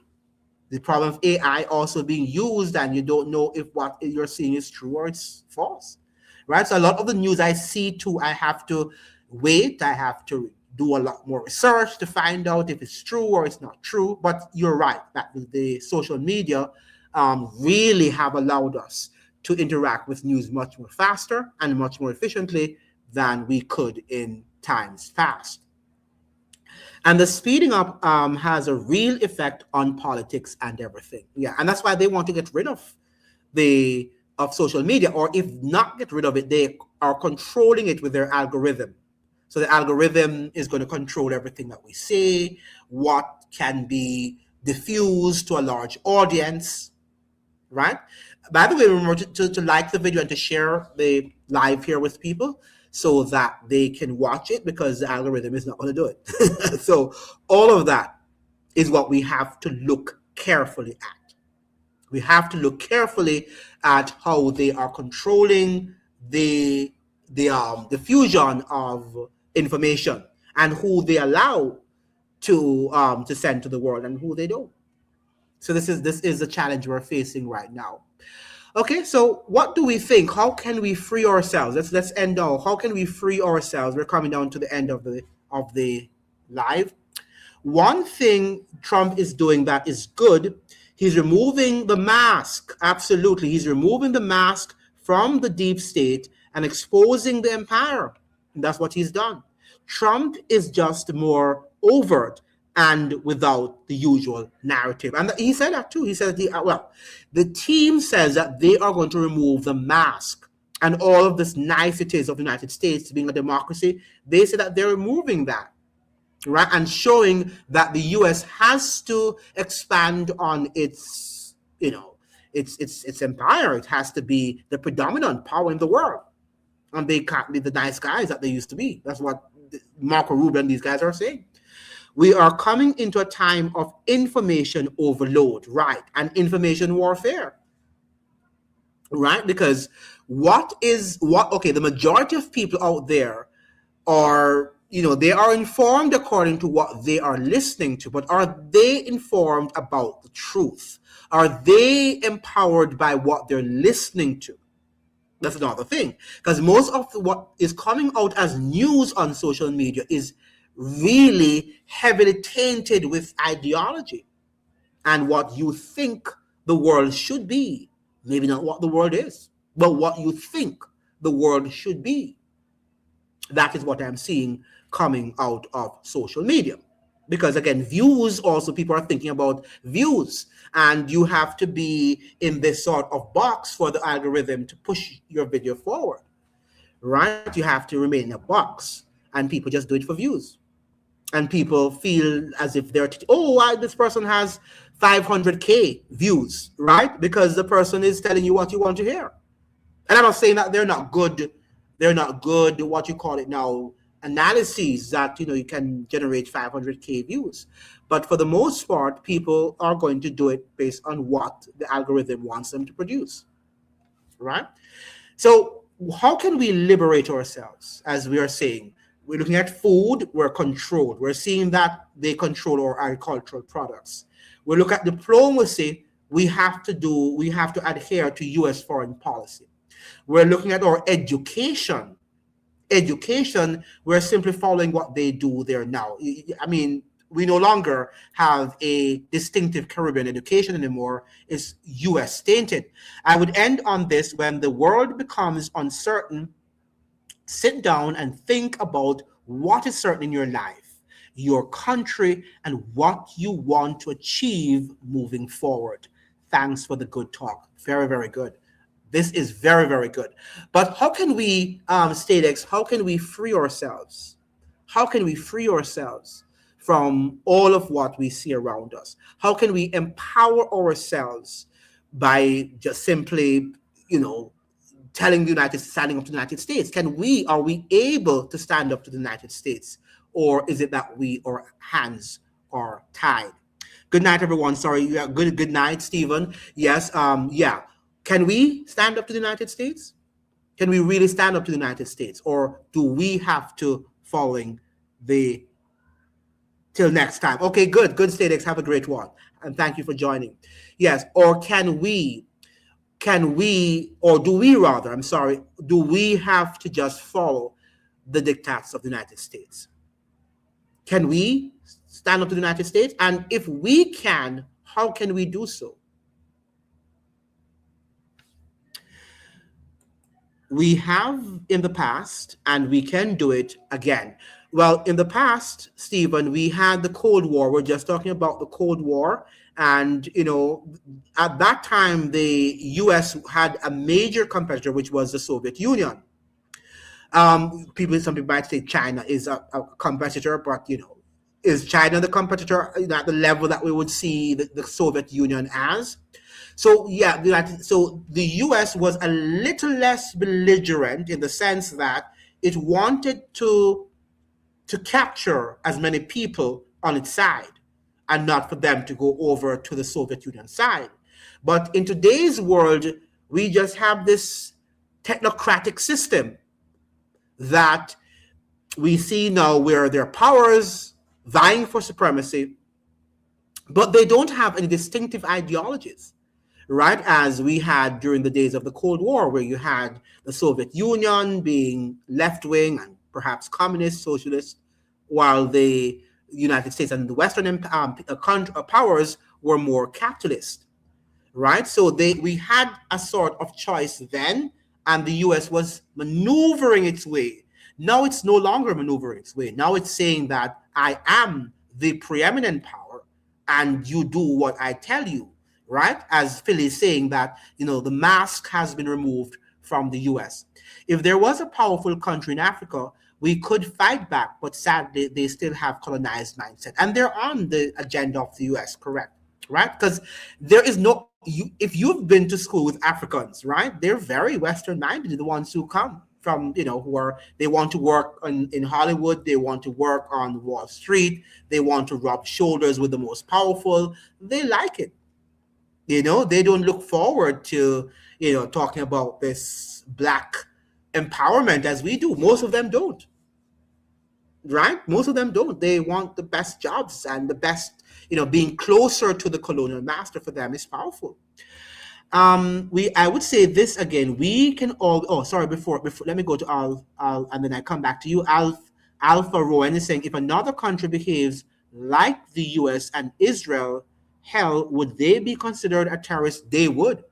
The problem of AI also being used, and you don't know if what you're seeing is true or it's false, right? So a lot of the news I see too, I have to wait. I have to do a lot more research to find out if it's true or it's not true. But you're right that the social media really have allowed us to interact with news much more faster and much more efficiently than we could in times past. And the speeding up has a real effect on politics and everything. Yeah, and that's why they want to get rid of social media, or if not get rid of it, they are controlling it with their algorithm. So the algorithm is going to control everything that we say, what can be diffused to a large audience, right? By the way, remember to like the video and to share the live here with people so that they can watch it, because the algorithm is not going to do it. So all of that is what we have to look carefully at. We have to look carefully at how they are controlling the diffusion of information, and who they allow to send to the world and who they don't. So this is the challenge we're facing right now. Okay, so what do we think? How can we free ourselves? Let's end now. How can we free ourselves? We're coming down to the end of the live. One thing Trump is doing that is good, he's removing the mask. Absolutely, he's removing the mask from the deep state and exposing the empire. And that's what he's done. Trump is just more overt and without the usual narrative. And he said that too. He said, the team says that they are going to remove the mask and all of this niceties of the United States being a democracy. They say that they're removing that, right? And showing that the U.S. has to expand on its empire. It has to be the predominant power in the world. And they can't be the nice guys that they used to be. That's what Marco Rubio and these guys are saying. We are coming into a time of information overload, right? And information warfare, right? Because the majority of people out there are, they are informed according to what they are listening to, but are they informed about the truth? Are they empowered by what they're listening to? That's another thing, because most of what is coming out as news on social media is really heavily tainted with ideology and what you think the world should be. Maybe not what the world is, but what you think the world should be. That is what I'm seeing coming out of social media. Because again, views also, people are thinking about views, and you have to be in this sort of box for the algorithm to push your video forward, right? You have to remain in a box, and people just do it for views. And people feel as if they're, this person has 500K views, right? Because the person is telling you what you want to hear. And I'm not saying that they're not good, what you call it now, analyses that, you can generate 500K views. But for the most part, people are going to do it based on what the algorithm wants them to produce, right? So how can we liberate ourselves? As we are saying, we're looking at food, we're controlled. We're seeing that they control our agricultural products. We look at diplomacy, we have to adhere to US foreign policy. We're looking at our education. We're simply following what they do there now. I mean, we no longer have a distinctive Caribbean education anymore. It's US tainted. I would end on this: when the world becomes uncertain, sit down and think about what is certain in your life, your country, and what you want to achieve moving forward. Thanks for the good talk. Very, very good. This is very, very good. But how can we, StateX, how can we free ourselves? How can we free ourselves from all of what we see around us? How can we empower ourselves by just simply, standing up to the United States? Are we able to stand up to the United States? Or is it that our hands are tied? Good night, everyone. Sorry. Yeah, good night, Stephen. Yes. Can we stand up to the United States? Can we really stand up to the United States? Or do we have to following till next time? Okay, good. Good, StateX. Have a great one. And thank you for joining. Yes. Or do we have to just follow the diktats of the United States? Can we stand up to the United States? And if we can, how can we do so? We have in the past, and we can do it again. Well, in the past, Stephen, we had the Cold War. We're just talking about the Cold War. And, at that time, the US had a major competitor, which was the Soviet Union. Some people might say China is a competitor, but, is China the competitor at the level that we would see the Soviet Union as? So yeah, so the US was a little less belligerent in the sense that it wanted to capture as many people on its side and not for them to go over to the Soviet Union side. But in today's world, we just have this technocratic system that we see now where there are powers vying for supremacy, but they don't have any distinctive ideologies, right? As we had during the days of the Cold War, where you had the Soviet Union being left-wing and perhaps communist, socialist, while the United States and the Western powers were more capitalist, right? So we had a sort of choice then, and the US was maneuvering its way. Now it's no longer maneuvering its way. Now it's saying that I am the preeminent power and you do what I tell you, right? As Phil is saying that, the mask has been removed from the US. If there was a powerful country in Africa, we could fight back, but sadly, they still have colonized mindset. And they're on the agenda of the US, correct? Right? Because there is no, if you've been to school with Africans, right? They're very Western minded, the ones who come from, they want to work in Hollywood, they want to work on Wall Street, they want to rub shoulders with the most powerful. They like it. They don't look forward to, talking about this Black empowerment as we do. Most of them don't. Right? Most of them don't. They want the best jobs and the best, being closer to the colonial master for them is powerful. I would say this again. We can all. Oh, sorry. Before let me go to Al, and then I come back to you. Alpha Rowan is saying, if another country behaves like the U.S. and Israel, hell, would they be considered a terrorist? They would.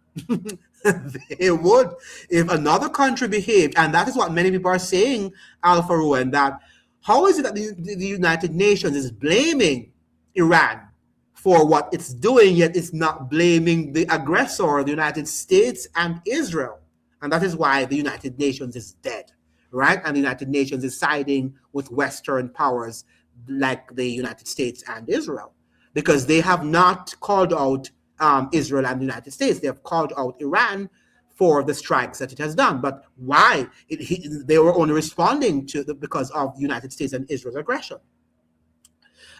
They would. If another country behaved, and that is what many people are saying, Alpha Rowan, that how is it that the United Nations is blaming Iran for what it's doing, yet it's not blaming the aggressor, the United States and Israel? And that is why the United Nations is dead, right? And the United Nations is siding with Western powers like the United States and Israel, because they have not called out Israel and the United States. They have called out Iran for the strikes that it has done. But why? They were only responding because of the United States and Israel's aggression.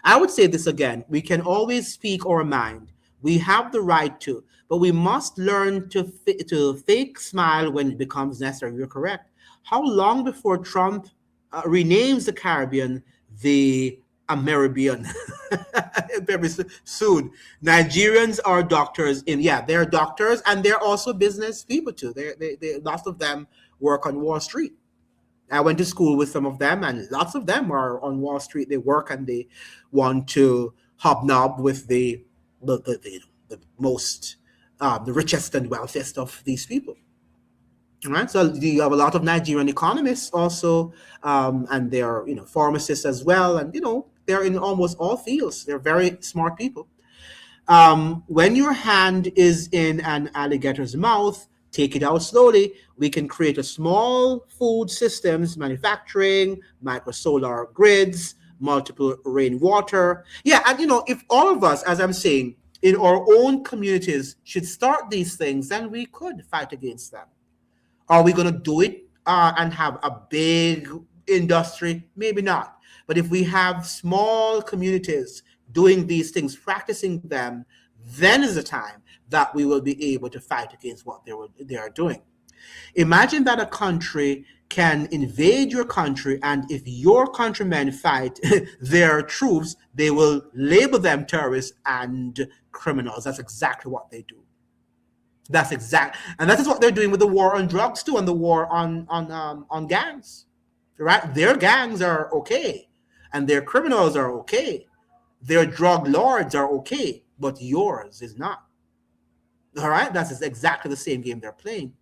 I would say this again. We can always speak our mind. We have the right to, but we must learn to fake smile when it becomes necessary. You're correct. How long before Trump renames the Caribbean the Ameribian? Very soon. Nigerians are doctors they're doctors, and they're also business people too. They lots of them work on Wall Street. I went to school with some of them, and lots of them are on Wall Street. They work and they want to hobnob with the most, the richest and wealthiest of these people. Right, so you have a lot of Nigerian economists also, and they're pharmacists as well, and they're in almost all fields. They're very smart people. When your hand is in an alligator's mouth, take it out slowly. We can create a small food systems, manufacturing, micro solar grids, multiple rainwater. Yeah, and if all of us, as I'm saying, in our own communities should start these things, then we could fight against them. Are we going to do it and have a big industry? Maybe not. But if we have small communities doing these things, practicing them, then is the time that we will be able to fight against what they are doing. Imagine that a country can invade your country, and if your countrymen fight their troops, they will label them terrorists and criminals. That's exactly what they do. And that is what they're doing with the war on drugs too, and the war on gangs, right? Their gangs are okay, and their criminals are okay, their drug lords are okay, but yours is not. All right, that's exactly the same game they're playing.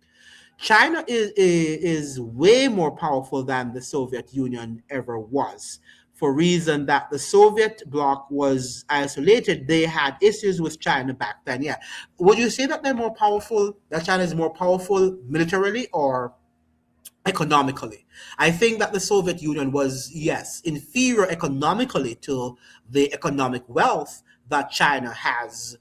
China is way more powerful than the Soviet Union ever was, for reason that the Soviet bloc was isolated. They had issues with China back then. Yeah, would you say that they're more powerful? That China is more powerful militarily or economically? I think that the Soviet Union was, yes, inferior economically to the economic wealth that China has,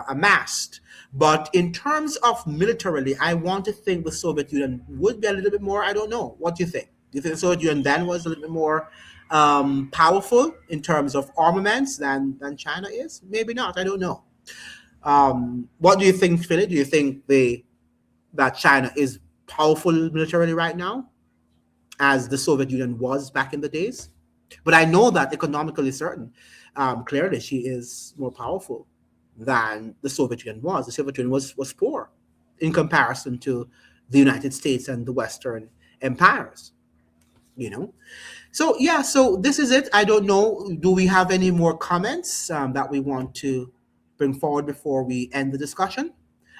amassed. But in terms of militarily, I want to think the Soviet Union would be a little bit more. I don't know. What do you think? Do you think the Soviet Union then was a little bit more powerful in terms of armaments than China is? Maybe not. I don't know. What do you think, Philip? Do you think that China is powerful militarily right now, as the Soviet Union was back in the days? But I know that economically certain, clearly she is more powerful than the Soviet Union was. The Soviet Union was poor in comparison to the United States and the Western empires, So yeah, so this is it. I don't know. Do we have any more comments that we want to bring forward before we end the discussion?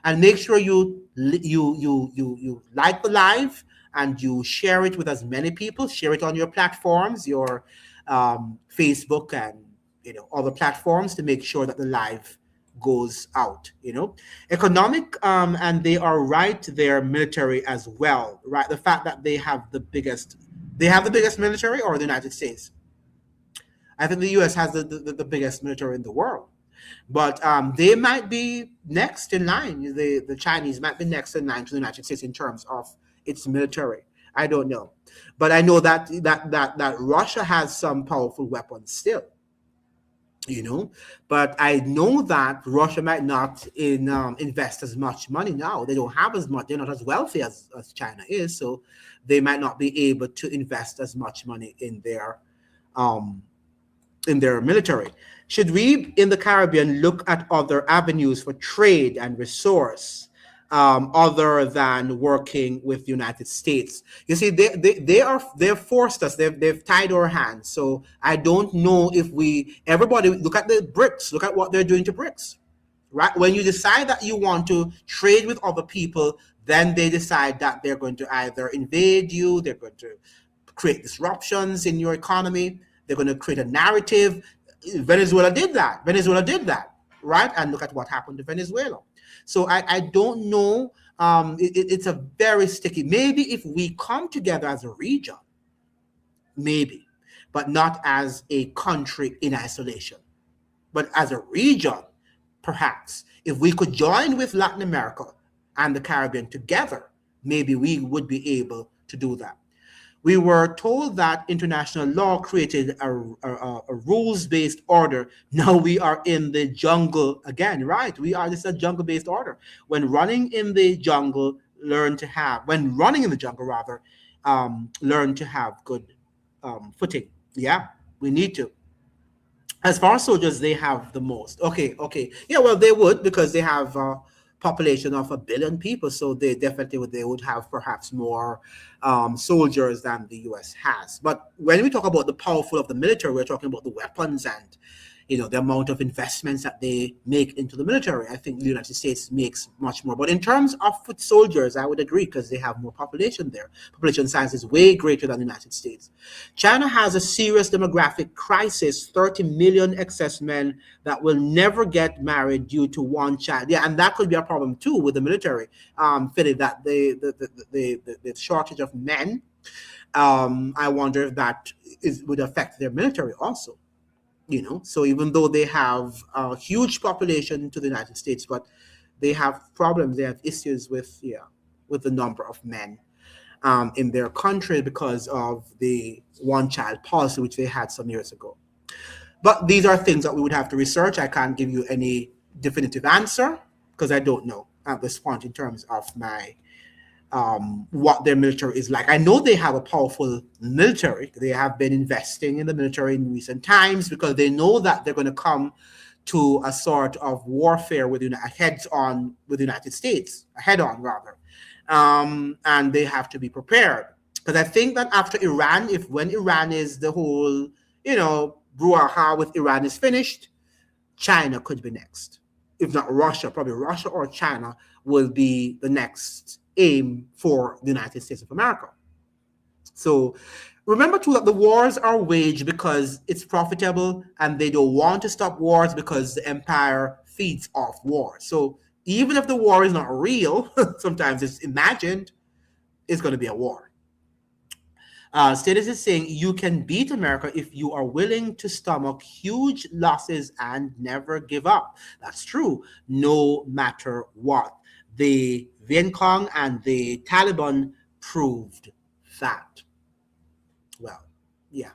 And make sure you like the live and you share it with as many people. Share it on your platforms, your Facebook and other platforms, to make sure that the live goes out. Economic, and they are right there, military as well, right? The fact that they have the biggest military, or the United States. I think the U.S. has the biggest military in the world. But they might be next in line. The Chinese might be next in line to the United States in terms of its military. I don't know, but I know that Russia has some powerful weapons still. But I know that Russia might not invest as much money now. They don't have as much. They're not as wealthy as China is, so they might not be able to invest as much money in their military. Should we in the Caribbean look at other avenues for trade and resource other than working with the United States? You see, they've forced us. They've tied our hands. So I don't know if everybody look at the BRICS. Look at what they're doing to BRICS, right? When you decide that you want to trade with other people, then they decide that they're going to either invade you, they're going to create disruptions in your economy, they're going to create a narrative. Venezuela did that, right? And look at what happened to Venezuela. So I don't know. It's a very sticky. Maybe if we come together as a region, maybe, but not as a country in isolation. But as a region, perhaps, if we could join with Latin America and the Caribbean together, maybe we would be able to do that. We were told that international law created a rules-based order. Now we are in the jungle again, right? This is a jungle-based order. When running in the jungle, learn to have good footing. Yeah, we need to. As far as soldiers, they have the most. Okay. Yeah, well, they would, because they have a population of 1 billion people. So they would have perhaps more soldiers than the U.S. has. But when we talk about the powerful of the military, we're talking about the weapons and the amount of investments that they make into the military. I think the United States makes much more. But in terms of foot soldiers, I would agree, because they have more population there. Population size is way greater than the United States. China has a serious demographic crisis, 30 million excess men that will never get married due to one child. Yeah, and that could be a problem too with the military, Philly, that the shortage of men. I wonder if that would affect their military also. So even though they have a huge population to the United States, but they have problems, they have issues with the number of men in their country because of the one-child policy, which they had some years ago. But these are things that we would have to research. I can't give you any definitive answer because I don't know at this point in terms of my what their military is like. I know they have a powerful military. They have been investing in the military in recent times because they know that they're going to come to a sort of warfare with head-on with the United States, head-on rather, and they have to be prepared. Because I think that after Iran, when Iran is the whole, brouhaha with Iran is finished, China could be next. If not Russia, probably Russia or China will be the next aim for the United States of America. So remember too that the wars are waged because it's profitable, and they don't want to stop wars because the empire feeds off war. So even if the war is not real, sometimes it's imagined, it's going to be a war. Status is saying you can beat America if you are willing to stomach huge losses and never give up. That's true, no matter what. The Viet Cong and the Taliban proved that. Well, yeah.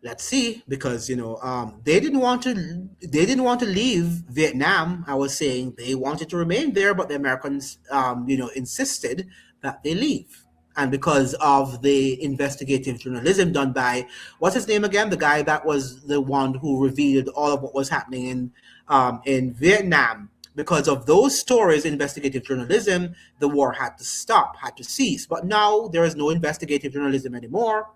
Let's see, because they didn't want to leave Vietnam. I was saying they wanted to remain there, but the Americans insisted that they leave. And because of the investigative journalism done by, what's his name again, the guy that was the one who revealed all of what was happening in Vietnam, because of those stories, investigative journalism, the war had to stop, had to cease. But now there is no investigative journalism anymore.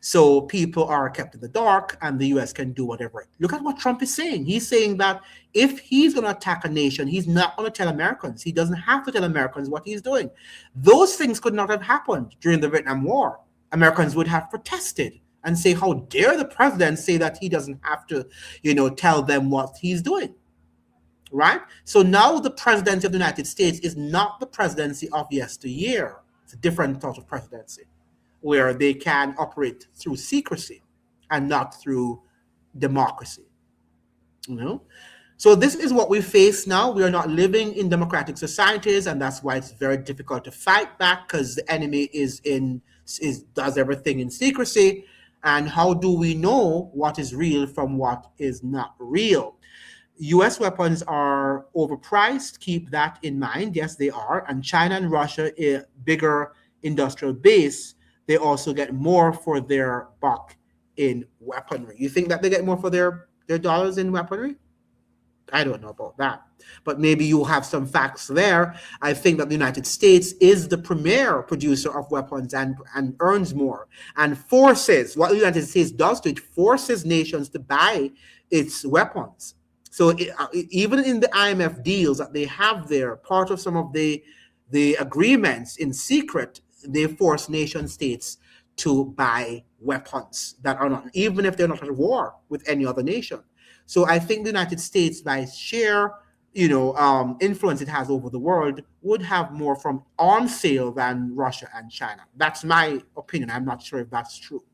So people are kept in the dark, and the U.S. can do whatever. Look at what Trump is saying. He's saying that if he's going to attack a nation, he's not going to tell Americans. He doesn't have to tell Americans what he's doing. Those things could not have happened during the Vietnam War. Americans would have protested and say, how dare the president say that he doesn't have to, tell them what he's doing, right? So now the presidency of the United States is not the presidency of yesteryear. It's a different sort of presidency, where they can operate through secrecy and not through democracy. So this is what we face now. We are not living in democratic societies, and that's why it's very difficult to fight back, because the enemy does everything in secrecy. And how do we know what is real from what is not real? US weapons are overpriced. Keep that in mind. Yes, they are. And China and Russia, a bigger industrial base, they also get more for their buck in weaponry. You think that they get more for their dollars in weaponry? I don't know about that. But maybe you have some facts there. I think that the United States is the premier producer of weapons and earns more. And forces, what the United States does to it, forces nations to buy its weapons. So even in the IMF deals that they have there, part of some of the agreements in secret, they force nation states to buy weapons that are not, even if they're not at war with any other nation. So I think the United States, by sheer, influence it has over the world, would have more from arms sale than Russia and China. That's my opinion. I'm not sure if that's true.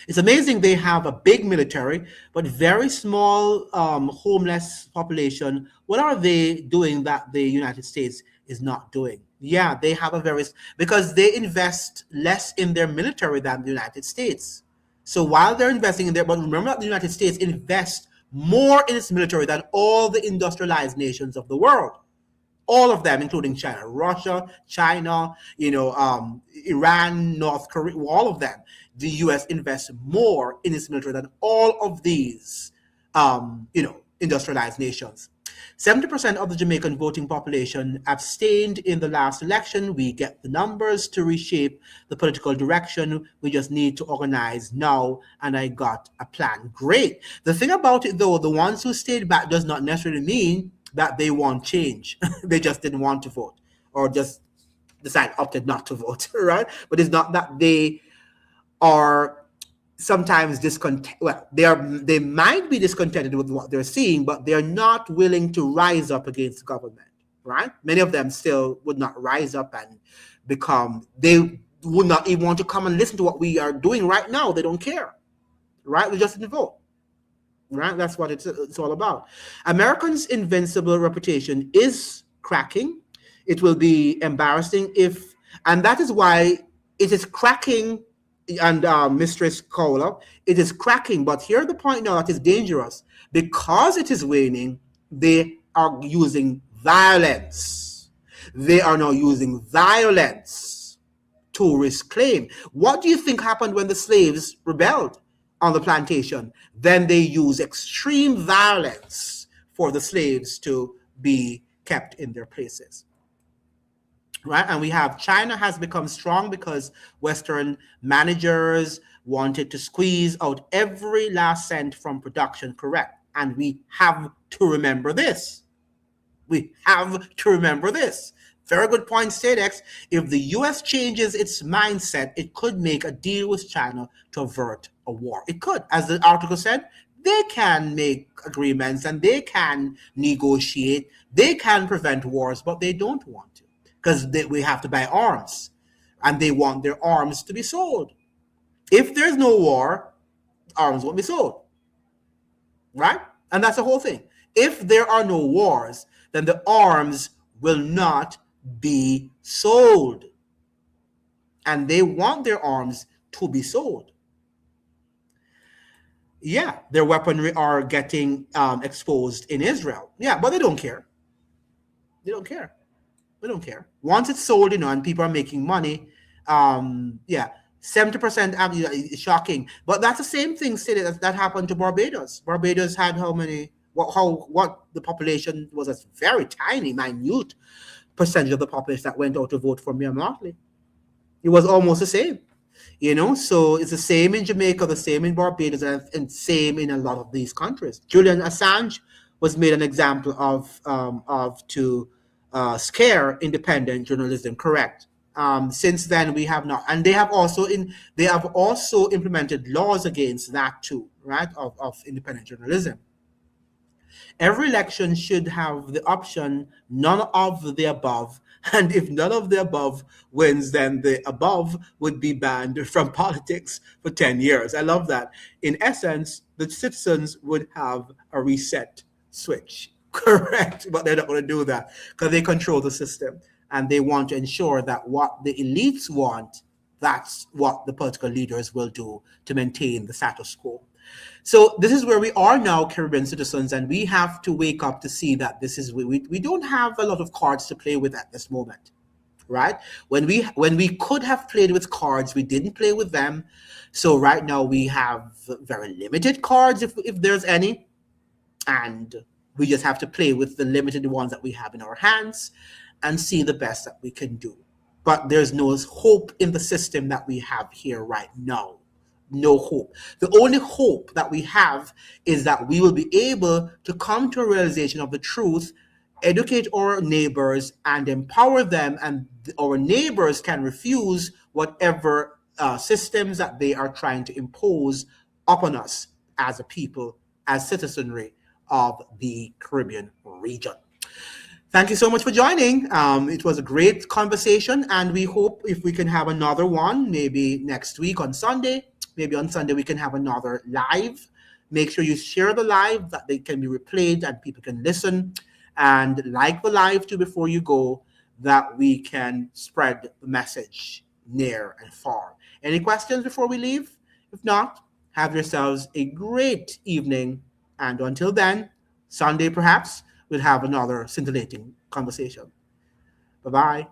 It's amazing they have a big military, but very small homeless population. What are they doing that the United States is not doing? Yeah, they have because they invest less in their military than the United States. So while they're investing in there, but remember that the United States invests more in its military than all the industrialized nations of the world. All of them, including China, Russia, China, Iran, North Korea, all of them. The U.S. invests more in its military than all of these, industrialized nations. 70% of the Jamaican voting population abstained in the last election. We get the numbers to reshape the political direction. We just need to organize now, and I got a plan. Great. The thing about it, though, the ones who stayed back does not necessarily mean that they want change. They just didn't want to vote, or just opted not to vote, right? But it's not that they are sometimes discontent. Well, they might be discontented with what they're seeing, but they're not willing to rise up against the government, right? Many of them still would not rise up and they would not even want to come and listen to what we are doing right now. They don't care, right? They just didn't vote, right? That's what it's all about. Americans' invincible reputation is cracking. It will be embarrassing and that is why it is cracking. And Mistress Cowler, it is cracking, but here's the point now that is dangerous. Because it is waning, they are using violence. They are now using violence to reclaim. What do you think happened when the slaves rebelled on the plantation? Then they use extreme violence for the slaves to be kept in their places. Right, and we have China has become strong because Western managers wanted to squeeze out every last cent from production, correct? And we have to remember this. We have to remember this. Very good point, Stadex. If the US changes its mindset, it could make a deal with China to avert a war. It could. As the article said, they can make agreements and they can negotiate. They can prevent wars, but they don't want to because we have to buy arms and they want their arms to be sold. If there's no war, arms won't be sold. Right? And that's the whole thing. If there are no wars, then the arms will not be sold. And they want their arms to be sold. Yeah, their weaponry are getting exposed in Israel. Yeah, but they don't care. They don't care. They don't care. Once it's sold, and people are making money, 70% is shocking. But that's the same thing that happened to Barbados. Barbados had what the population was a very tiny, minute percentage of the population that went out to vote for Mia Mottley. It was almost the same. So it's the same in Jamaica, the same in Barbados, and same in a lot of these countries. Julian Assange was made an example of to scare independent journalism. Correct. Since then, we have not, and they have also implemented laws against that too, right? Of independent journalism. Every election should have the option none of the above. And if none of the above wins, then the above would be banned from politics for 10 years. I love that. In essence, the citizens would have a reset switch. Correct. But they're not going to do that because they control the system and they want to ensure that what the elites want, that's what the political leaders will do to maintain the status quo. So this is where we are now, Caribbean citizens, and we have to wake up to see that this is we don't have a lot of cards to play with at this moment, right? When we could have played with cards, we didn't play with them. So right now we have very limited cards, if there's any, and we just have to play with the limited ones that we have in our hands and see the best that we can do. But there's no hope in the system that we have here right now. No hope. The only hope that we have is that we will be able to come to a realization of the truth, educate our neighbors and empower them, and our neighbors can refuse whatever systems that they are trying to impose upon us as a people, as citizenry of the Caribbean region. Thank you so much for joining. It was a great conversation, and we hope if we can have another one, maybe next week on Sunday. Maybe on Sunday we can have another live. Make sure you share the live, that they can be replayed and people can listen, and like the live too before you go, that we can spread the message near and far. Any questions before we leave? If not, have yourselves a great evening, and until then, Sunday perhaps, we'll have another scintillating conversation. Bye-bye.